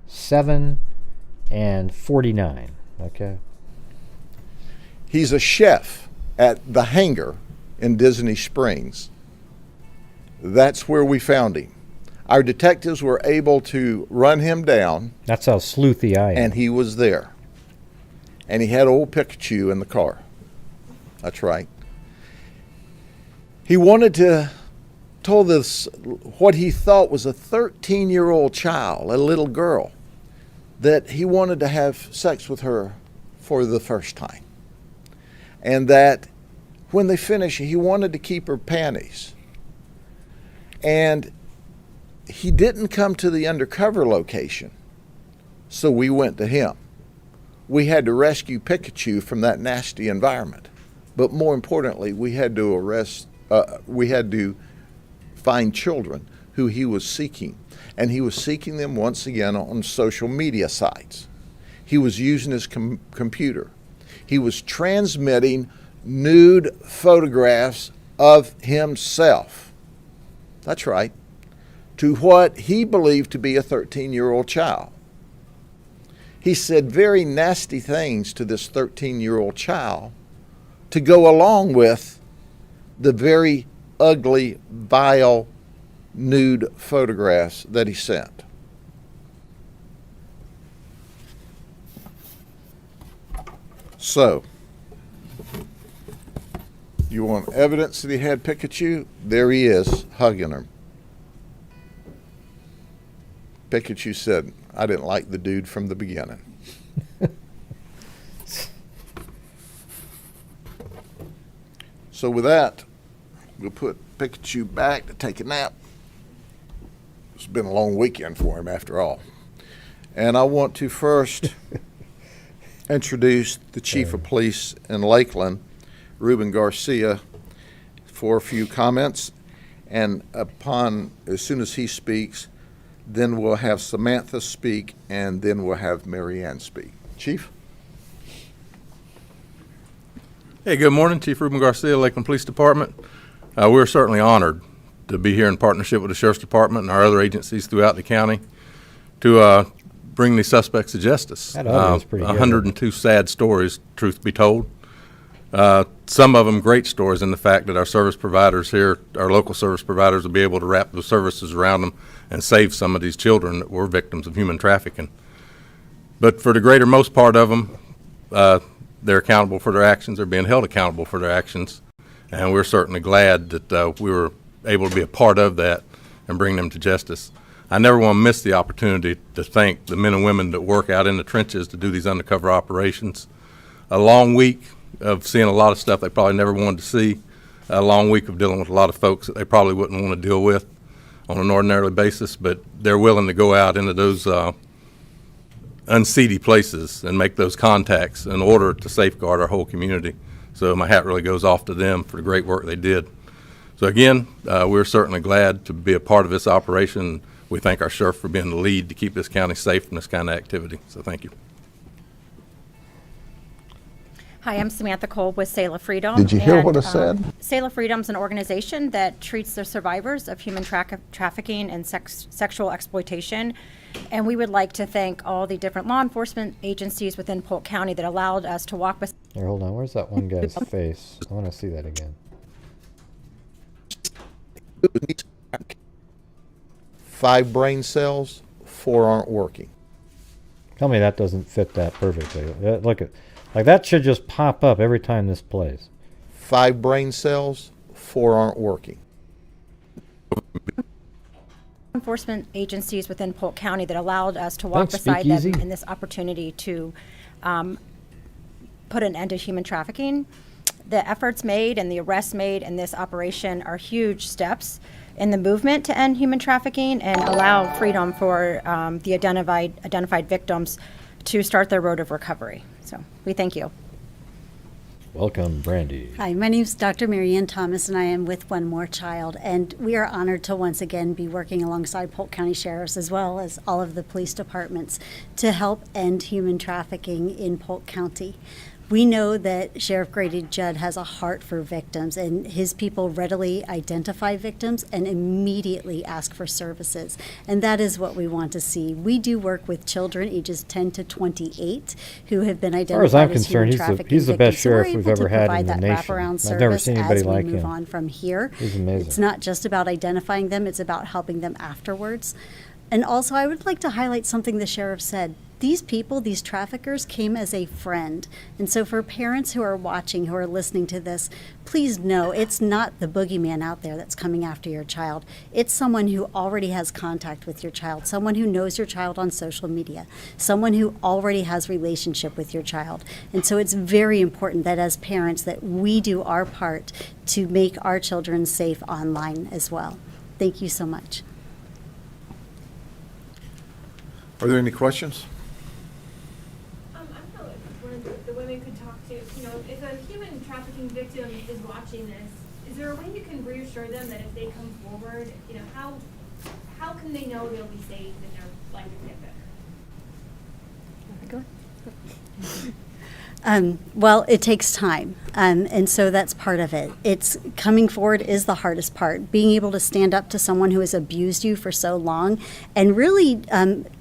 S1: 7 and 49, okay?
S10: He's a chef at the Hangar in Disney Springs. That's where we found him. Our detectives were able to run him down.
S1: That's how sleuthy I am.
S10: And he was there. And he had old Pikachu in the car. That's right. He wanted to told us what he thought was a 13-year-old child, a little girl, that he wanted to have sex with her for the first time. And that when they finished, he wanted to keep her panties. And he didn't come to the undercover location, so we went to him. We had to rescue Pikachu from that nasty environment. But more importantly, we had to find children who he was seeking. And he was seeking them once again on social media sites. He was using his computer. He was transmitting nude photographs of himself. That's right. To what he believed to be a 13-year-old child. He said very nasty things to this 13-year-old child to go along with the very ugly, vile, nude photographs that he sent. So, you want evidence that he had Pikachu? There he is, hugging her. Pikachu said, I didn't like the dude from the beginning. So with that, we'll put Pikachu back to take a nap. It's been a long weekend for him after all. And I want to first introduce the Chief of Police in Lakeland, Ruben Garcia, for a few comments. And as soon as he speaks, then we'll have Samantha speak, and then we'll have Marianne speak. Chief?
S11: Hey, good morning. Chief Ruben Garcia, Lakeland Police Department. We're certainly honored to be here in partnership with the Sheriff's Department and our other agencies throughout the county to bring these suspects to justice.
S1: That audio is pretty good.
S11: 102 sad stories, truth be told. Some of them great stories in the fact that our service providers here, our local service providers, will be able to wrap the services around them and save some of these children that were victims of human trafficking. But for the greater most part of them, they're accountable for their actions. They're being held accountable for their actions. And we're certainly glad that we were able to be a part of that and bring them to justice. I never want to miss the opportunity to thank the men and women that work out in the trenches to do these undercover operations. A long week of seeing a lot of stuff they probably never wanted to see. A long week of dealing with a lot of folks that they probably wouldn't want to deal with on an ordinary basis, but they're willing to go out into those unseedy places and make those contacts in order to safeguard our whole community. So my hat really goes off to them for the great work they did. So again, we're certainly glad to be a part of this operation. We thank our sheriff for being the lead to keep this county safe from this kind of activity. So thank you.
S12: Hi, I'm Samantha Cole with Sail Freedom.
S10: Did you hear what I said?
S12: Sail Freedom is an organization that treats the survivors of human trafficking and sexual exploitation. And we would like to thank all the different law enforcement agencies within Polk County that allowed us to walk with.
S1: Here, hold on. Where's that one guy's face? I want to see that again.
S10: 5 brain cells, 4 aren't working.
S1: Tell me that doesn't fit that perfectly. Look at, like that should just pop up every time this plays.
S10: 5 brain cells, 4 aren't working.
S12: Enforcement agencies within Polk County that allowed us to walk
S1: Thanks,
S12: beside them
S1: Speakeasy.
S12: in this opportunity to put an end to human trafficking. The efforts made and the arrests made in this operation are huge steps in the movement to end human trafficking and allow freedom for the identified victims to start their road of recovery. So we thank you.
S1: Welcome, Brandy.
S13: Hi, my name is Dr. Marianne Thomas, and I am with One More Child. And we are honored to once again be working alongside Polk County Sheriffs as well as all of the police departments to help end human trafficking in Polk County. We know that Sheriff Grady Judd has a heart for victims, and his people readily identify victims and immediately ask for services. And that is what we want to see. We do work with children ages 10 to 28 who have been identified
S1: As far as I'm
S13: as human
S1: concerned,
S13: trafficking
S1: he's the best
S13: victims. So we're
S1: sheriff we've
S13: able to
S1: ever had in
S13: provide
S1: the
S13: that
S1: nation.
S13: wraparound
S1: I've never
S13: service
S1: seen anybody
S13: as we
S1: like
S13: move
S1: him.
S13: on from here.
S1: He's amazing.
S13: It's not just about identifying them, it's about helping them afterwards. And also, I would like to highlight something the sheriff said. These people, these traffickers, came as a friend. And so for parents who are watching, who are listening to this, please know it's not the boogeyman out there that's coming after your child. It's someone who already has contact with your child, someone who knows your child on social media, someone who already has relationship with your child. And so it's very important that as parents that we do our part to make our children safe online as well. Thank you so much.
S10: Are there any questions?
S14: I don't know if one of the women could talk to, if a human trafficking victim is watching this, is there a way you can reassure them that if they come forward, how can they know they'll be safe and their life will get better?
S13: Go ahead. Well, it takes time, and so that's part of it. It's coming forward is the hardest part. Being able to stand up to someone who has abused you for so long and really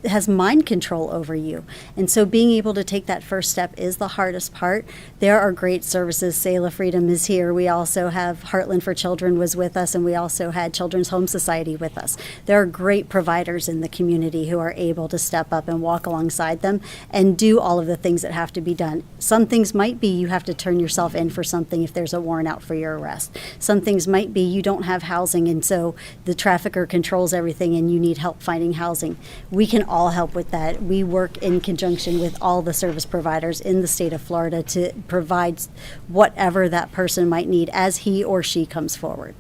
S13: has mind control over you. And so being able to take that first step is the hardest part. There are great services. Sail of Freedom is here. We also have Heartland for Children was with us, and we also had Children's Home Society with us. There are great providers in the community who are able to step up and walk alongside them and do all of the things that have to be done. Some things might be you have to turn yourself in for something if there's a warrant out for your arrest. Some things might be you don't have housing, and so the trafficker controls everything and you need help finding housing. We can all help with that. We work in conjunction with all the service providers in the state of Florida to provide whatever that person might need as he or she comes forward.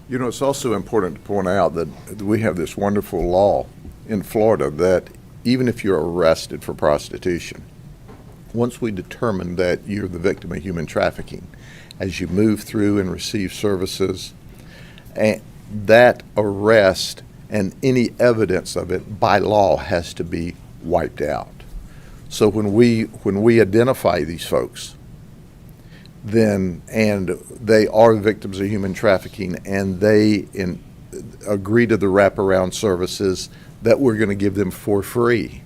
S10: It's also important to point out that we have this wonderful law in Florida that even if you're arrested for prostitution, once we determine that you're the victim of human trafficking, as you move through and receive services, and that arrest and any evidence of it by law has to be wiped out. So when we identify these folks, and they are victims of human trafficking and they agree to the wraparound services that we're going to give them for free,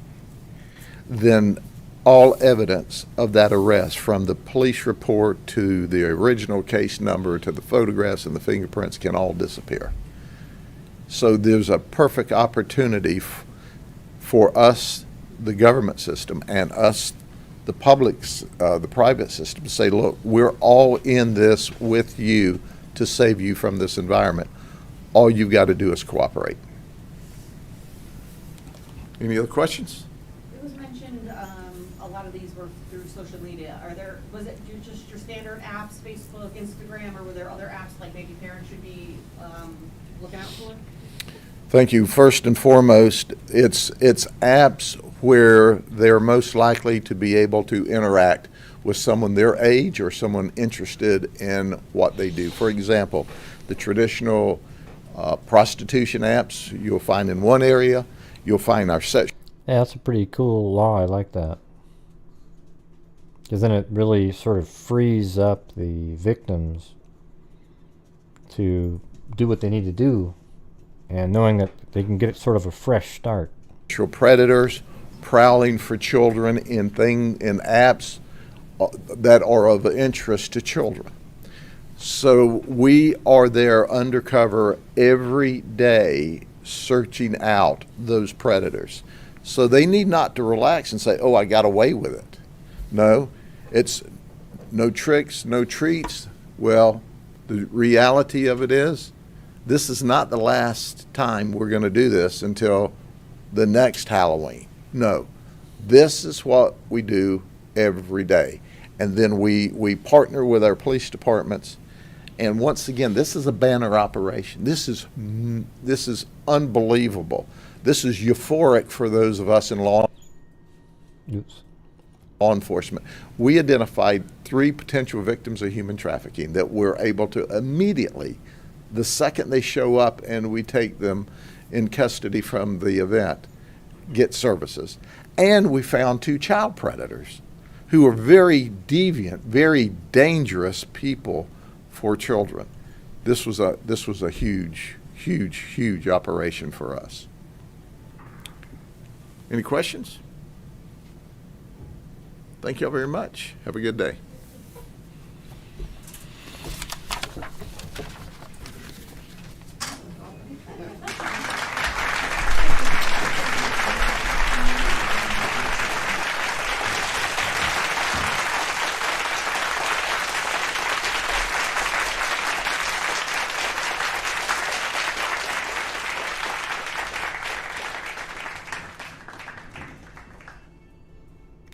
S10: then all evidence of that arrest, from the police report to the original case number to the photographs and the fingerprints, can all disappear. So there's a perfect opportunity for us, the government system, and us, the public's, the private system, to say, look, we're all in this with you to save you from this environment. All you've got to do is cooperate. Any other questions?
S15: It was mentioned a lot of these were through social media. Was it just your standard apps, Facebook, Instagram, or were there other apps like maybe parents should be looking out for?
S10: Thank you. First and foremost, it's apps where they're most likely to be able to interact with someone their age or someone interested in what they do. For example, the traditional prostitution apps you'll find in one area, you'll find our section.
S1: Yeah, that's a pretty cool law. I like that. Because then it really sort of frees up the victims to do what they need to do, and knowing that they can get sort of a fresh start.
S10: Predators prowling for children in apps that are of interest to children. So we are there undercover every day searching out those predators. So they need not to relax and say, oh, I got away with it. No, it's no tricks, no treats. Well, the reality of it is, this is not the last time we're going to do this until the next Halloween. No, this is what we do every day. And then we partner with our police departments. And once again, this is a banner operation. This is unbelievable. This is euphoric for those of us in law enforcement. We identified 3 potential victims of human trafficking that we're able to immediately, the second they show up and we take them in custody from the event, get services. And we found 2 child predators who are very deviant, very dangerous people for children. This was a huge, huge, huge operation for us. Any questions? Thank you all very much. Have a good day.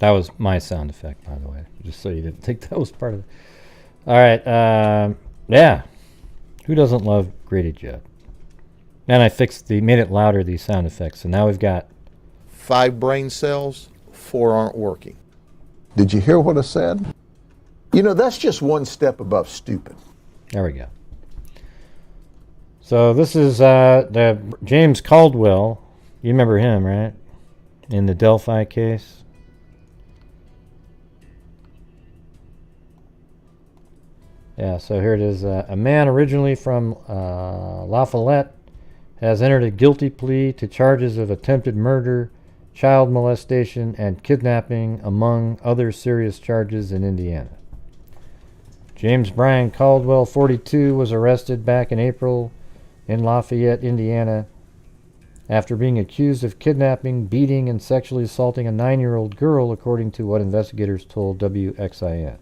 S1: That was my sound effect, by the way, just so you didn't think that was part of it. All right, yeah. Who doesn't love Grady Judd? And I made it louder, these sound effects, so now we've got
S10: 5 brain cells, 4 aren't working. Did you hear what I said? You know, that's just one step above stupid.
S1: There we go. So this is the James Caldwell. You remember him, right? In the Delphi case. Yeah, so here it is. A man originally from La Follette has entered a guilty plea to charges of attempted murder, child molestation, and kidnapping, among other serious charges in Indiana. James Brian Caldwell, 42, was arrested back in April in Lafayette, Indiana, after being accused of kidnapping, beating, and sexually assaulting a 9-year-old girl, according to what investigators told WXIN.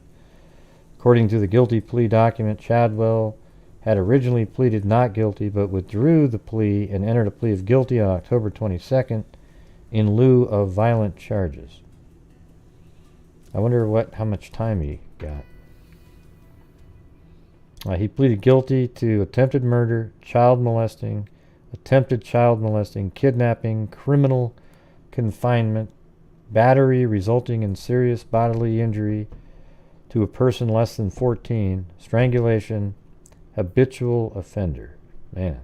S1: According to the guilty plea document, Chadwell had originally pleaded not guilty, but withdrew the plea and entered a plea of guilty on October 22nd in lieu of violent charges. I wonder how much time he got. He pleaded guilty to attempted murder, child molesting, attempted child molesting, kidnapping, criminal confinement, battery resulting in serious bodily injury to a person less than 14, strangulation, habitual offender. Man,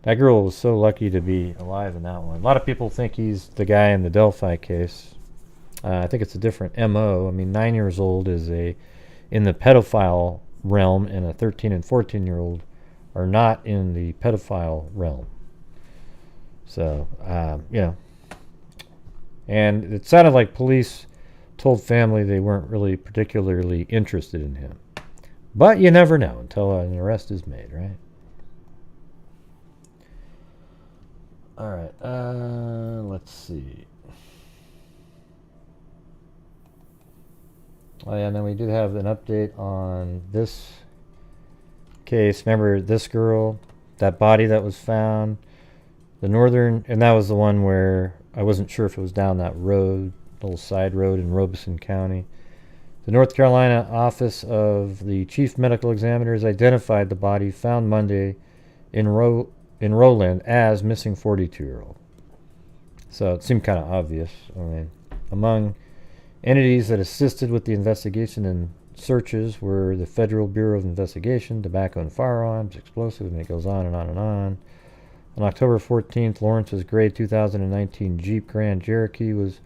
S1: that girl was so lucky to be alive in that one. A lot of people think he's the guy in the Delphi case. I think it's a different MO. I mean, 9 years old is in the pedophile realm, and a 13 and 14-year-old are not in the pedophile realm. So, and it sounded like police told family they weren't really particularly interested in him. But you never know until an arrest is made, right? All right, let's see. Oh yeah, and then we did have an update on this case. Remember this girl, that body that was found, the northern, and that was the one where I wasn't sure if it was down that road, little side road in Robeson County. The North Carolina Office of the Chief Medical Examiner has identified the body found Monday in Rowland as missing 42-year-old. So it seemed kind of obvious. I mean, among entities that assisted with the investigation and searches were the Federal Bureau of Investigation, Tobacco and Firearms, Explosives, and it goes on and on and on. On October 14th, Lawrence's gray 2019 Jeep Grand Cherokee was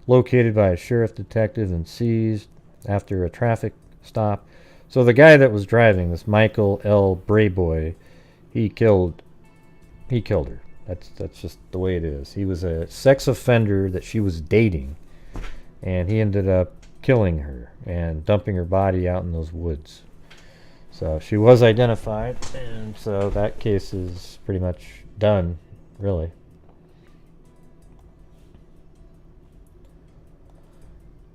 S1: located by a sheriff detective and seized after a traffic stop. So the guy that was driving, this Michael L. Brayboy, he killed her. That's just the way it is. He was a sex offender that she was dating, and he ended up killing her and dumping her body out in those woods. So she was identified, and so that case is pretty much done, really.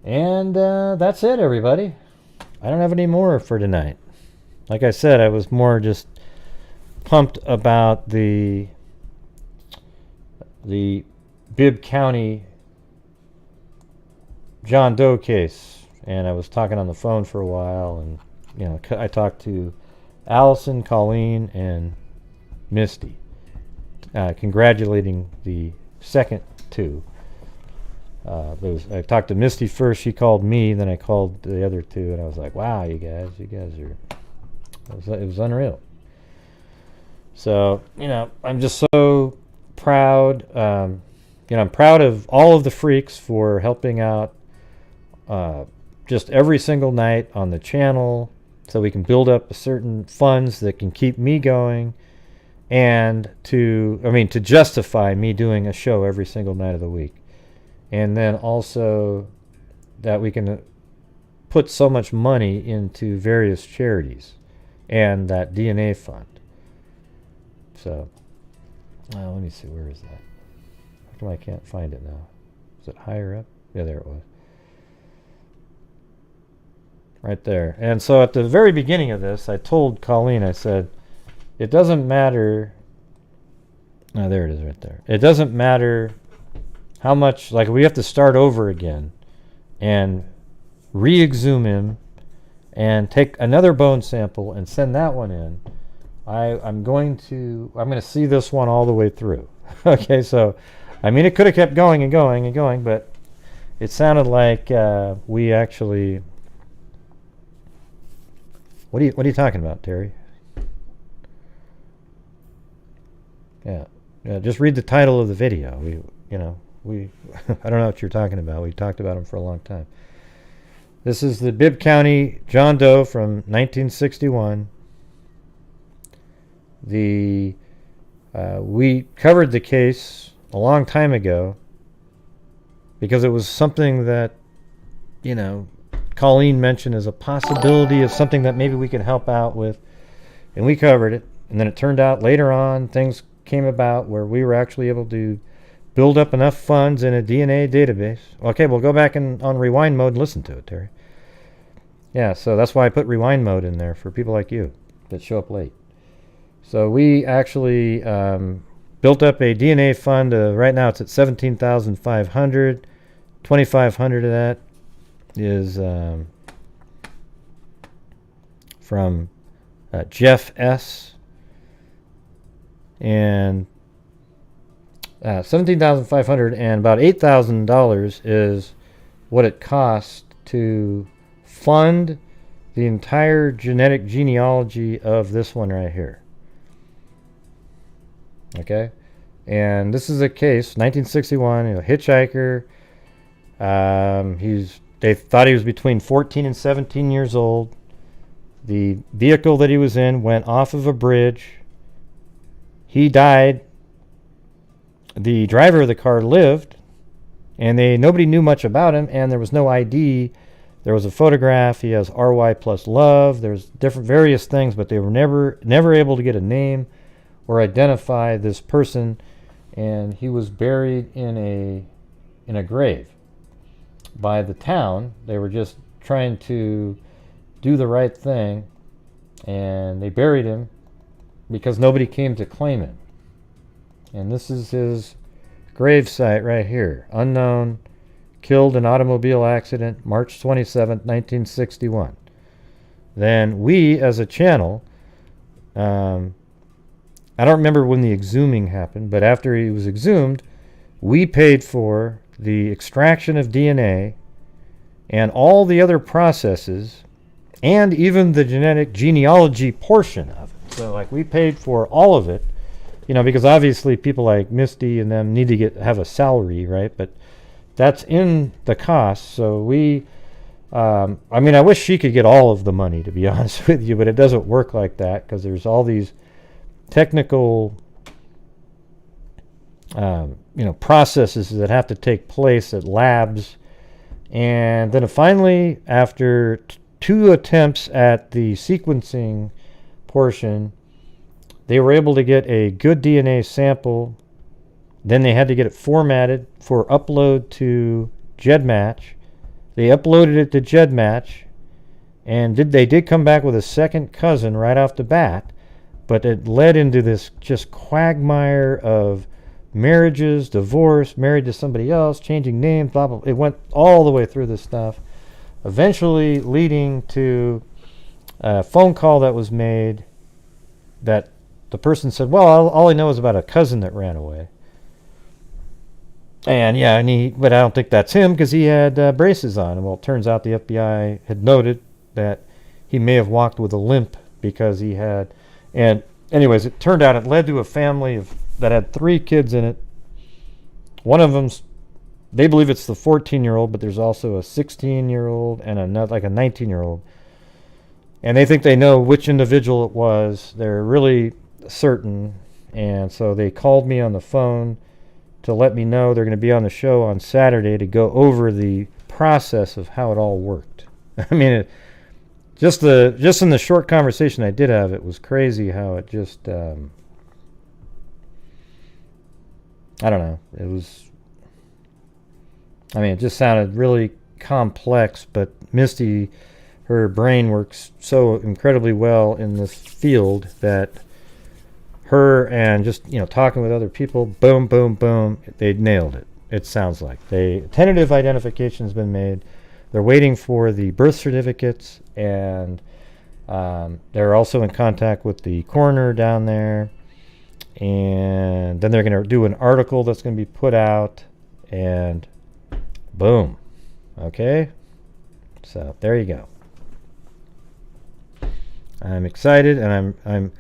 S1: And that's it, everybody. I don't have any more for tonight. Like I said, I was more just pumped about the Bibb County John Doe case, and I was talking on the phone for a while, and I talked to Allison, Colleen, and Misty, congratulating the second two. I talked to Misty first. She called me, then I called the other two, and I was like, "Wow, you guys are." It was unreal. So I'm just so proud. I'm proud of all of the freaks for helping out just every single night on the channel, so we can build up a certain funds that can keep me going, and to justify me doing a show every single night of the week. And then also that we can put so much money into various charities and that DNA fund. So, let me see, where is that? How come I can't find it now? Is it higher up? Yeah, there it was. Right there. And so at the very beginning of this, I told Colleen, I said, it doesn't matter. Oh, there it is right there. It doesn't matter how much, like, we have to start over again and re-exhume him and take another bone sample and send that one in. I'm going to see this one all the way through. Okay, so it could have kept going and going and going, but it sounded like we actually. What are you talking about, Terry? Yeah, just read the title of the video. We I don't know what you're talking about. We talked about him for a long time. This is the Bibb County John Doe from 1961. We covered the case a long time ago because it was something that Colleen mentioned as a possibility of something that maybe we could help out with, and we covered it. And then it turned out later on things came about where we were actually able to build up enough funds in a DNA database. Okay, we'll go back on rewind mode and listen to it, Terry. Yeah, so that's why I put rewind mode in there for people like you that show up late. So we actually built up a DNA fund. Right now it's at $17,500. $2,500 of that is from Jeff S. And $17,500, and about $8,000 is what it costs to fund the entire genetic genealogy of this one right here. Okay, and this is a case, 1961, a hitchhiker. They thought he was between 14 and 17 years old. The vehicle that he was in went off of a bridge. He died. The driver of the car lived, and nobody knew much about him, and there was no ID. There was a photograph. He has RY plus love. There's various things, but they were never able to get a name or identify this person, and he was buried in a grave by the town. They were just trying to do the right thing, and they buried him because nobody came to claim him. And this is his grave site right here. Unknown, killed in automobile accident, March 27th, 1961. Then we, as a channel, I don't remember when the exhuming happened, but after he was exhumed, we paid for the extraction of DNA and all the other processes, and even the genetic genealogy portion of it. So, like, we paid for all of it. Because obviously people like Misty and them need to have a salary, right? But that's in the cost. So I wish she could get all of the money, to be honest with you, but it doesn't work like that because there's all these technical, processes that have to take place at labs. And then finally, after two attempts at the sequencing portion, they were able to get a good DNA sample. Then they had to get it formatted for upload to GEDmatch. They uploaded it to GEDmatch, And they did come back with a second cousin right off the bat, but it led into this just quagmire of marriages, divorce, married to somebody else, changing names, blah, blah. It went all the way through this stuff, eventually leading to a phone call that was made that the person said, well, all I know is about a cousin that ran away. And yeah, but I don't think that's him because he had braces on. And well, it turns out the FBI had noted that he may have walked with a limp because he had, and anyways, it turned out it led to a family that had 3 kids in it. One of them's, they believe it's the 14-year-old, but there's also a 16-year-old and another, like a 19-year-old. And they think they know which individual it was. They're really certain. And so they called me on the phone to let me know they're going to be on the show on Saturday to go over the process of how it all worked. I mean, just in the short conversation I did have, it was crazy how it just, I don't know. It was, I mean, it just sounded really complex, but Misty, her brain works so incredibly well in this field that her and just, talking with other people, boom, boom, boom, they nailed it. It sounds like tentative identification has been made. They're waiting for the birth certificates, and they're also in contact with the coroner down there. And then they're going to do an article that's going to be put out, and boom. Okay? So there you go. I'm excited, and I'm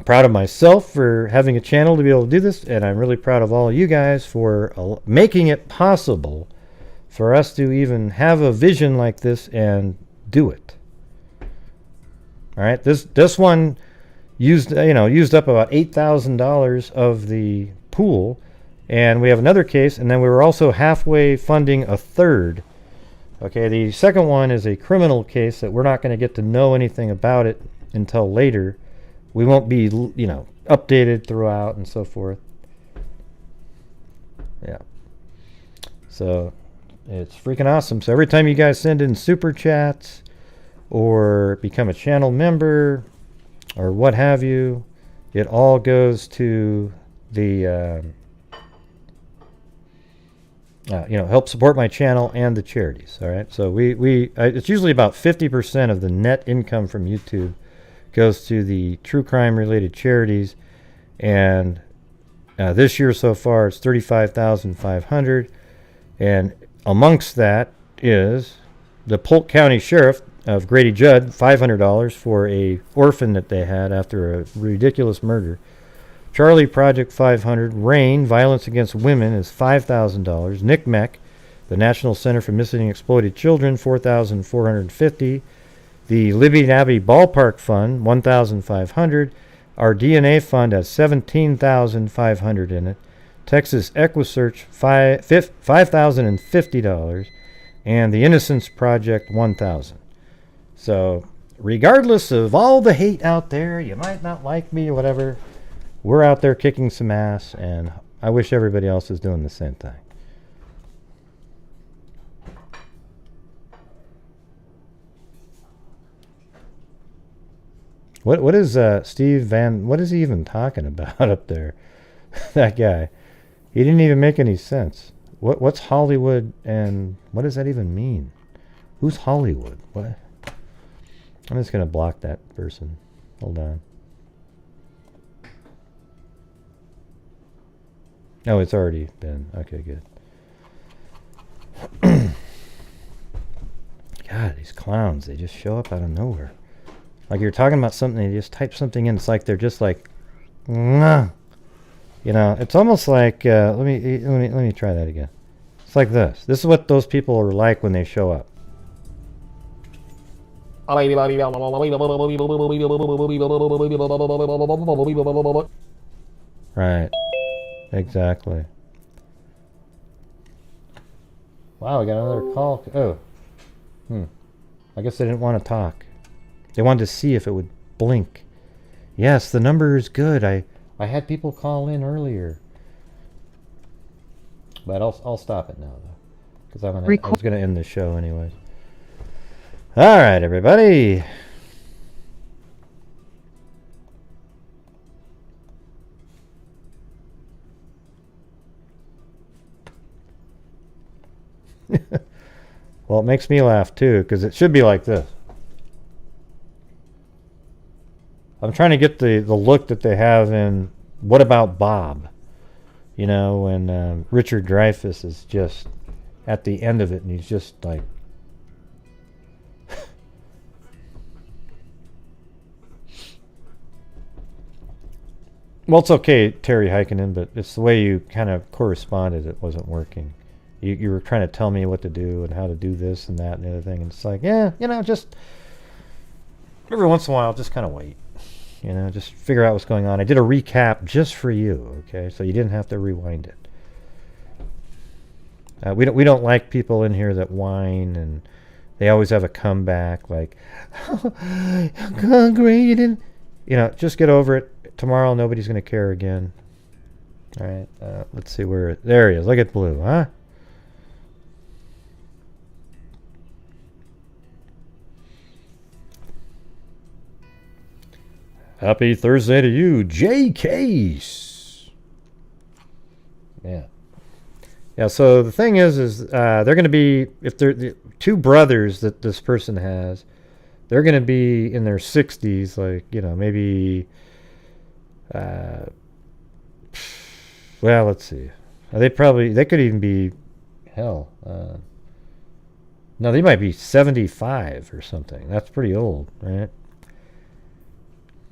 S1: proud of myself for having a channel to be able to do this, and I'm really proud of all of you guys for making it possible for us to even have a vision like this and do it. All right, this one used up about $8,000 of the pool, and we have another case, and then we were also halfway funding a third. Okay, the second one is a criminal case that we're not going to get to know anything about it until later. We won't be, updated throughout and so forth. Yeah. So it's freaking awesome. So every time you guys send in super chats or become a channel member or what have you, it all goes to the, help support my channel and the charities. All right. So it's usually about 50% of the net income from YouTube goes to the true crime related charities, and this year so far it's $35,500, and amongst that is the Polk County Sheriff of Grady Judd, $500 for a orphan that they had after a ridiculous murder. Charlie Project, $500. Rain, Violence Against Women, is $5,000. Nick Meck, the National Center for Missing and Exploited Children, $4,450. The Libby Nabby Ballpark Fund, $1,500. Our DNA Fund has $17,500 in it. Texas Equisearch, $5,050. And the Innocence Project, $1,000. So, regardless of all the hate out there, you might not like me or whatever, we're out there kicking some ass, and I wish everybody else is doing the same thing. What is Steve Van, what is he even talking about up there? That guy. He didn't even make any sense. What's Hollywood, and what does that even mean? Who's Hollywood? What? I'm just going to block that person. Hold on. Oh, it's already been. Okay, good. God, these clowns, they just show up out of nowhere. Like you're talking about something, they just type something in. It's like they're just like, nah. It's almost like, let me try that again. It's like this. This is what those people are like when they show up. Right. Exactly. Wow, I got another call. Oh. I guess they didn't want to talk. They wanted to see if it would blink. Yes, the number is good. I had people call in earlier. But I'll stop it now, though. Because I was going to end the show anyways. All right, everybody. Well, it makes me laugh too, because it should be like this. I'm trying to get the look that they have in What About Bob? You know, when Richard Dreyfuss is just at the end of it, and he's just like... Well, it's okay, Terry Heikkinen, but it's the way you kind of corresponded. It wasn't working. You were trying to tell me what to do and how to do this and that and the other thing. And it's like, yeah, you know, just every once in a while, just kind of wait. You know, just figure out what's going on. I did a recap just for you, okay? So you didn't have to rewind it. We don't like people in here that whine and they always have a comeback like, oh, great, you didn't. You know, just get over it. Tomorrow, nobody's going to care again. All right, let's see where... There he is. Look at Blue, huh? Happy Thursday to you, J Case. Yeah. Yeah, so the thing is they're going to be... If they're the two brothers that this person has, they're going to be in their 60s, like, you know, maybe... well, let's see. They could even be, hell, no, they might be 75 or something. That's pretty old, right?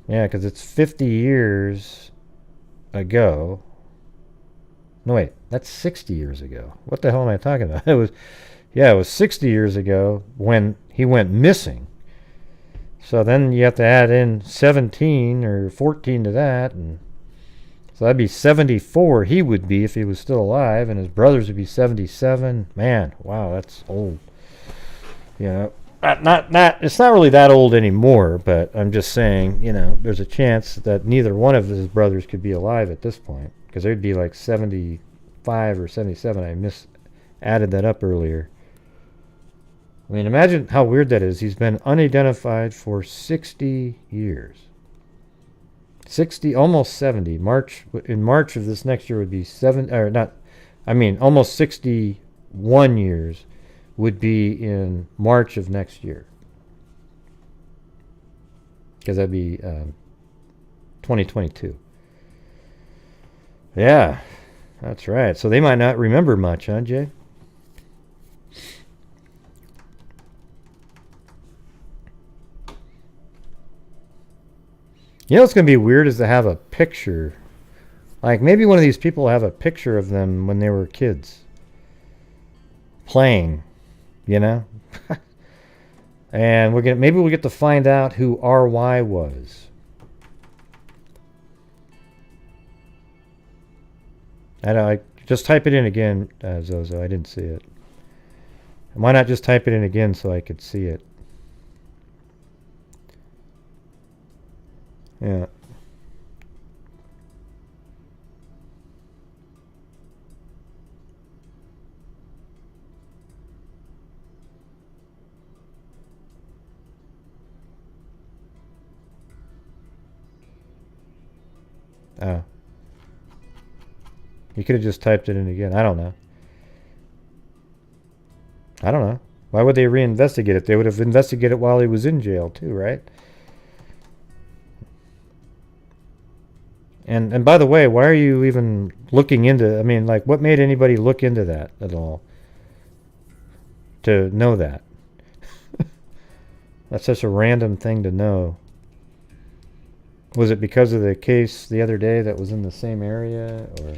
S1: Yeah, because it's 50 years ago. No, wait, that's 60 years ago. What the hell am I talking about? It was 60 years ago when he went missing. So then you have to add in 17 or 14 to that, and so that'd be 74 he would be if he was still alive, and his brothers would be 77. Man, wow, that's old. You know, it's not really that old anymore, but I'm just saying, you know, there's a chance that neither one of his brothers could be alive at this point, because they'd be like 75 or 77. I added that up earlier. I mean, imagine how weird that is. He's been unidentified for 60 years. 60, almost 70. In March of this next year would be almost 61 years would be in March of next year. Because that'd be 2022. Yeah, that's right. So they might not remember much, huh, Jay? You know what's going to be weird is to have a picture. Like, maybe one of these people have a picture of them when they were kids. Playing, you know? And maybe we'll get to find out who RY was. Just type it in again, Zozo. I didn't see it. And why not just type it in again so I could see it? Yeah. Oh. You could have just typed it in again. I don't know. Why would they reinvestigate it? They would have investigated it while he was in jail too, right? And by the way, why are you even looking into... I mean, like, what made anybody look into that at all? To know that. That's such a random thing to know. Was it because of the case the other day that was in the same area, or...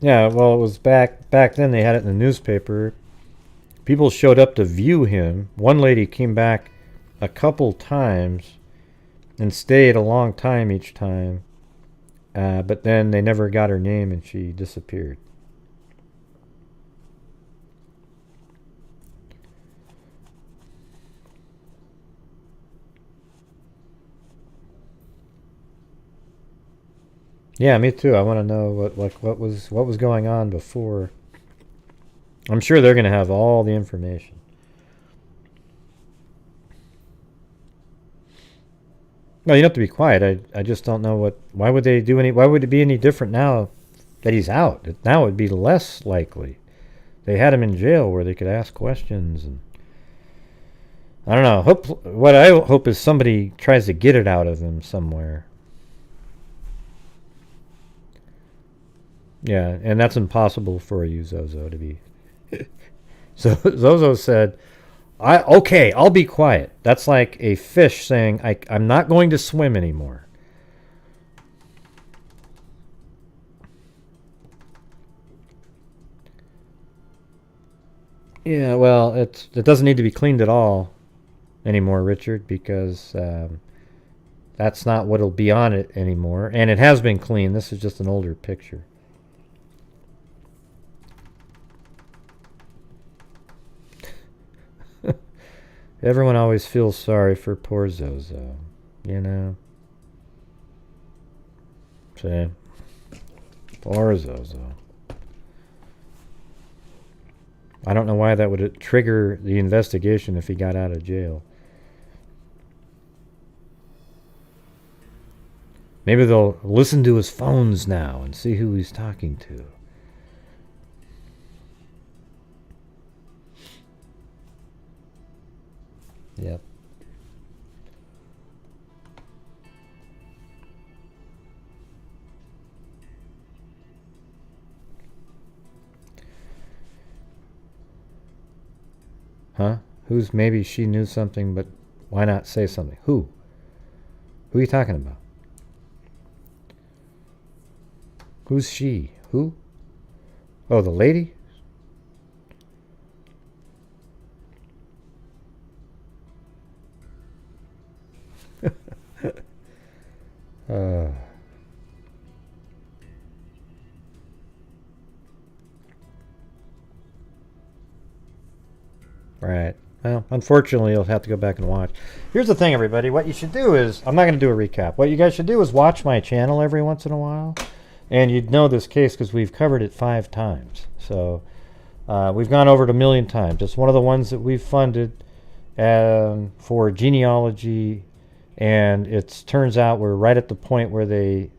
S1: Yeah, well, it was back then. They had it in the newspaper. People showed up to view him. One lady came back a couple times and stayed a long time each time. But then they never got her name and she disappeared. Yeah, me too. I want to know what was going on before. I'm sure they're going to have all the information. No, you don't have to be quiet. I just don't know why would they do any, why would it be any different now that he's out? Now it would be less likely. They had him in jail where they could ask questions, and I don't know. What I hope is somebody tries to get it out of him somewhere. Yeah, and that's impossible for you, Zozo, to be. So Zozo said, I'll be quiet. That's like a fish saying, I'm not going to swim anymore. Yeah, well, it doesn't need to be cleaned at all anymore, Richard, because that's not what'll be on it anymore. And it has been cleaned. This is just an older picture. Everyone always feels sorry for poor Zozo, you know. See? Poor Zozo. I don't know why that would trigger the investigation if he got out of jail. Maybe they'll listen to his phones now and see who he's talking to. Yep. Huh? Maybe she knew something, but why not say something? Who? Who are you talking about? Who's she? Who? Oh, the lady? Right. Well, unfortunately, you'll have to go back and watch. Here's the thing, everybody. What you should do is, I'm not going to do a recap. What you guys should do is watch my channel every once in a while. And you'd know this case because we've covered it 5 times. So we've gone over it 1 million times. It's one of the ones that we've funded for genealogy. And it turns out we're right at the point where they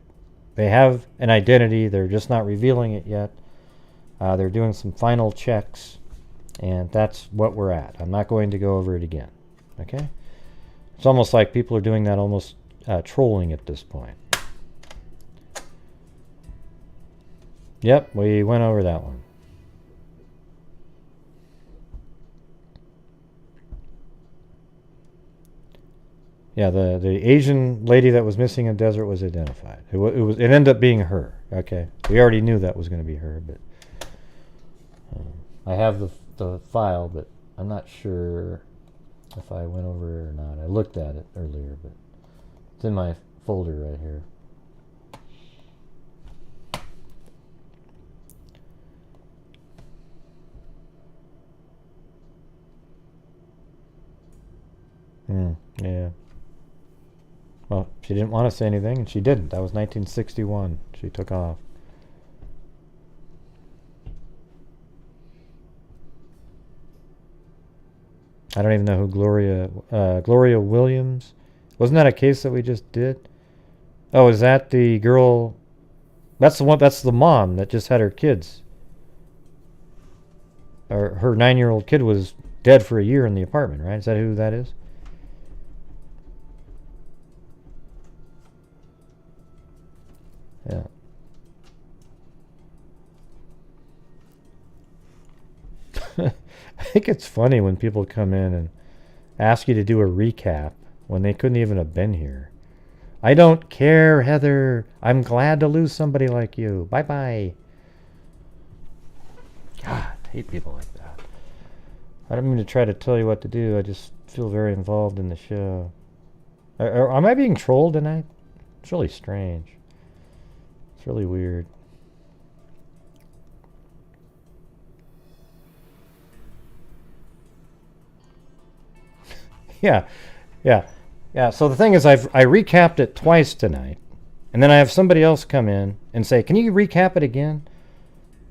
S1: have an identity. They're just not revealing it yet. They're doing some final checks. And that's what we're at. I'm not going to go over it again. Okay? It's almost like people are doing that, almost trolling at this point. Yep, we went over that one. Yeah, the Asian lady that was missing in the desert was identified. It ended up being her. Okay, we already knew that was going to be her, but I have the file, but I'm not sure if I went over it or not. I looked at it earlier, but it's in my folder right here. Yeah. Well, she didn't want to say anything, and she didn't. That was 1961. She took off. I don't even know who Gloria Williams. Wasn't that a case that we just did? Oh, is that the girl? That's the one. That's the mom that just had her kids. Or her 9-year-old kid was dead for a year in the apartment, right? Is that who that is? Yeah. I think it's funny when people come in and ask you to do a recap when they couldn't even have been here. I don't care, Heather. I'm glad to lose somebody like you. Bye-bye. God, I hate people like that. I don't mean to try to tell you what to do. I just feel very involved in the show. Am I being trolled tonight? It's really strange. It's really weird. Yeah. So the thing is, I recapped it twice tonight, And then I have somebody else come in and say, can you recap it again?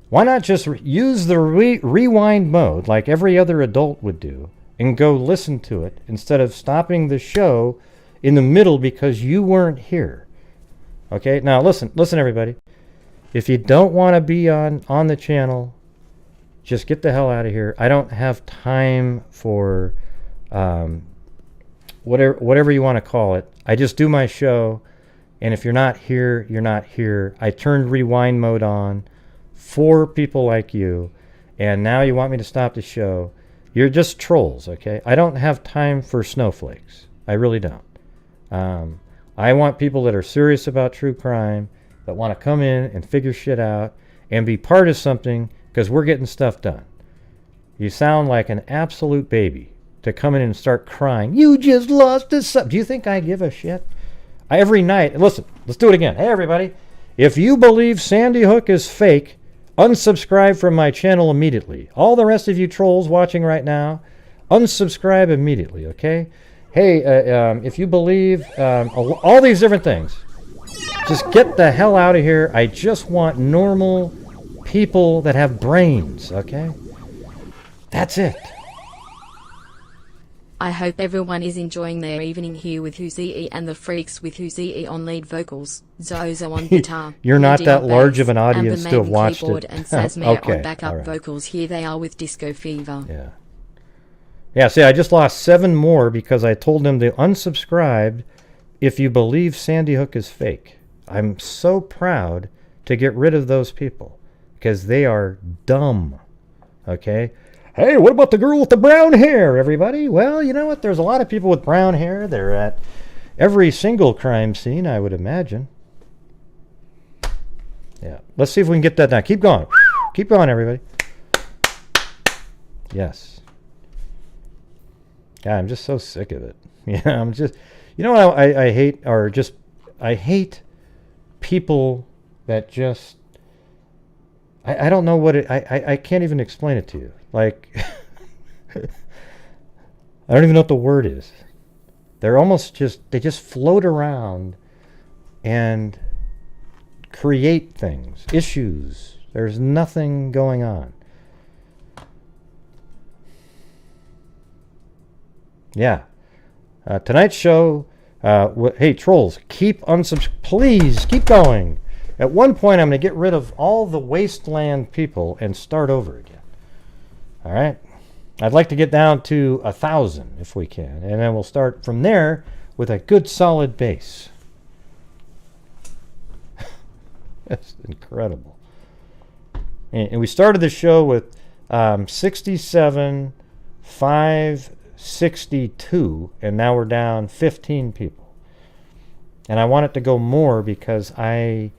S1: Why not just use the rewind mode like every other adult would do and go listen to it instead of stopping the show in the middle because you weren't here? Okay, now listen everybody. If you don't want to be on the channel, just get the hell out of here. I don't have time for whatever you want to call it. I just do my show, and if you're not here, you're not here. I turned rewind mode on for people like you, and now you want me to stop the show. You're just trolls, okay? I don't have time for snowflakes. I really don't. I want people that are serious about true crime, that want to come in and figure shit out and be part of something, because we're getting stuff done. You sound like an absolute baby to come in and start crying. You just lost a sub. Do you think I give a shit? Every night, listen, let's do it again. Hey, everybody. If you believe Sandy Hook is fake, unsubscribe from my channel immediately. All the rest of you trolls watching right now, unsubscribe immediately, okay? Hey, if you believe all these different things, just get the hell out of here. I just want normal people that have brains, okay? That's it.
S2: I hope everyone is enjoying their evening here with Huzie and the Freaks with Huzie on lead vocals, Zozo on guitar,
S1: You're not
S2: Grady
S1: that
S2: on
S1: large
S2: bass,
S1: of an audience
S2: and
S1: to have watched
S2: keyboard
S1: it.
S2: and Sazmare
S1: Okay,
S2: on backup
S1: all right.
S2: vocals. Here they are with Disco Fever.
S1: Yeah. Yeah, see, I just lost 7 more because I told them to unsubscribe if you believe Sandy Hook is fake. I'm so proud to get rid of those people because they are dumb. Okay? Hey, what about the girl with the brown hair, everybody? Well, you know what? There's a lot of people with brown hair. They're at every single crime scene, I would imagine. Yeah. Let's see if we can get that down. Keep going. Keep going, everybody. Yes. God, I'm just so sick of it. Yeah, I'm just... You know what I hate? I hate people that just... I don't know what it... I can't even explain it to you. Like... I don't even know what the word is. They're almost just... They just float around and create things. Issues. There's nothing going on. Yeah. Tonight's show, hey, trolls, please, keep going. At one point, I'm going to get rid of all the wasteland people and start over again. All right? I'd like to get down to 1,000 if we can, and then we'll start from there with a good solid base. That's incredible. And we started the show with 67, 562, and now we're down 15 people. And I want it to go more because I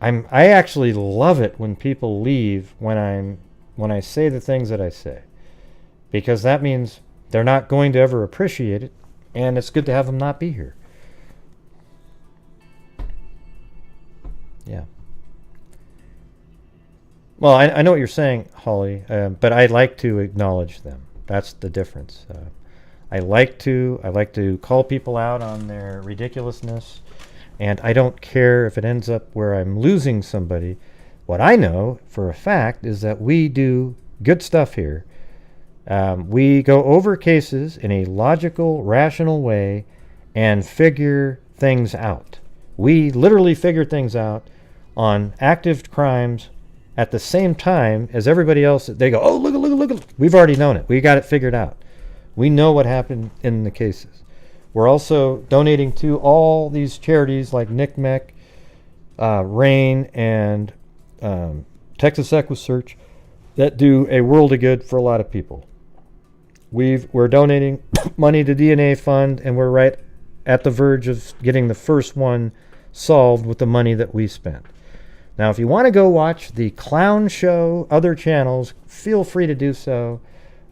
S1: actually love it when people leave when I say the things that I say, because that means they're not going to ever appreciate it, and it's good to have them not be here. Yeah. Well, I know what you're saying, Holly, but I like to acknowledge them. That's the difference. I like to call people out on their ridiculousness, and I don't care if it ends up where I'm losing somebody. What I know for a fact is that we do good stuff here. We go over cases in a logical, rational way and figure things out. We literally figure things out on active crimes at the same time as everybody else. They go, oh, look. We've already known it. We got it figured out. We know what happened in the cases. We're also donating to all these charities like NCMEC, RAIN, and Texas EquiSearch that do a world of good for a lot of people. We're donating money to DNA Fund, and we're right at the verge of getting the first one solved with the money that we spent. Now, if you want to go watch the Clown Show, other channels, feel free to do so.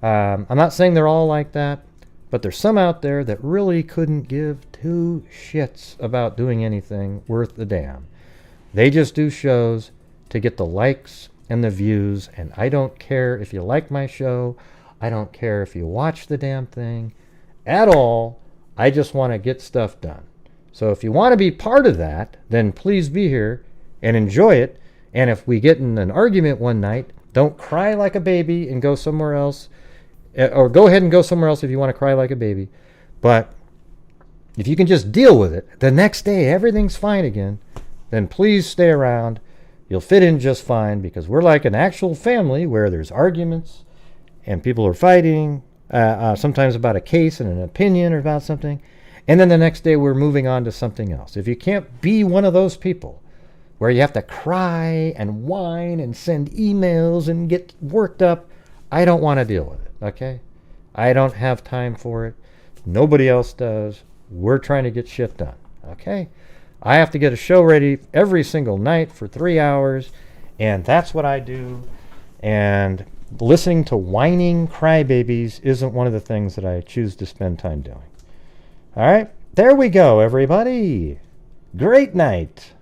S1: I'm not saying they're all like that, but there's some out there that really couldn't give 2 shits about doing anything worth a damn. They just do shows to get the likes and the views, and I don't care if you like my show. I don't care if you watch the damn thing at all. I just want to get stuff done. So if you want to be part of that, then please be here and enjoy it. And if we get in an argument one night, don't cry like a baby and go somewhere else. Or go ahead and go somewhere else if you want to cry like a baby. But if you can just deal with it, the next day everything's fine again, then please stay around. You'll fit in just fine because we're like an actual family where there's arguments and people are fighting, sometimes about a case and an opinion or about something. And then the next day we're moving on to something else. If you can't be one of those people where you have to cry and whine and send emails and get worked up, I don't want to deal with it, okay? I don't have time for it. Nobody else does. We're trying to get shit done, okay? I have to get a show ready every single night for 3 hours, and that's what I do. And listening to whining crybabies isn't one of the things that I choose to spend time doing. All right, there we go, everybody. Great night.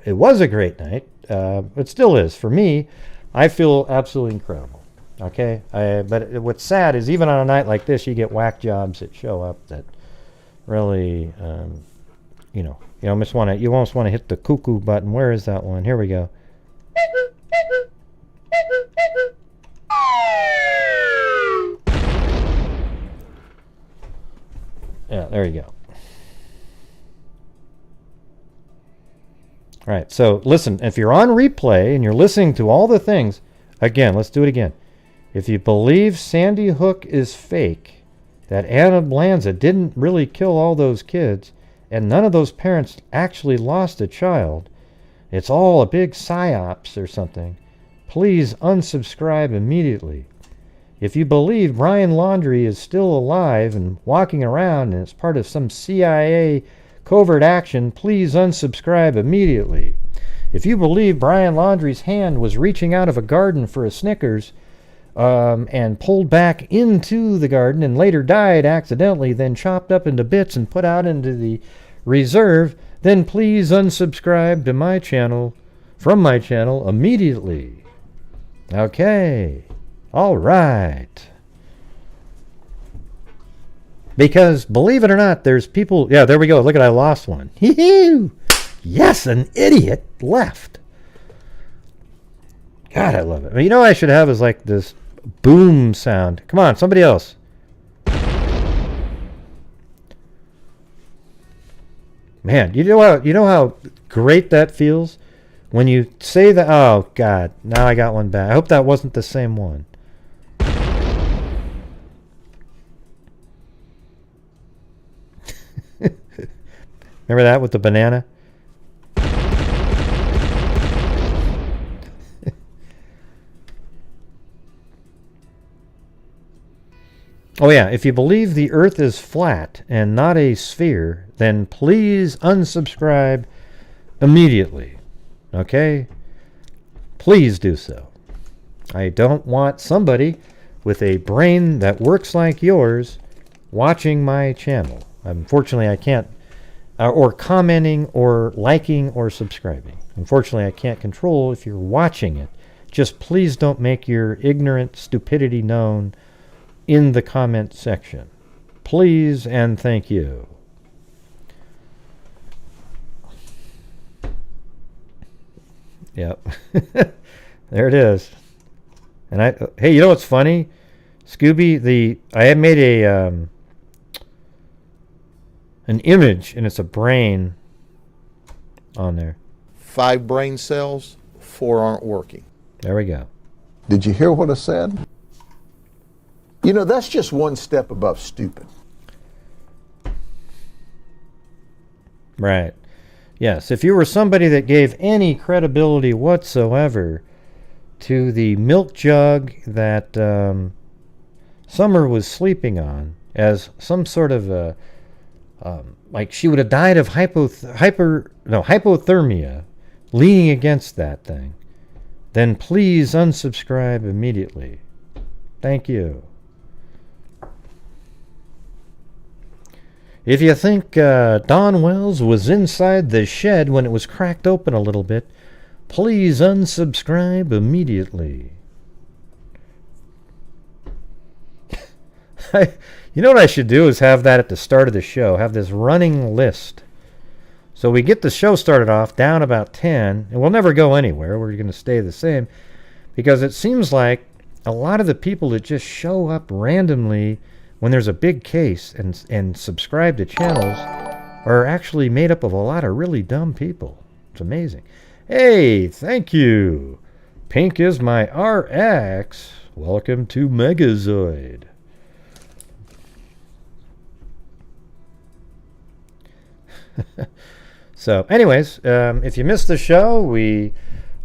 S1: It was a great night. It still is. For me, I feel absolutely incredible. Okay? But what's sad is even on a night like this, you get whack jobs that show up that really, you almost want to hit the cuckoo button. Where is that one? Here we go. Yeah, there you go. All right, so listen, if you're on replay and you're listening to all the things, again, let's do it again. If you believe Sandy Hook is fake, that Anna Blanza didn't really kill all those kids, and none of those parents actually lost a child, it's all a big psyops or something, please unsubscribe immediately. If you believe Brian Laundrie is still alive and walking around and it's part of some CIA covert action, please unsubscribe immediately. If you believe Brian Laundrie's hand was reaching out of a garden for a Snickers and pulled back into the garden and later died accidentally, then chopped up into bits and put out into the reserve, then please unsubscribe to my channel, from my channel, immediately. Okay. All right. Because, believe it or not, there's people... Yeah, there we go. Look at I lost one. Yes, an idiot left. God, I love it. You know what I should have is like this boom sound. Come on, somebody else. Man, you know how great that feels? When you say that... Oh, God. Now I got one back. I hope that wasn't the same one. Remember that with the banana? Oh yeah, if you believe the earth is flat and not a sphere, then please unsubscribe immediately. Okay? Please do so. I don't want somebody with a brain that works like yours watching my channel. Unfortunately, I can't, or commenting, or liking, or subscribing. Unfortunately, I can't control if you're watching it. Just please don't make your ignorant stupidity known in the comment section. Please and thank you. Yep. There it is. And hey, you know what's funny? Scooby, I had made an image, and it's a brain on there.
S10: 5 brain cells, 4 aren't working.
S1: There we go.
S16: Did you hear what I said? You know, that's just one step above stupid.
S1: Right. Yes, if you were somebody that gave any credibility whatsoever to the milk jug that Summer was sleeping on as some sort of a like she would have died of hypothermia leaning against that thing, then please unsubscribe immediately. Thank you. If you think Don Wells was inside the shed when it was cracked open a little bit, please unsubscribe immediately. You know what I should do is have that at the start of the show, have this running list. So we get the show started off down about 10, and we'll never go anywhere. We're going to stay the same because it seems like a lot of the people that just show up randomly when there's a big case and subscribe to channels are actually made up of a lot of really dumb people. It's amazing. Hey, thank you. Pink is my RX. Welcome to Megazoid. So, anyways, if you missed the show, we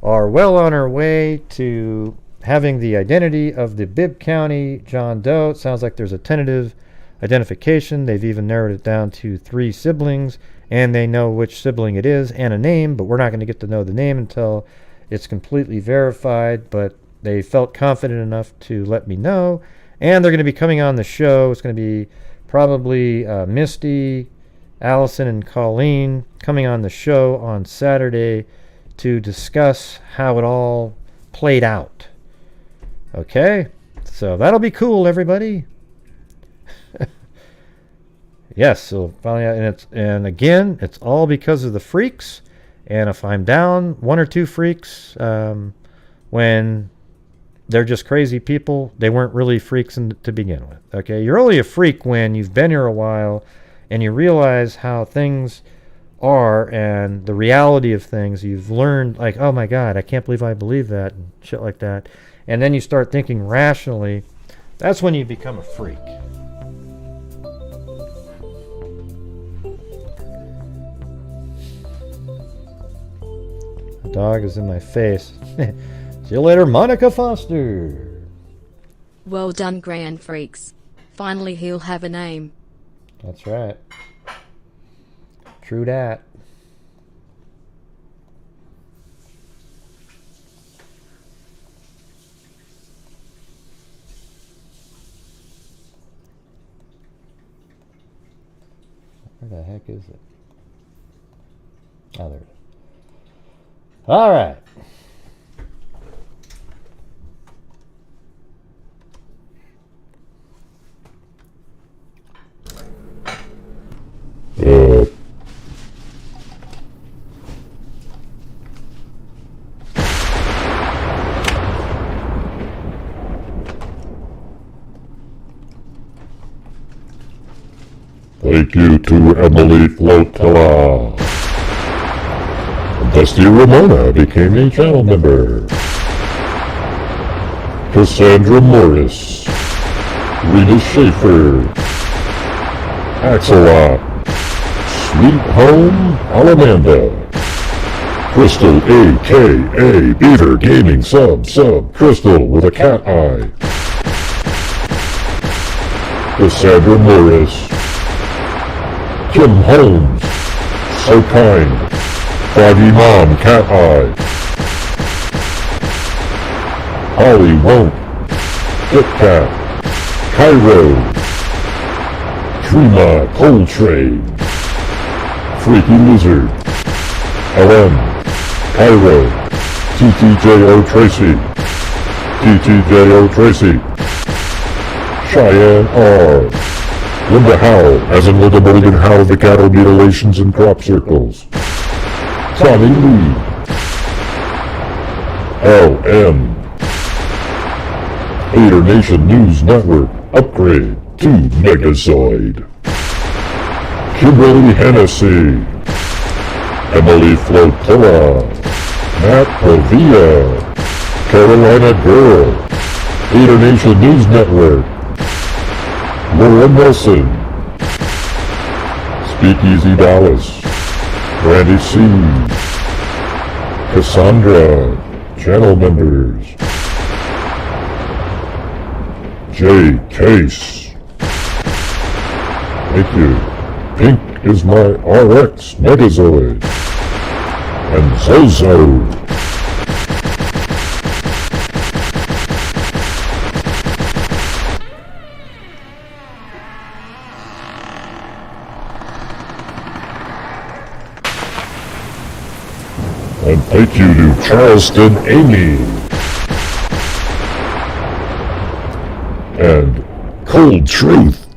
S1: are well on our way to having the identity of the Bibb County John Doe. It sounds like there's a tentative identification. They've even narrowed it down to 3 siblings, and they know which sibling it is and a name, but we're not going to get to know the name until it's completely verified. But they felt confident enough to let me know, and they're going to be coming on the show. It's going to be probably Misty, Allison, and Colleen coming on the show on Saturday to discuss how it all played out. Okay, so that'll be cool, everybody. Yes, so finally, and again, it's all because of the freaks. And if I'm down 1 or 2 freaks, when they're just crazy people, they weren't really freaks to begin with. Okay, you're only a freak when you've been here a while and you realize how things are and the reality of things. You've learned, like, oh my God, I can't believe I believe that, and shit like that. And then you start thinking rationally. That's when you become a freak. The dog is in my face. See you later, Monica Foster.
S2: Well done, Grand Freaks. Finally he'll have a name.
S1: That's right. True dat. Where the heck is it? Oh, there it is. All right.
S7: Thank you to Emily Flotilla. Dusty Ramona became a channel member. Cassandra Morris. Rita Schaefer. Axelot. Sweet Home Alamanda. Crystal A.K.A. Beaver Gaming sub Crystal with a cat eye. Cassandra Morris. Kim Holmes. So kind. Froggy Mom cat eye. Holly Won't. Kit Kat. Cairo. Trima Coltrane. Freaky Lizard. LM. Cairo. TTJO Tracy. TTJO Tracy. Cheyenne R. Linda Howell, as in Linda Mulligan Howell of the cattle mutilations and crop circles. Tommy Lee. LM. Hater Nation News Network upgrade to Megazoid. Kimberly Hennessy. Emily Flotilla. Matt Pavia. Carolina Girl. Hater Nation News Network. Laura Nelson. Speakeasy Dallas. Randy C. Cassandra. Channel members. J. Case. Thank you. Pink is my RX Megazoid. And Zozo. And thank you to Charleston Amy. And cold truth.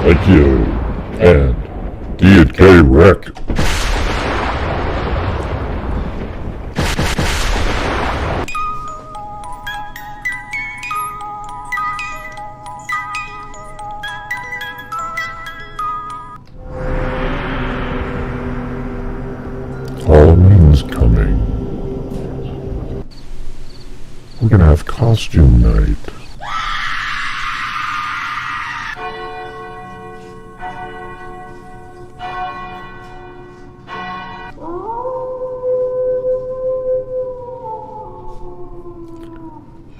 S7: Thank you, and D&K Reck. Halloween's coming. We're gonna have costume night.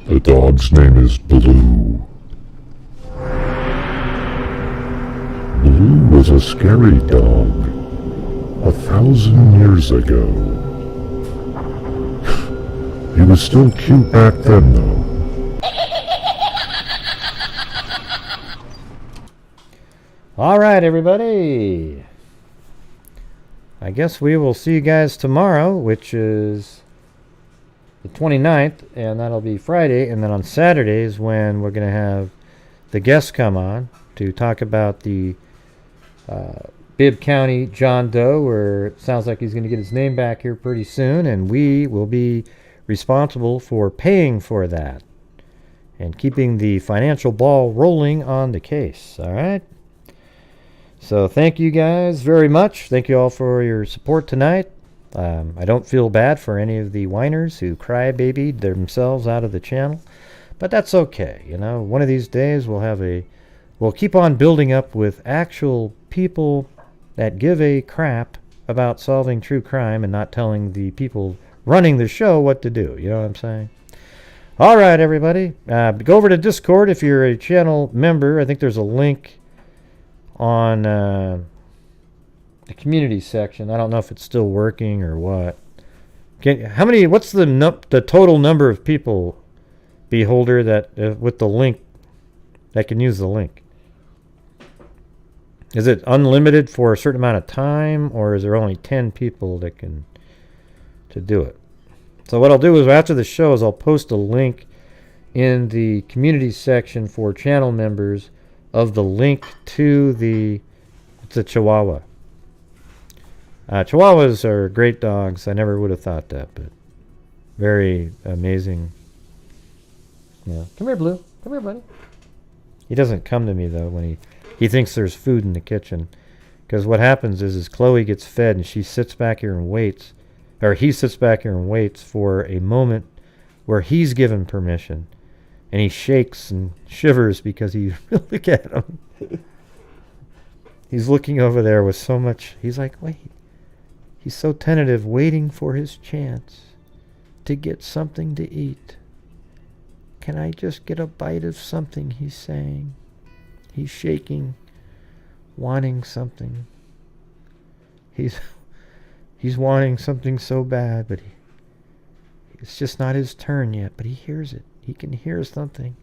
S7: The dog's name is Blue. Blue was a scary dog 1,000 years ago. He was still cute back then, though.
S1: All right, everybody. I guess we will see you guys tomorrow, which is the 29th, and that'll be Friday. And then on Saturdays, when we're going to have the guests come on to talk about the Bibb County John Doe, where it sounds like he's going to get his name back here pretty soon, and we will be responsible for paying for that and keeping the financial ball rolling on the case. All right? So thank you guys very much. Thank you all for your support tonight. I don't feel bad for any of the whiners who cry-babied themselves out of the channel, but that's okay. You know, one of these days we'll keep on building up with actual people that give a crap about solving true crime and not telling the people running the show what to do. You know what I'm saying? All right, everybody. Go over to Discord if you're a channel member. I think there's a link on the community section. I don't know if it's still working or what. What's the total number of people, Beholder, that with the link, that can use the link? Is it unlimited for a certain amount of time, or is there only 10 people that can to do it? So what I'll do is after the show is I'll post a link in the community section for channel members of the link to the Chihuahua. Chihuahuas are great dogs. I never would have thought that, but very amazing. Yeah. Come here, Blue. Come here, buddy. He doesn't come to me, though, when he thinks there's food in the kitchen. Because what happens is Chloe gets fed and she sits back here and waits, or he sits back here and waits for a moment where he's given permission. And he shakes and shivers because he, look at him. He's looking over there with so much, he's like, wait. He's so tentative, waiting for his chance to get something to eat. Can I just get a bite of something, he's saying. He's shaking, wanting something. He's wanting something so bad, but it's just not his turn yet, but he hears it. He can hear something.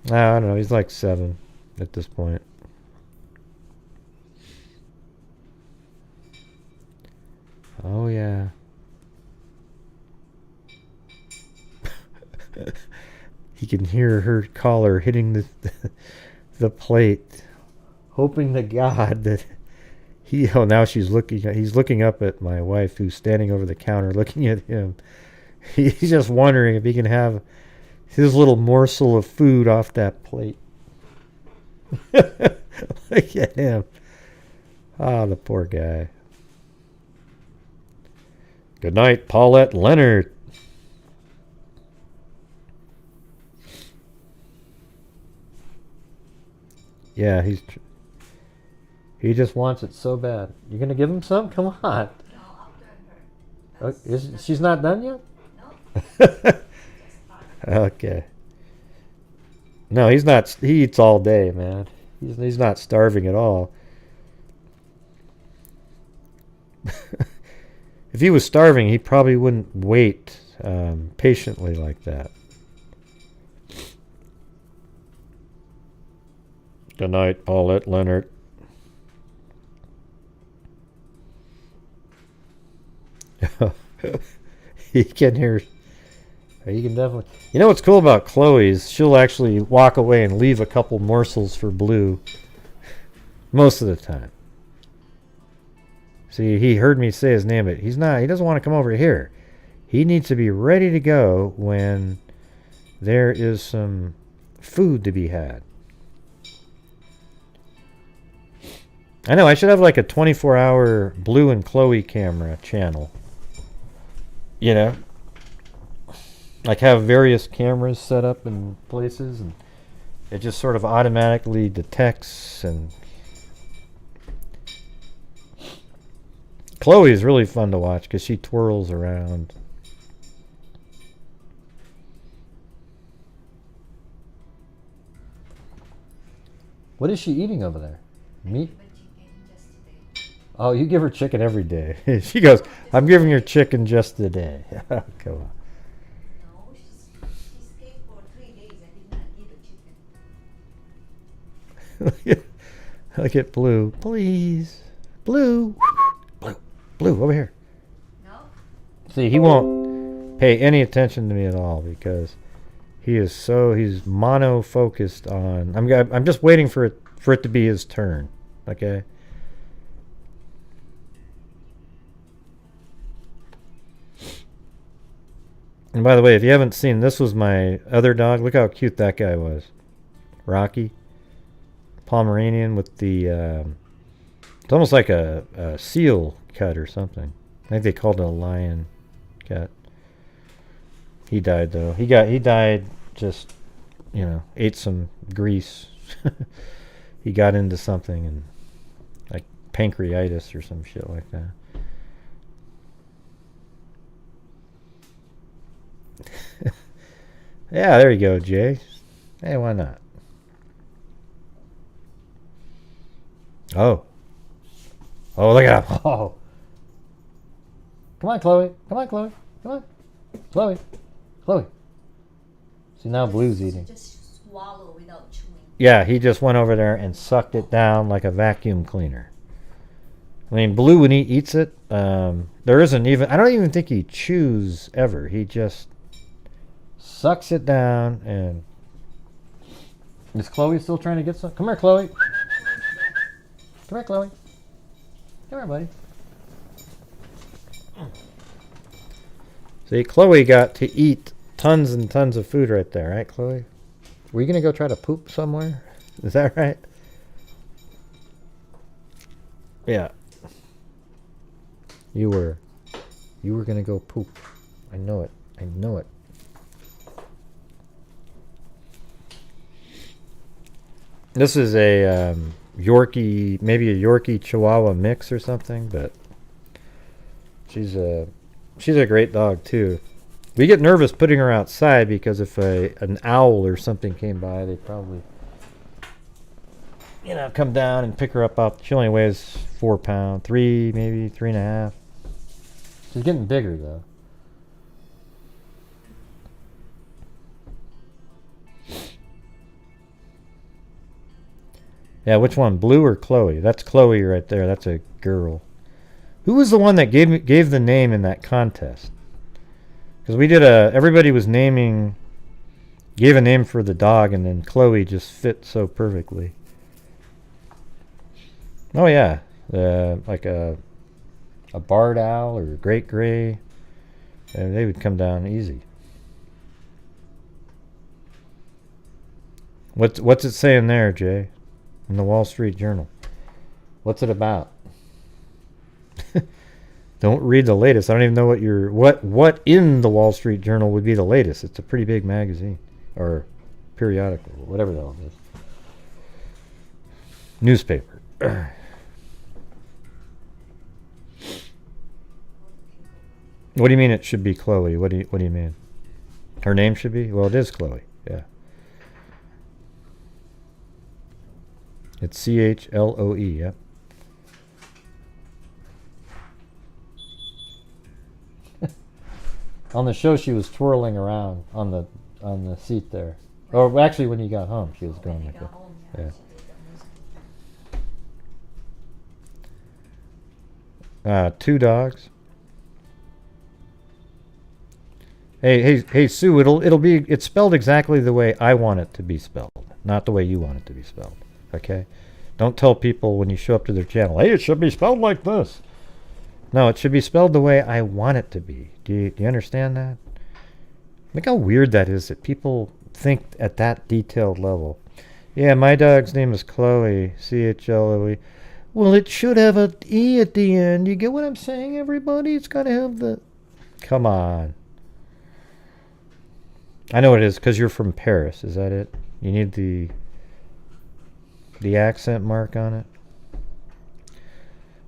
S1: I don't know, he's like 7 at this point. Oh, yeah. He can hear her collar hitting the plate, hoping to God that now he's looking up at my wife, who's standing over the counter looking at him. He's just wondering if he can have his little morsel of food off that plate. Look at him. Ah, the poor guy. Good night, Paulette Leonard. Yeah, he just wants it so bad. You gonna give him some? Come on. No, I'm done. She's not done yet? No. Okay. No, he's not. He eats all day, man. He's not starving at all. If he was starving, he probably wouldn't wait patiently like that. Good night, Paulette Leonard. You can hear. You can definitely. You know what's cool about Chloe's? She'll actually walk away and leave a couple morsels for Blue. Most of the time. See, he heard me say his name, but he's not. He doesn't want to come over here. He needs to be ready to go when there is some food to be had. I know, I should have like a 24-hour Blue and Chloe camera channel. You know? Like have various cameras set up in places, and it just sort of automatically detects. And Chloe is really fun to watch because she twirls around. What is she eating over there? Meat? Oh, you give her chicken every day. She goes, I'm giving her chicken just today. Come on. Look at Blue. Please. Blue. Blue, over here. No. See, he won't pay any attention to me at all because he's mono-focused on... I'm just waiting for it to be his turn. Okay? And by the way, if you haven't seen, this was my other dog. Look how cute that guy was. Rocky. Pomeranian with the... it's almost like a seal cut or something. I think they called it a lion cut. He died, though. He died just, ate some grease. He got into something and like pancreatitis or some shit like that. Yeah, there you go, Jay. Hey, why not? Oh, look at him. Oh. Come on, Chloe. Come on, Chloe. Come on. Chloe. See, now Blue's eating.
S13: Just swallow without chewing.
S1: Yeah, he just went over there and sucked it down like a vacuum cleaner. I mean, Blue, when he eats it, there isn't even... I don't even think he chews ever. He just sucks it down and... Is Chloe still trying to get some? Come here, Chloe. Come here, Chloe. Come here, buddy. See, Chloe got to eat tons and tons of food right there, right, Chloe? Were you going to go try to poop somewhere? Is that right? Yeah. You were going to go poop. I know it. This is a Yorkie, maybe a Yorkie Chihuahua mix or something, but she's a great dog too. We get nervous putting her outside because if an owl or something came by, they'd probably come down and pick her up out. She only weighs 4 pounds, 3, maybe 3.5. She's getting bigger though. Yeah, which one? Blue or Chloe? That's Chloe right there. That's a girl. Who was the one that gave the name in that contest? Because we did everybody was gave a name for the dog, and then Chloe just fit so perfectly. Oh yeah, like a barred owl or a great gray, and they would come down easy. What's it saying there, Jay? In the Wall Street Journal. What's it about? Don't read the latest. I don't even know what in the Wall Street Journal would be the latest. It's a pretty big magazine or periodical, whatever the hell it is. Newspaper. What do you mean it should be Chloe? What do you mean? Her name should be? Well, it is Chloe. Yeah. It's Chloe, yep. On the show, she was twirling around on the seat there. Or actually, when you got home, she was going like that. Yeah. 2 dogs. Hey, Sue. It's spelled exactly the way I want it to be spelled, not the way you want it to be spelled. Okay? Don't tell people when you show up to their channel, hey, it should be spelled like this. No, it should be spelled the way I want it to be. Do you understand that? Look how weird that is that people think at that detailed level. Yeah, my dog's name is Chloe, Chloe. Well, it should have an E at the end. You get what I'm saying, everybody? It's got to have the... Come on. I know it is, because you're from Paris. Is that it? You need the accent mark on it?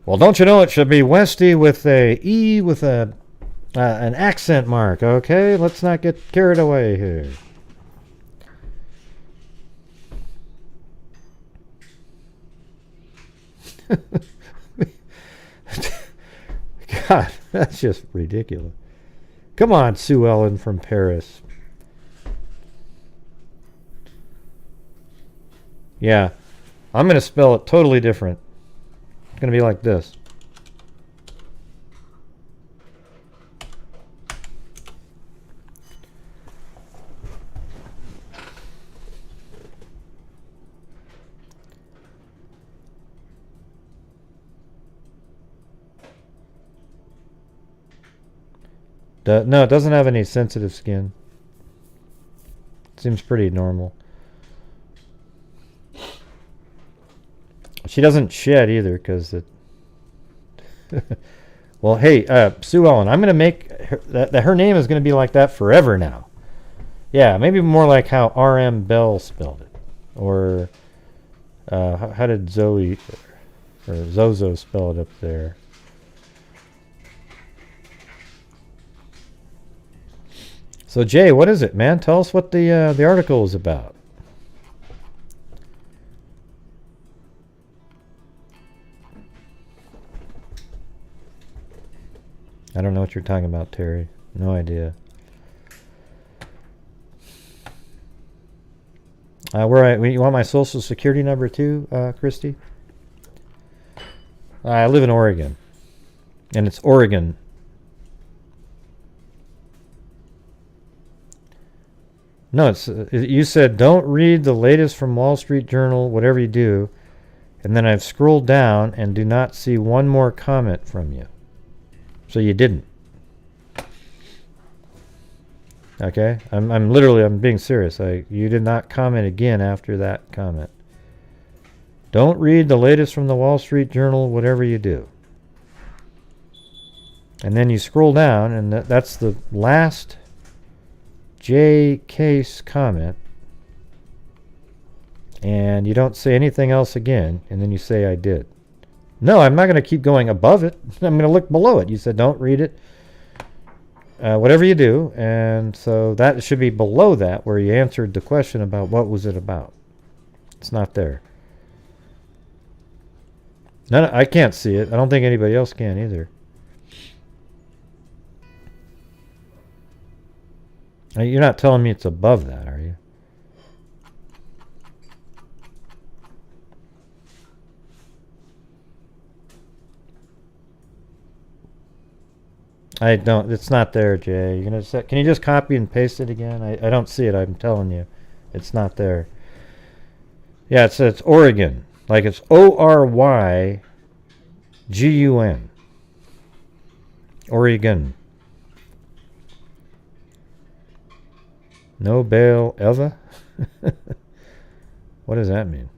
S1: Well, don't you know it should be Westy with a E with an accent mark, okay? Let's not get carried away here. God, that's just ridiculous. Come on, Sue Ellen from Paris. Yeah, I'm going to spell it totally different. It's going to be like this. No, it doesn't have any sensitive skin. Seems pretty normal. She doesn't shed either, because it... Well, hey, Sue Ellen, I'm going to make... her name is going to be like that forever now. Yeah, maybe more like how R.M. Bell spelled it. Or how did Zoe or Zozo spell it up there? So, Jay, what is it, man? Tell us what the article is about. I don't know what you're talking about, Terry. No idea. You want my social security number too, Christy? I live in Oregon. And it's Oregon. No, you said don't read the latest from Wall Street Journal, whatever you do. And then I've scrolled down and do not see one more comment from you. So you didn't. Okay? I'm being serious. You did not comment again after that comment. Don't read the latest from the Wall Street Journal, whatever you do. And then you scroll down, and that's the last J Case comment. And you don't say anything else again, and then you say I did. No, I'm not going to keep going above it. I'm going to look below it. You said don't read it. Whatever you do. And so that should be below that, where you answered the question about what was it about. It's not there. No, I can't see it. I don't think anybody else can either. You're not telling me it's above that, are you? I don't. It's not there, Jay. Can you just copy and paste it again? I don't see it. I'm telling you, it's not there. Yeah, it's Oregon. Like it's Orygun. Oregon. No bail ever? What does that mean?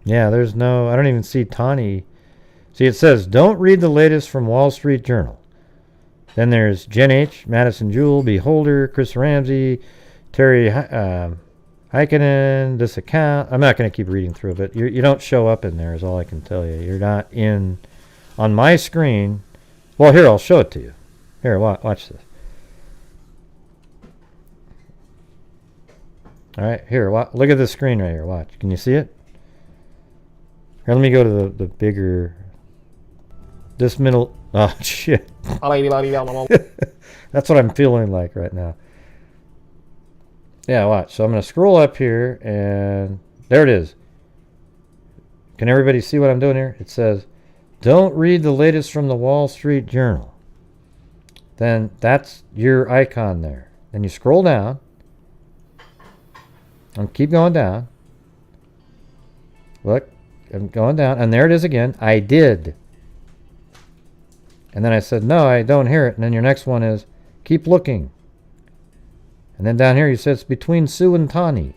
S1: Yeah, there's no... I don't even see Tawny. See, it says, don't read the latest from Wall Street Journal. Then there's Jen H., Madison Jewell, Beholder, Chris Ramsey, Terry Heikkinen, this account. I'm not going to keep reading through it, but you don't show up in there is all I can tell you. You're not in... On my screen... Well, here, I'll show it to you. Here, watch this. All right, here, look at the screen right here. Watch. Can you see it? Here, let me go to the bigger... This middle... Oh, shit. That's what I'm feeling like right now. Yeah, watch. So I'm going to scroll up here, and there it is. Can everybody see what I'm doing here? It says, don't read the latest from the Wall Street Journal. Then that's your icon there. Then you scroll down, and keep going down. Look, I'm going down, and there it is again. I did. And then I said, no, I don't hear it. And then your next one is, keep looking. And then down here you said it's between Sue and Tawny.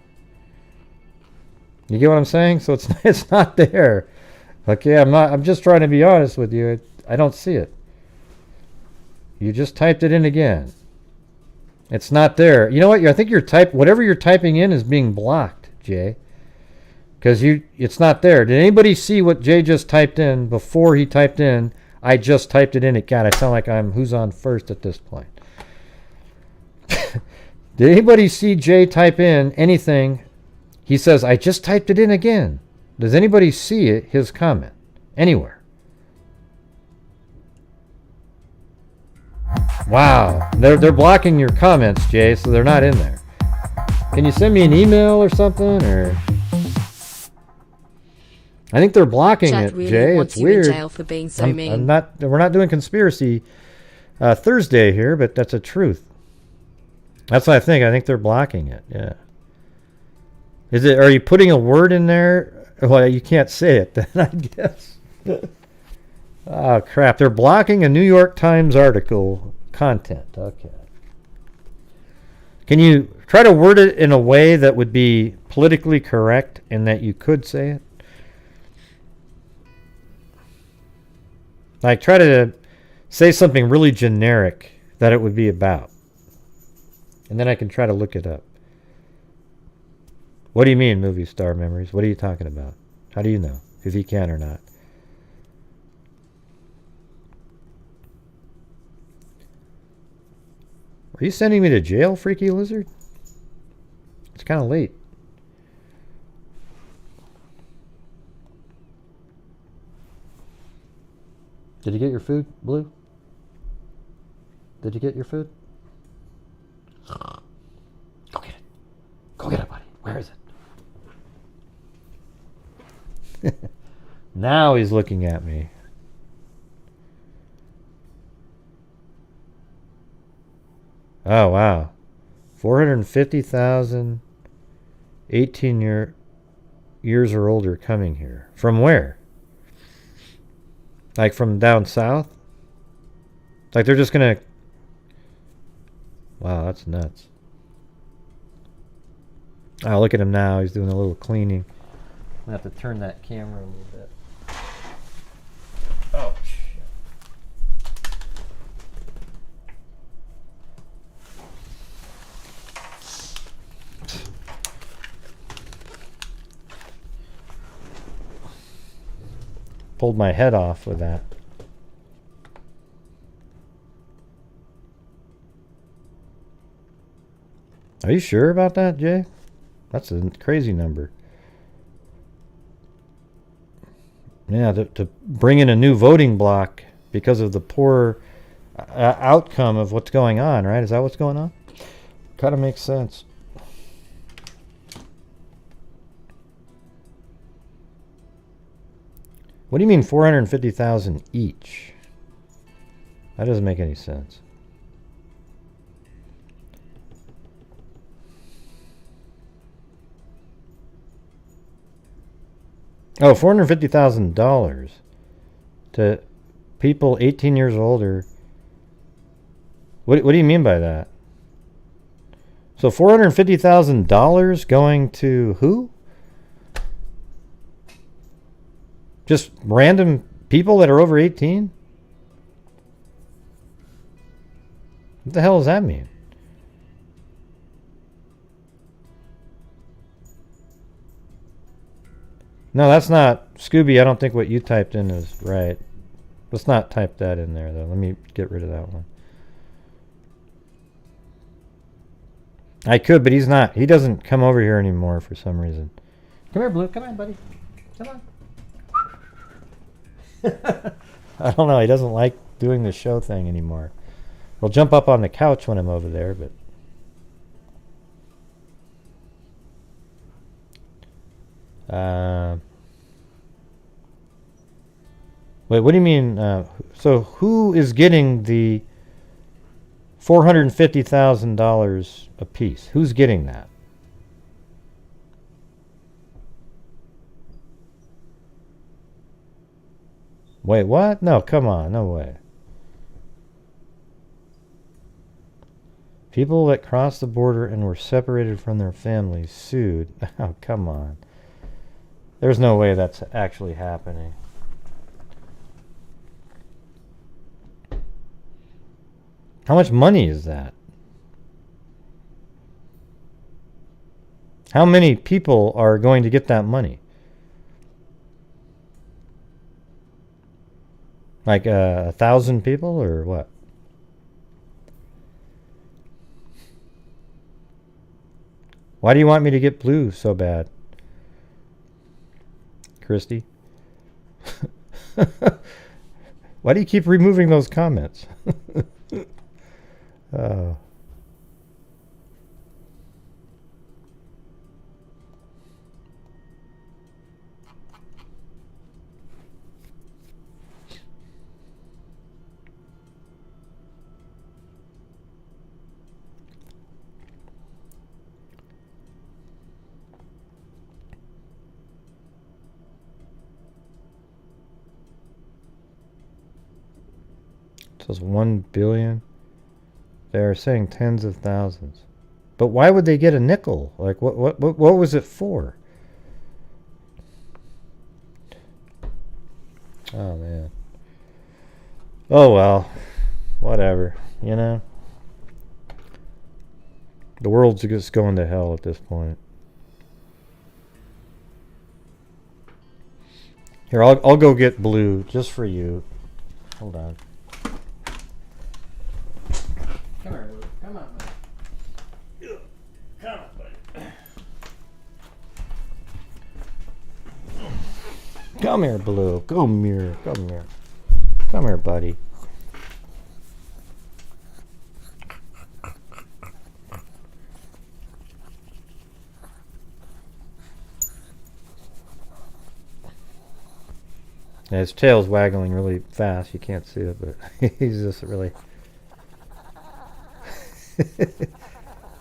S1: You get what I'm saying? So it's not there. Okay, I'm just trying to be honest with you. I don't see it. You just typed it in again. It's not there. You know what? I think whatever you're typing in is being blocked, Jay. Because it's not there. Did anybody see what Jay just typed in before he typed in? I just typed it in. God, I sound like I'm who's on first at this point. Did anybody see Jay type in anything? He says, I just typed it in again. Does anybody see it, his comment? Anywhere? Wow. They're blocking your comments, Jay, so they're not in there. Can you send me an email or something? Or I think they're blocking
S2: Chat
S1: it,
S2: really
S1: Jay.
S2: wants
S1: It's
S2: you
S1: weird.
S2: in jail for being so mean.
S1: We're not doing conspiracy Thursday here, but that's a truth. That's what I think. I think they're blocking it. Yeah. Are you putting a word in there? Well, you can't say it then, I guess. Oh, crap. They're blocking a New York Times article content. Okay. Can you try to word it in a way that would be politically correct and that you could say it? Like, try to say something really generic that it would be about. And then I can try to look it up. What do you mean, movie star memories? What are you talking about? How do you know if he can or not? Are you sending me to jail, Freaky Lizard? It's kind of late. Did you get your food, Blue? Did you get your food? Go get it. Go get it, buddy. Where is it? Now he's looking at me. Oh, wow. 450,000 years or older coming here. From where? Like from down south? Like they're just going to... Wow, that's nuts. Oh, look at him now. He's doing a little cleaning. I'm going to have to turn that camera a little bit. Oh, shit. Pulled my head off with that. Are you sure about that, Jay? That's a crazy number. Yeah, to bring in a new voting block because of the poor outcome of what's going on, right? Is that what's going on? Kind of makes sense. What do you mean 450,000 each? That doesn't make any sense. Oh, $450,000 to people 18 years older. What do you mean by that? So $450,000 going to who? Just random people that are over 18? What the hell does that mean? No, that's not Scooby. I don't think what you typed in is right. Let's not type that in there, though. Let me get rid of that one. I could, but he's not. He doesn't come over here anymore for some reason. Come here, Blue. Come on, buddy. Come on. I don't know. He doesn't like doing the show thing anymore. He'll jump up on the couch when I'm over there, but... Wait, what do you mean? So who is getting the $450,000 a piece? Who's getting that? Wait, what? No, come on, no way. People that crossed the border and were separated from their families sued. Oh, come on. There's no way that's actually happening. How much money is that? How many people are going to get that money? Like 1,000 people or what? Why do you want me to get blue so bad? Christy? Why do you keep removing those comments? Oh. It says 1 billion. They're saying tens of thousands. But why would they get a nickel? Like what was it for? Oh man. Oh well. Whatever, you know. The world's just going to hell at this point. Here, I'll go get blue just for you. Hold on. Come here, Luke. Come on, buddy. Come on, buddy. Come here, Blue. Come here. Come here. Come here, buddy. Yeah, his tail's waggling really fast. You can't see it, but he's just really...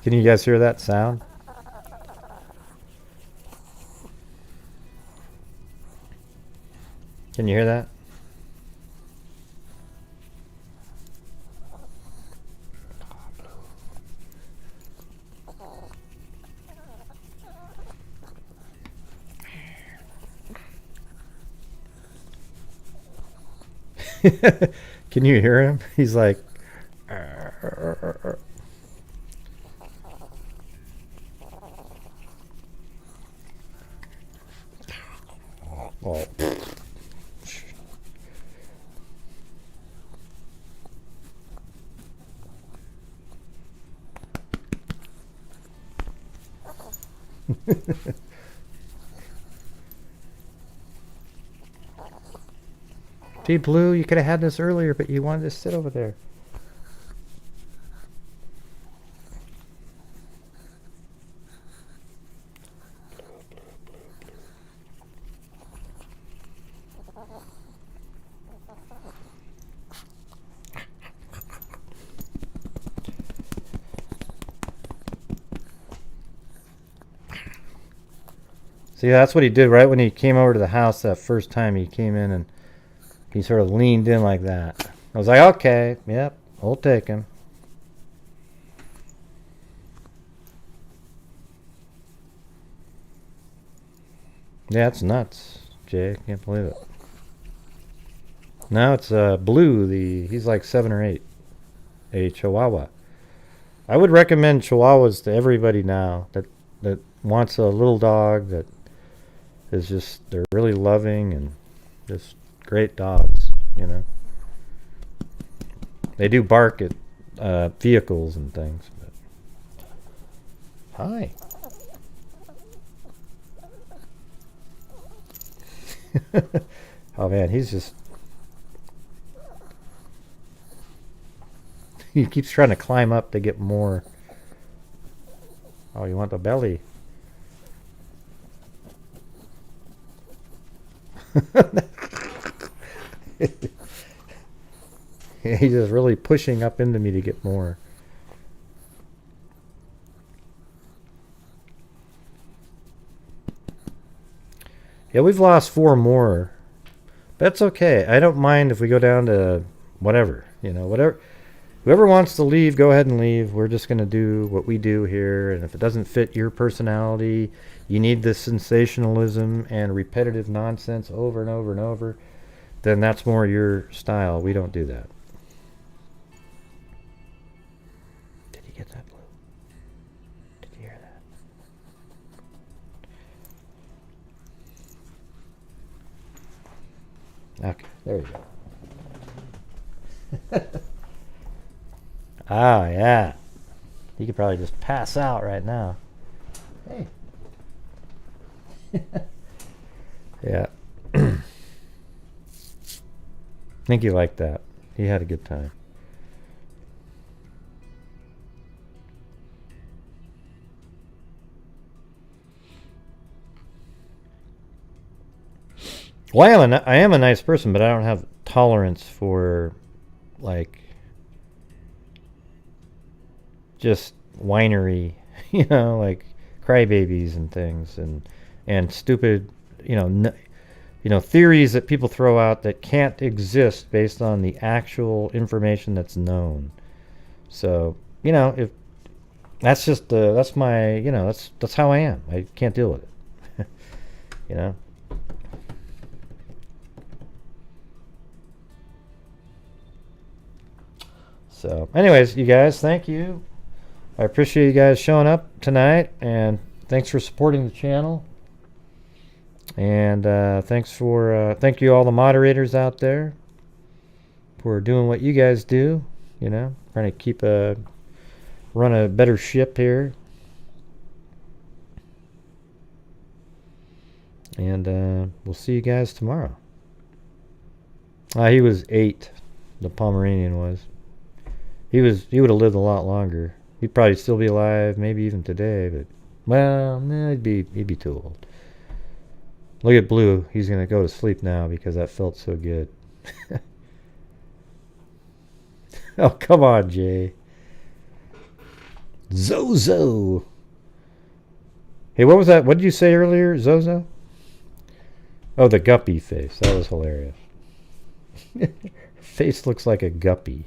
S1: Can you guys hear that sound? Can you hear that? Can you hear him? He's like... Oh. Gee, Blue, you could have had this earlier, but you wanted to sit over there. See, that's what he did right when he came over to the house that first time he came in, and he sort of leaned in like that. I was like, okay, yep, we'll take him. Yeah, it's nuts, Jay. I can't believe it. Now it's Blue. He's like 7 or 8. A Chihuahua. I would recommend Chihuahuas to everybody now that wants a little dog that is just, they're really loving and just great dogs, you know. They do bark at vehicles and things. But. Hi. Oh man, he's just... He keeps trying to climb up to get more. Oh, you want the belly? He's just really pushing up into me to get more. Yeah, we've lost 4 more. That's okay. I don't mind if we go down to whatever, whatever. Whoever wants to leave, go ahead and leave. We're just going to do what we do here. And if it doesn't fit your personality, you need this sensationalism and repetitive nonsense over and over and over, then that's more your style. We don't do that. Did you get that, Blue? Did you hear that? Okay, there you go. Ah, yeah. You could probably just pass out right now. Hey. Yeah. I think he liked that. He had a good time. Well, I am a nice person, but I don't have tolerance for, like, just whinery, like crybabies and things, and stupid, theories that people throw out that can't exist based on the actual information that's known. So, if that's just that's my, that's how I am. I can't deal with it. So, anyways, you guys, thank you. I appreciate you guys showing up tonight, and thanks for supporting the channel. And thank you all the moderators out there for doing what you guys do. Trying to run a better ship here. And we'll see you guys tomorrow. He was 8, the Pomeranian was. He would have lived a lot longer. He'd probably still be alive, maybe even today, but he'd be too old. Look at Blue. He's gonna go to sleep now because that felt so good. Oh, come on, Jay. Zozo. Hey, what was that? What did you say earlier, Zozo? Oh, the guppy face. That was hilarious. Her face looks like a guppy.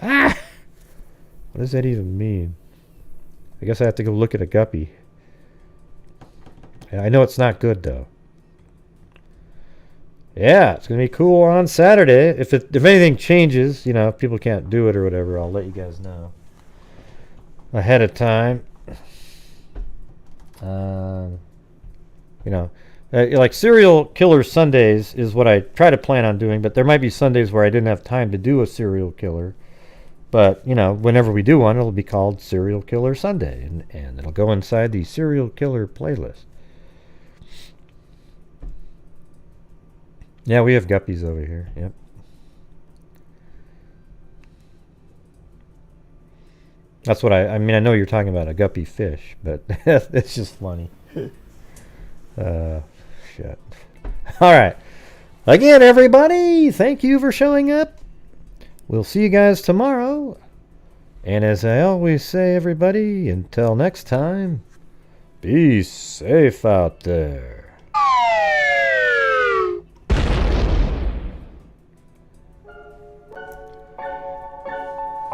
S1: Ah! What does that even mean? I guess I have to go look at a guppy. I know it's not good, though. Yeah, it's going to be cool on Saturday. If anything changes, if people can't do it or whatever, I'll let you guys know ahead of time. Like serial killer Sundays is what I try to plan on doing, but there might be Sundays where I didn't have time to do a serial killer. But, whenever we do one, it'll be called Serial Killer Sunday, and it'll go inside the serial killer playlist. Yeah, we have guppies over here. Yep. That's what I mean, I know you're talking about a guppy fish, but it's just funny. Shit. All right. Again, everybody, thank you for showing up. We'll see you guys tomorrow. And as I always say, everybody, until next time, be safe out there.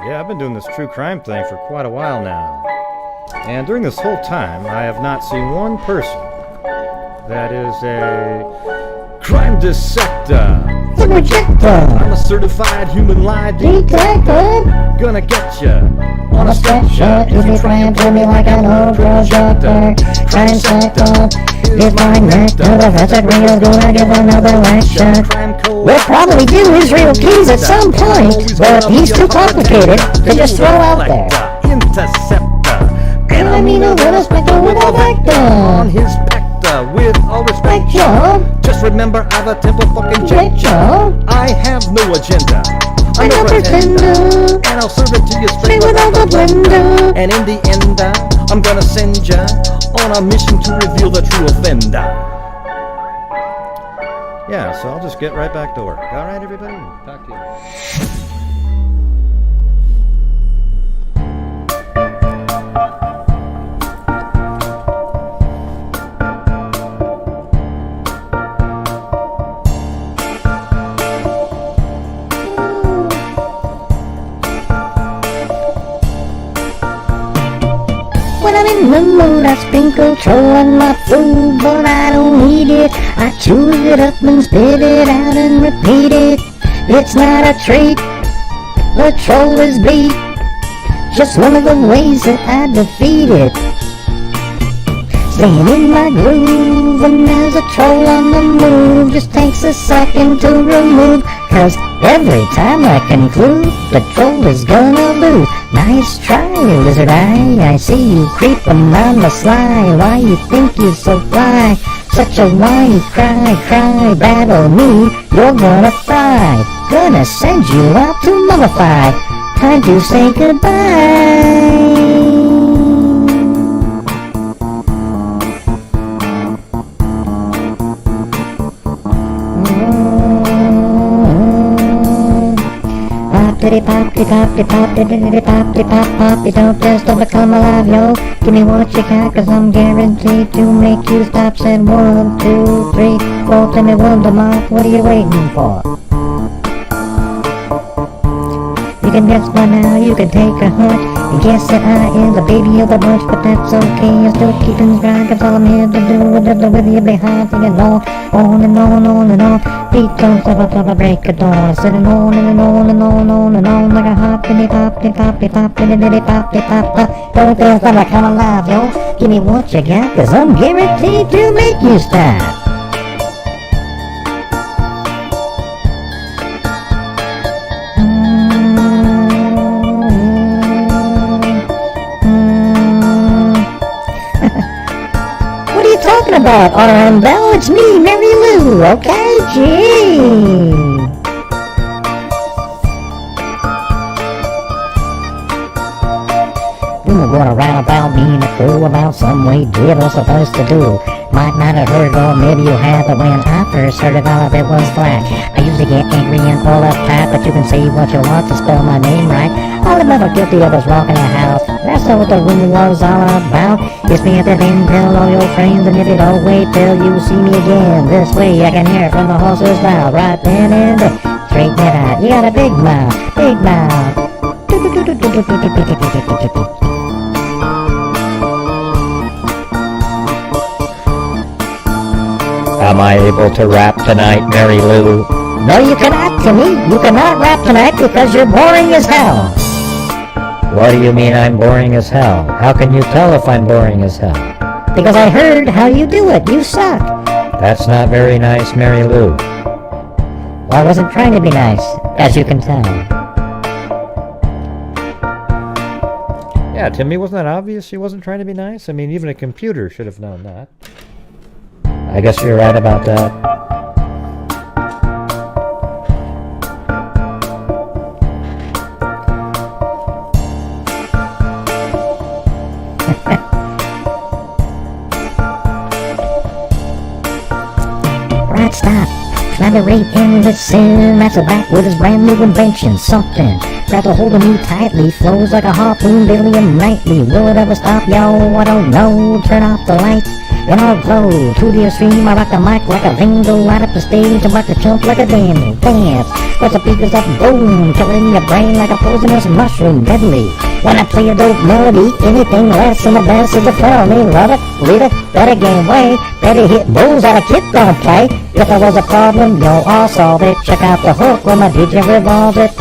S1: Yeah, I've been doing this true crime thing for quite a while now. And during this whole time, I have not seen one person that is a crime dissector. I'm a certified human lie detector. Gonna get ya on a stretcher if you try and play me like an old projector. Crime sector is my nectar. Professor Grio's gonna give another lecture. We'll probably do Israel keys at some point, but he's too complicated to just throw out there. Interceptor, and I mean a little spectre with a vector on his spectre. With all respect, y'all, just remember I'm a temple fucking jet, y'all. I have no agenda. I'm a pretender, and I'll serve it to you straight without the blender. And in the end, I'm gonna send ya on a mission to reveal the true offender. Yeah, so I'll just get right back to work. All right, everybody? Talk to you.
S6: When I'm in the mood, I spin control on my food, but I don't eat it. I chew it up and spit it out and repeat it. It's not a treat, the troll is bleak, just one of the ways that I defeat it. Staying in my groove, and there's a troll on the move, just takes a second to remove, 'cause every time I conclude, the troll is gonna lose. Nice try, lizard eye, I see you creeping on the sly. Why you think you're so fly? Such a whiny cry, battle me, you're gonna fry. Gonna send you out to mummify. Time to say goodbye. Poppity poppity poppity poppity poppity pop pop. You don't just ever come alive, yo. Give me what you got, 'cause I'm guaranteed to make you stop. Said 1, 2, 3, 4. Tell me Wonder Mark, what are you waiting for? You can guess by now, you can take a hunch and guess that I am the baby of the bunch, but that's okay. I'm still keeping stride, 'cause all I'm here to do is just with you behind, singing on and on and on. Beat don't stop till I break a dawn. Sitting on and on and on and on like a hoppity poppity poppity poppity diddy poppity pop pop. Don't feel like I come alive, yo. Give me what you got, 'cause I'm guaranteed to make you stop. Talking about R.M. Bell, it's me, Mary Lou, okay? Gee. People going around about me and the crew about some way did was supposed to do. Might not have heard, or maybe you have, but when I first heard it, all of it was flat. I usually get angry and all uptight, but you can say what you want to spell my name right. All I'm ever guilty of is rocking a house. That's not what the room was all about. It's me at the end, tell all your friends, and if you don't wait till you see me again, this way I can hear it from the horse's mouth. Right then and there, straight that out. You got a big mouth, big mouth.
S1: Am I able to rap tonight, Mary Lou?
S6: No, you cannot, Timmy. You cannot rap tonight because you're boring as hell.
S1: What do you mean I'm boring as hell? How can you tell if I'm boring as hell?
S6: Because I heard how you do it. You suck.
S1: That's not very nice, Mary Lou.
S6: Well, I wasn't trying to be nice, as you can tell.
S1: Yeah, Timmy, wasn't that obvious she wasn't trying to be nice? I mean, even a computer should have known that. I guess you're right about that.
S6: Right, stop. Collaborate in the sin. That's a back with his brand new invention. Something. Grab a hold of me tightly. Flows like a harpoon daily and nightly. Will it ever stop, yo? I don't know. Turn off the lights and I'll glow. To the extreme, I rock the mic like a ringo. Light up the stage and rock the chump like a dandy. Dance. What's the speakers up? Boom. Kill it in your brain like a poisonous mushroom. Deadly. When I play a dope melody, anything less than the best is a felony. Love it, leave it, better game way. Better hit bulls out of kid don't play. If there was a problem, yo, I'll solve it. Check out the hook when my DJ revolves it.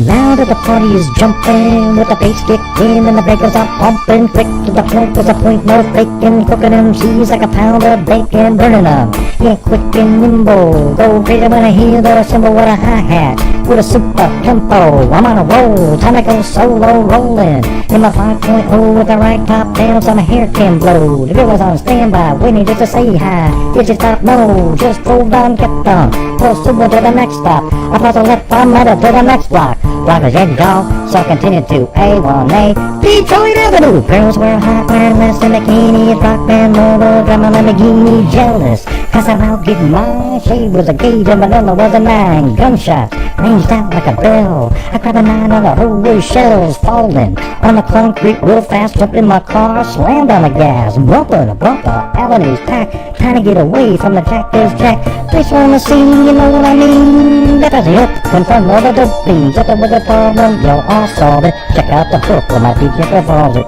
S6: Now that the party is jumping, with the bass kicking and the breakers are pumping, quick to the point, there's a point, no faking, cooking them cheese like a pound of bacon, burning them, yeah, quick and nimble, go crazy when I hear the cymbal with a hi-hat, with a super tempo, I'm on a roll, time to go solo rolling, in my 5.0 with the right top down so my hair can blow, the girl was on standby, waiting just to say hi, did you stop? No, just drove down, kept on, proceed to the next stop, I paused a left, I'm headed to the next block. Blockers and jaw, so continued to A1A. Detroit Avenue. Girls wear hot, wearing less in bikini. Rock band motor, drama Lamborghini. Jealous, cause I'm out getting mine. She was a gauge and vanilla was a 9. Gunshots ranged out like a bell. I grabbed a 9 on the whole shells falling on the concrete real fast. Jumped in my car, slammed on the gas. Bumper to bumper, avenues packed. Trying to get away from the Jack is Jack. Place on the scene, you know what I mean. That doesn't help confront all the dope fiends. If there was a problem, yo, I'll solve it. Check out the book where my teacher revolves it.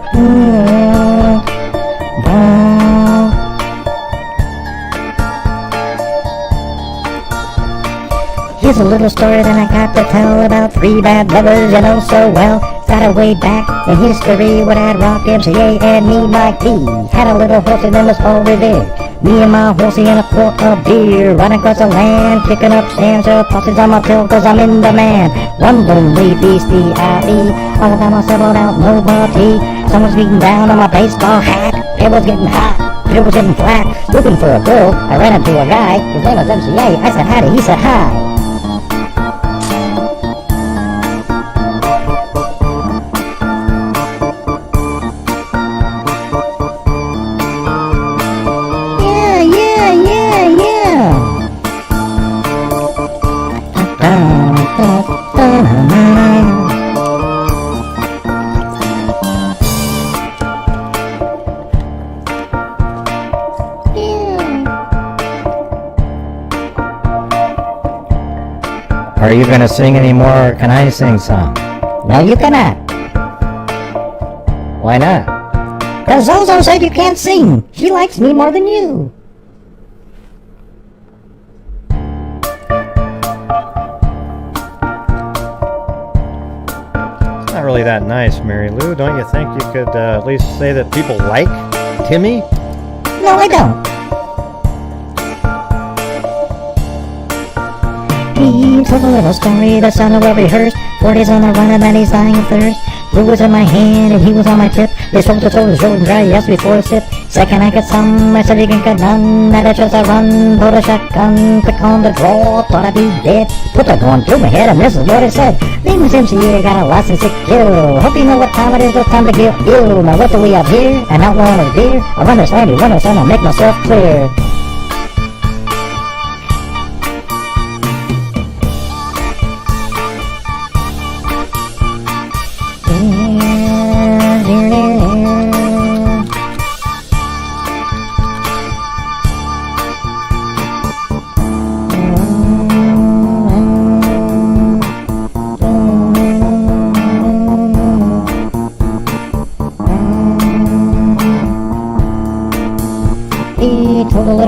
S6: Here's a little story that I got to tell about 3 bad brothers you know so well. Started way back in history with that Rock MCA and me, Mike D. Had a little horsey that was all revered. Me and my horsey and a quart of beer. Riding across the land, kicking up stanza. Posses on my tail cause I'm in demand. Rumbly beastie I.E. All the time I settled out, nobody. Someone's beating down on my baseball hat. It was getting hot, it was getting flat. Looking for a girl, I ran into a guy. His name was MCA, I said hi to, he said hi. Are you gonna sing anymore, or can I sing some? No, you cannot. Why not? Cause Zozo said you can't sing. She likes me more than you.
S1: It's not really that nice, Mary Lou. Don't you think you could at least say that people like Timmy?
S6: No, I don't. He told a little story that sounded well rehearsed. 4 days on the run and then he's dying of thirst. Blue was in my hand and he was on my tip. They sold the soul short and dry, he asked me for a sip. Second I got some, I said you can get none. At a chance I run, pulled a shotgun, quick on the draw, thought I'd be dead. Put the gun through my head and this is what it said. Name is MCA, got a license to kill. Hope you know what time it is, it's time to get ill. Now what do we have here? An outlaw and a beer? I run this land, you run this and I'll make myself clear.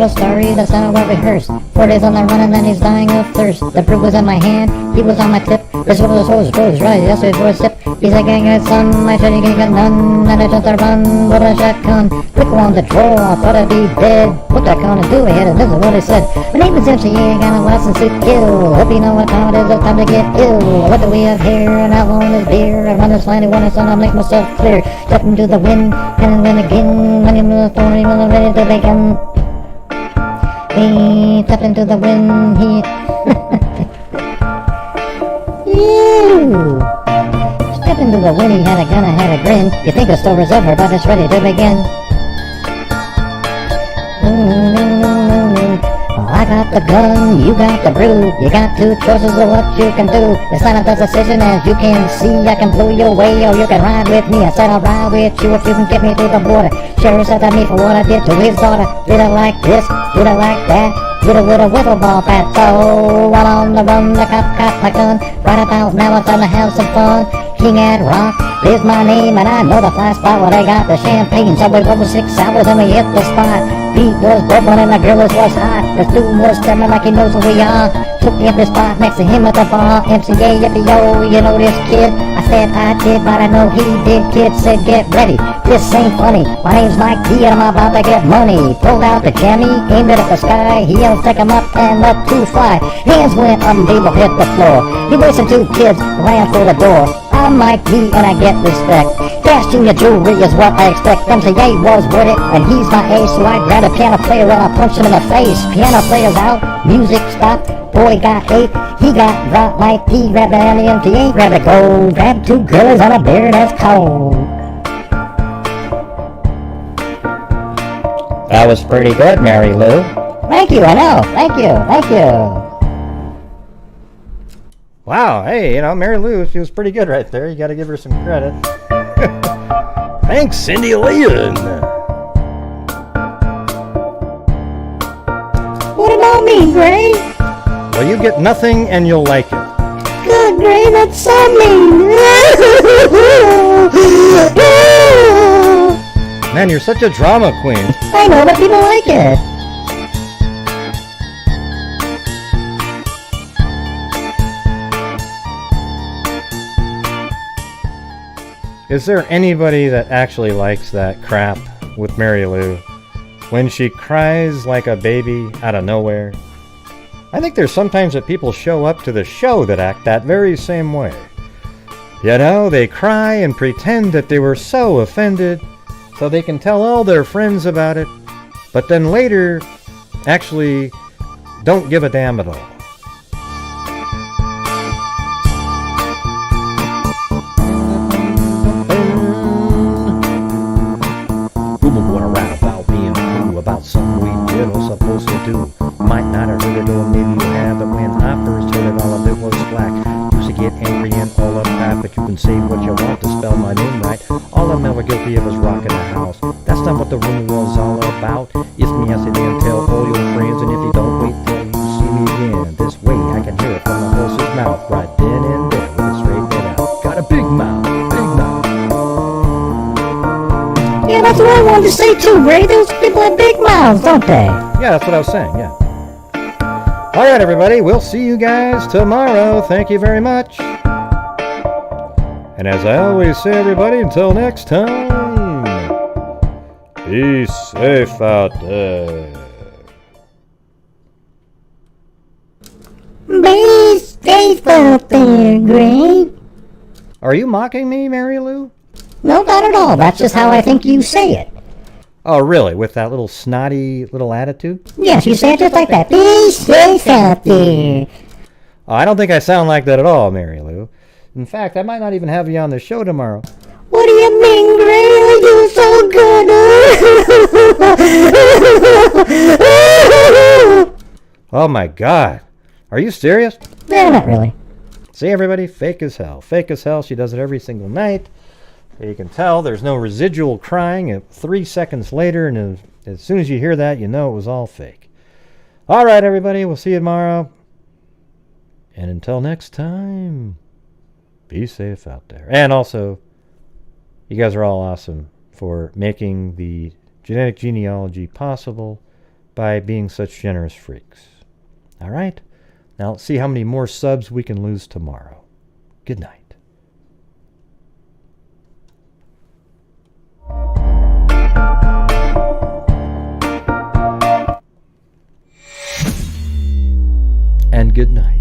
S6: Story that sounded well rehearsed. 4 days on the run and then he's dying of thirst. The brew was in my hand, he was on my tip. This one of the souls right, yes, it was a sip. He's like, I got some, I said you can get none. And I just run, with a shotgun. Quick on the draw, I thought I'd be dead. What that gonna do ahead, and this is what he said. My name is MCA, got a license to kill. Hope you know what time it is, it's time to get ill. What do we have here? An outlaw and his beer. I run this land, one is on, I'll make myself clear. Step into the wind, and then again. When you're the story, when I'm ready to begin. He stepped into the wind, he... Stepped into the wind, he had a gun, I had a grin. You think the story's over, but it's ready to begin. I got the gun, you got the brew. You got 2 choices of what you can do. It's not a tough decision, as you can see. I can blow your way, or you can ride with me. I said I'll ride with you if you can get me to the border. Sheriff said to me for what I did to his daughter. Did I like this? Did I like that? With a wiffle ball bat. So while on the run, the cop got my gun. Right about now, it's time to have some fun. King at Rock is my name, and I know the fly spot where they got the champagne. So we rode for 6 hours and we hit the spot. Beat was bubbling and the girl was hot. The dude was staring like he knows who we are. Took me up the spot next to him at the bar. MCA, yippee-yo, you know this kid? I said I did, but I know he did. Kid said get ready, this ain't funny. My name's Mike D and I'm about to get money. Pulled out the jammy, aimed it at the sky. He yelled, take him up and let 2 fly. Hands went up and people hit the floor. He wasted 2 kids, ran for the door. I'm Mike D and I get respect. Casting your jewelry is what I expect. MTA was with it, and he's my ace, so I grab a piano player and I punch him in the face. Piano player's out, music stopped, boy got 8, he got dropped like P, grabbed the alley, MTA grabbed a gold, grabbed 2 girls on a beer that's cold. That was pretty good, Mary Lou. Thank you, I know, thank you.
S1: Wow, hey, Mary Lou, she was pretty good right there. You gotta give her some credit. Thanks, Cindy Leon.
S6: What about me, Gray?
S1: Well, you get nothing and you'll like it.
S6: Good, Gray, that's so mean.
S1: Man, you're such a drama queen.
S6: I know, but people like it.
S1: Is there anybody that actually likes that crap with Mary Lou when she cries like a baby out of nowhere? I think there's sometimes that people show up to the show that act that very same way. They cry and pretend that they were so offended so they can tell all their friends about it, but then later actually don't give a damn at all. About something we did or supposed to do. Might not have heard it or maybe you have, but when I first heard it, all of it was black. Used to get angry and all of that, but you can say what you want to spell my name right. All I'm ever guilty of is rocking the house. That's not what the room was all about. It's me, I sit and tell all your friends, and if you don't wait till you see me again, this way I can hear it from the horse's mouth, right then and there with a straight head out. Got a big mouth, big mouth.
S6: Yeah, that's what I wanted to say too, Ray. Those people have big mouths, don't they?
S1: Yeah, that's what I was saying, yeah. All right, everybody, we'll see you guys tomorrow. Thank you very much. And as I always say, everybody, until next time, be safe out there.
S6: Be safe out there, Gray.
S1: Are you mocking me, Mary Lou?
S6: No, not at all. That's just how I think you say it.
S1: Oh, really? With that little snotty little attitude?
S6: Yes, you say it just like that. Be safe out there.
S1: Oh, I don't think I sound like that at all, Mary Lou. In fact, I might not even have you on the show tomorrow.
S6: What do you mean, Gray? You're so good.
S1: Oh, my God. Are you serious?
S6: No, not really.
S1: See, everybody? Fake as hell. Fake as hell. She does it every single night. You can tell there's no residual crying at 3 seconds later, and as soon as you hear that, you know it was all fake. All right, everybody, we'll see you tomorrow. And until next time, be safe out there. And also, you guys are all awesome for making the genetic genealogy possible by being such generous freaks. All right? Now let's see how many more subs we can lose tomorrow. Good night. And good night.